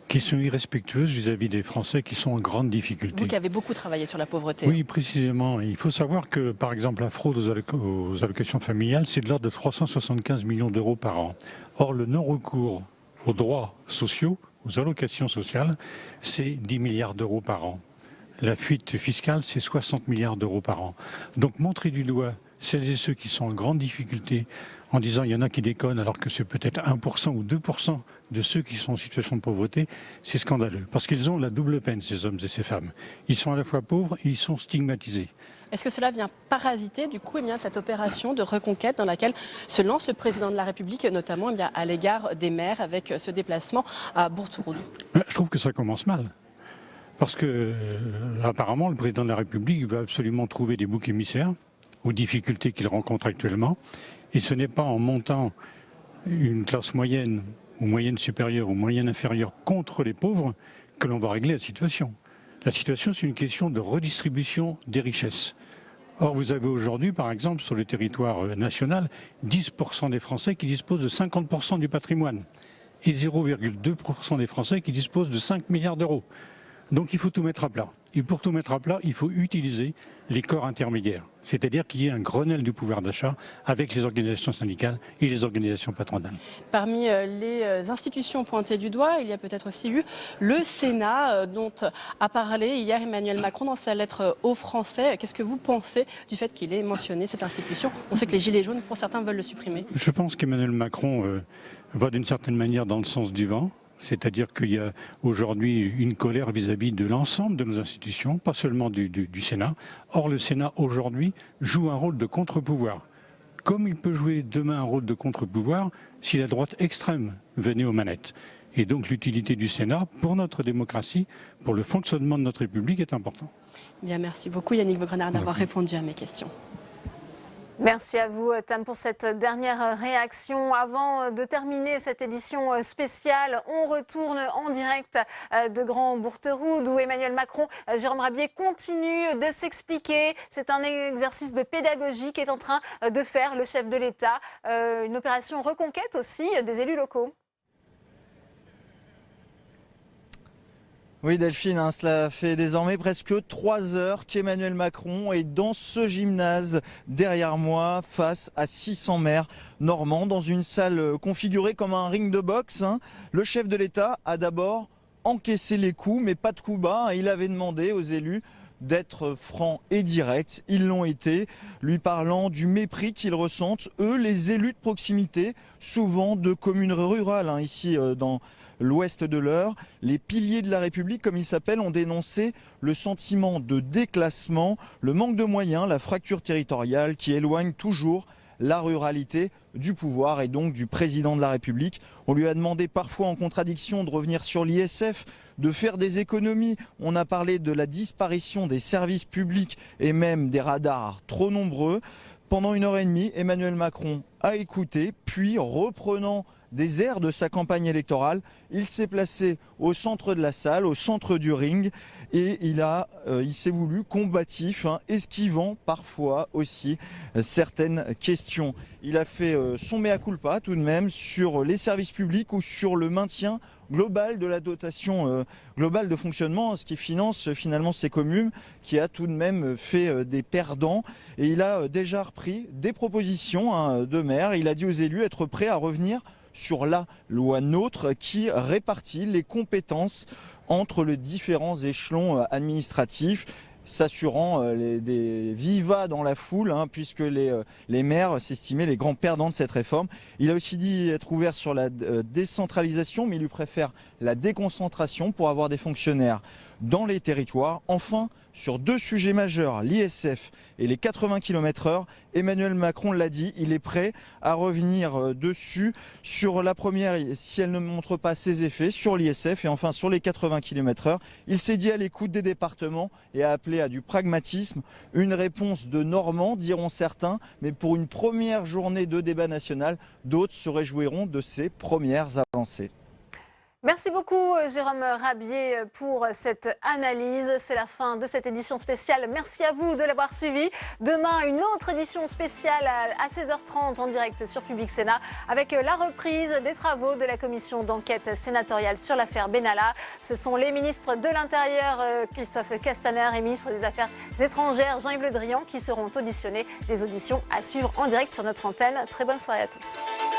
qui sont irrespectueuses vis-à-vis des Français qui sont en grande difficulté. Vous qui avez beaucoup travaillé sur la pauvreté. Oui, précisément. Il faut savoir que, par exemple, la fraude aux allocations familiales, c'est de l'ordre de 375 millions d'euros par an. Or, le non-recours aux droits sociaux, aux allocations sociales, c'est 10 milliards d'euros par an. La fuite fiscale, c'est 60 milliards d'euros par an. Donc, montrer du doigt celles et ceux qui sont en grande difficulté en disant il y en a qui déconnent alors que c'est peut-être 1% ou 2% de ceux qui sont en situation de pauvreté, c'est scandaleux. Parce qu'ils ont la double peine, ces hommes et ces femmes. Ils sont à la fois pauvres et ils sont stigmatisés. Est-ce que cela vient parasiter, du coup, cette opération de reconquête dans laquelle se lance le président de la République, notamment à l'égard des maires avec ce déplacement à Bourg-Touroud ? Je trouve que ça commence mal. Parce que, apparemment, le président de la République va absolument trouver des boucs émissaires aux difficultés qu'il rencontre actuellement. Et ce n'est pas en montant une classe moyenne ou moyenne supérieure ou moyenne inférieure contre les pauvres que l'on va régler la situation. La situation, c'est une question de redistribution des richesses. Or, vous avez aujourd'hui, par exemple, sur le territoire national, 10% des Français qui disposent de 50% du patrimoine et 0,2% des Français qui disposent de 5 milliards d'euros. Donc il faut tout mettre à plat. Et pour tout mettre à plat, il faut utiliser les corps intermédiaires. C'est-à-dire qu'il y ait un Grenelle du pouvoir d'achat avec les organisations syndicales et les organisations patronales. Parmi les institutions pointées du doigt, il y a peut-être aussi eu le Sénat dont a parlé hier Emmanuel Macron dans sa lettre aux Français. Qu'est-ce que vous pensez du fait qu'il ait mentionné cette institution ? On sait que les Gilets jaunes, pour certains, veulent le supprimer. Je pense qu'Emmanuel Macron va d'une certaine manière dans le sens du vent. C'est-à-dire qu'il y a aujourd'hui une colère vis-à-vis de l'ensemble de nos institutions, pas seulement du Sénat. Or, le Sénat, aujourd'hui, joue un rôle de contre-pouvoir. Comme il peut jouer demain un rôle de contre-pouvoir si la droite extrême venait aux manettes. Et donc, l'utilité du Sénat, pour notre démocratie, pour le fonctionnement de notre République, est importante. Bien, merci beaucoup Yannick Vaugrenard d'avoir répondu à mes questions. Merci à vous, Tam, pour cette dernière réaction. Avant de terminer cette édition spéciale, on retourne en direct de Grand Bourgtheroud où Emmanuel Macron, Jérôme Rabier, continue de s'expliquer. C'est un exercice de pédagogie qu'est en train de faire le chef de l'État. Une opération reconquête aussi des élus locaux. Oui Delphine, cela fait désormais presque 3 heures qu'Emmanuel Macron est dans ce gymnase derrière moi face à 600 maires normands dans une salle configurée comme un ring de boxe. Le chef de l'État a d'abord encaissé les coups mais pas de coups bas. Il avait demandé aux élus d'être francs et directs. Ils l'ont été, lui parlant du mépris qu'ils ressentent, eux, les élus de proximité, souvent de communes rurales, ici dans l'ouest de l'Eure. Les piliers de la République, comme ils s'appellent, ont dénoncé le sentiment de déclassement, le manque de moyens, la fracture territoriale qui éloigne toujours la ruralité du pouvoir et donc du président de la République. On lui a demandé parfois en contradiction de revenir sur l'ISF, de faire des économies. On a parlé de la disparition des services publics et même des radars trop nombreux. Pendant 1h30, Emmanuel Macron a écouté, puis reprenant des airs de sa campagne électorale, il s'est placé au centre de la salle, au centre du ring, et il s'est voulu combatif, esquivant parfois aussi certaines questions. Il a fait son mea culpa tout de même sur les services publics ou sur le maintien global de la dotation globale de fonctionnement, ce qui finance finalement ces communes, qui a tout de même fait des perdants. Et il a déjà repris des propositions de maire. Il a dit aux élus être prêts à revenir sur la loi NOTRe qui répartit les compétences entre les différents échelons administratifs, s'assurant des vivas dans la foule, puisque les maires s'estimaient les grands perdants de cette réforme. Il a aussi dit être ouvert sur la décentralisation, mais il lui préfère la déconcentration pour avoir des fonctionnaires dans les territoires. Enfin, sur 2 sujets majeurs, l'ISF et les 80 km/h, Emmanuel Macron l'a dit, il est prêt à revenir dessus. Sur la première, si elle ne montre pas ses effets, sur l'ISF, et enfin sur les 80 km/h, il s'est dit à l'écoute des départements et a appelé à du pragmatisme. Une réponse de Normand, diront certains, mais pour une première journée de débat national, d'autres se réjouiront de ces premières avancées. Merci beaucoup Jérôme Rabier pour cette analyse. C'est la fin de cette édition spéciale. Merci à vous de l'avoir suivi. Demain, une autre édition spéciale à 16h30 en direct sur Public Sénat avec la reprise des travaux de la commission d'enquête sénatoriale sur l'affaire Benalla. Ce sont les ministres de l'Intérieur Christophe Castaner et ministre des Affaires étrangères Jean-Yves Le Drian qui seront auditionnés. Des auditions à suivre en direct sur notre antenne. Très bonne soirée à tous.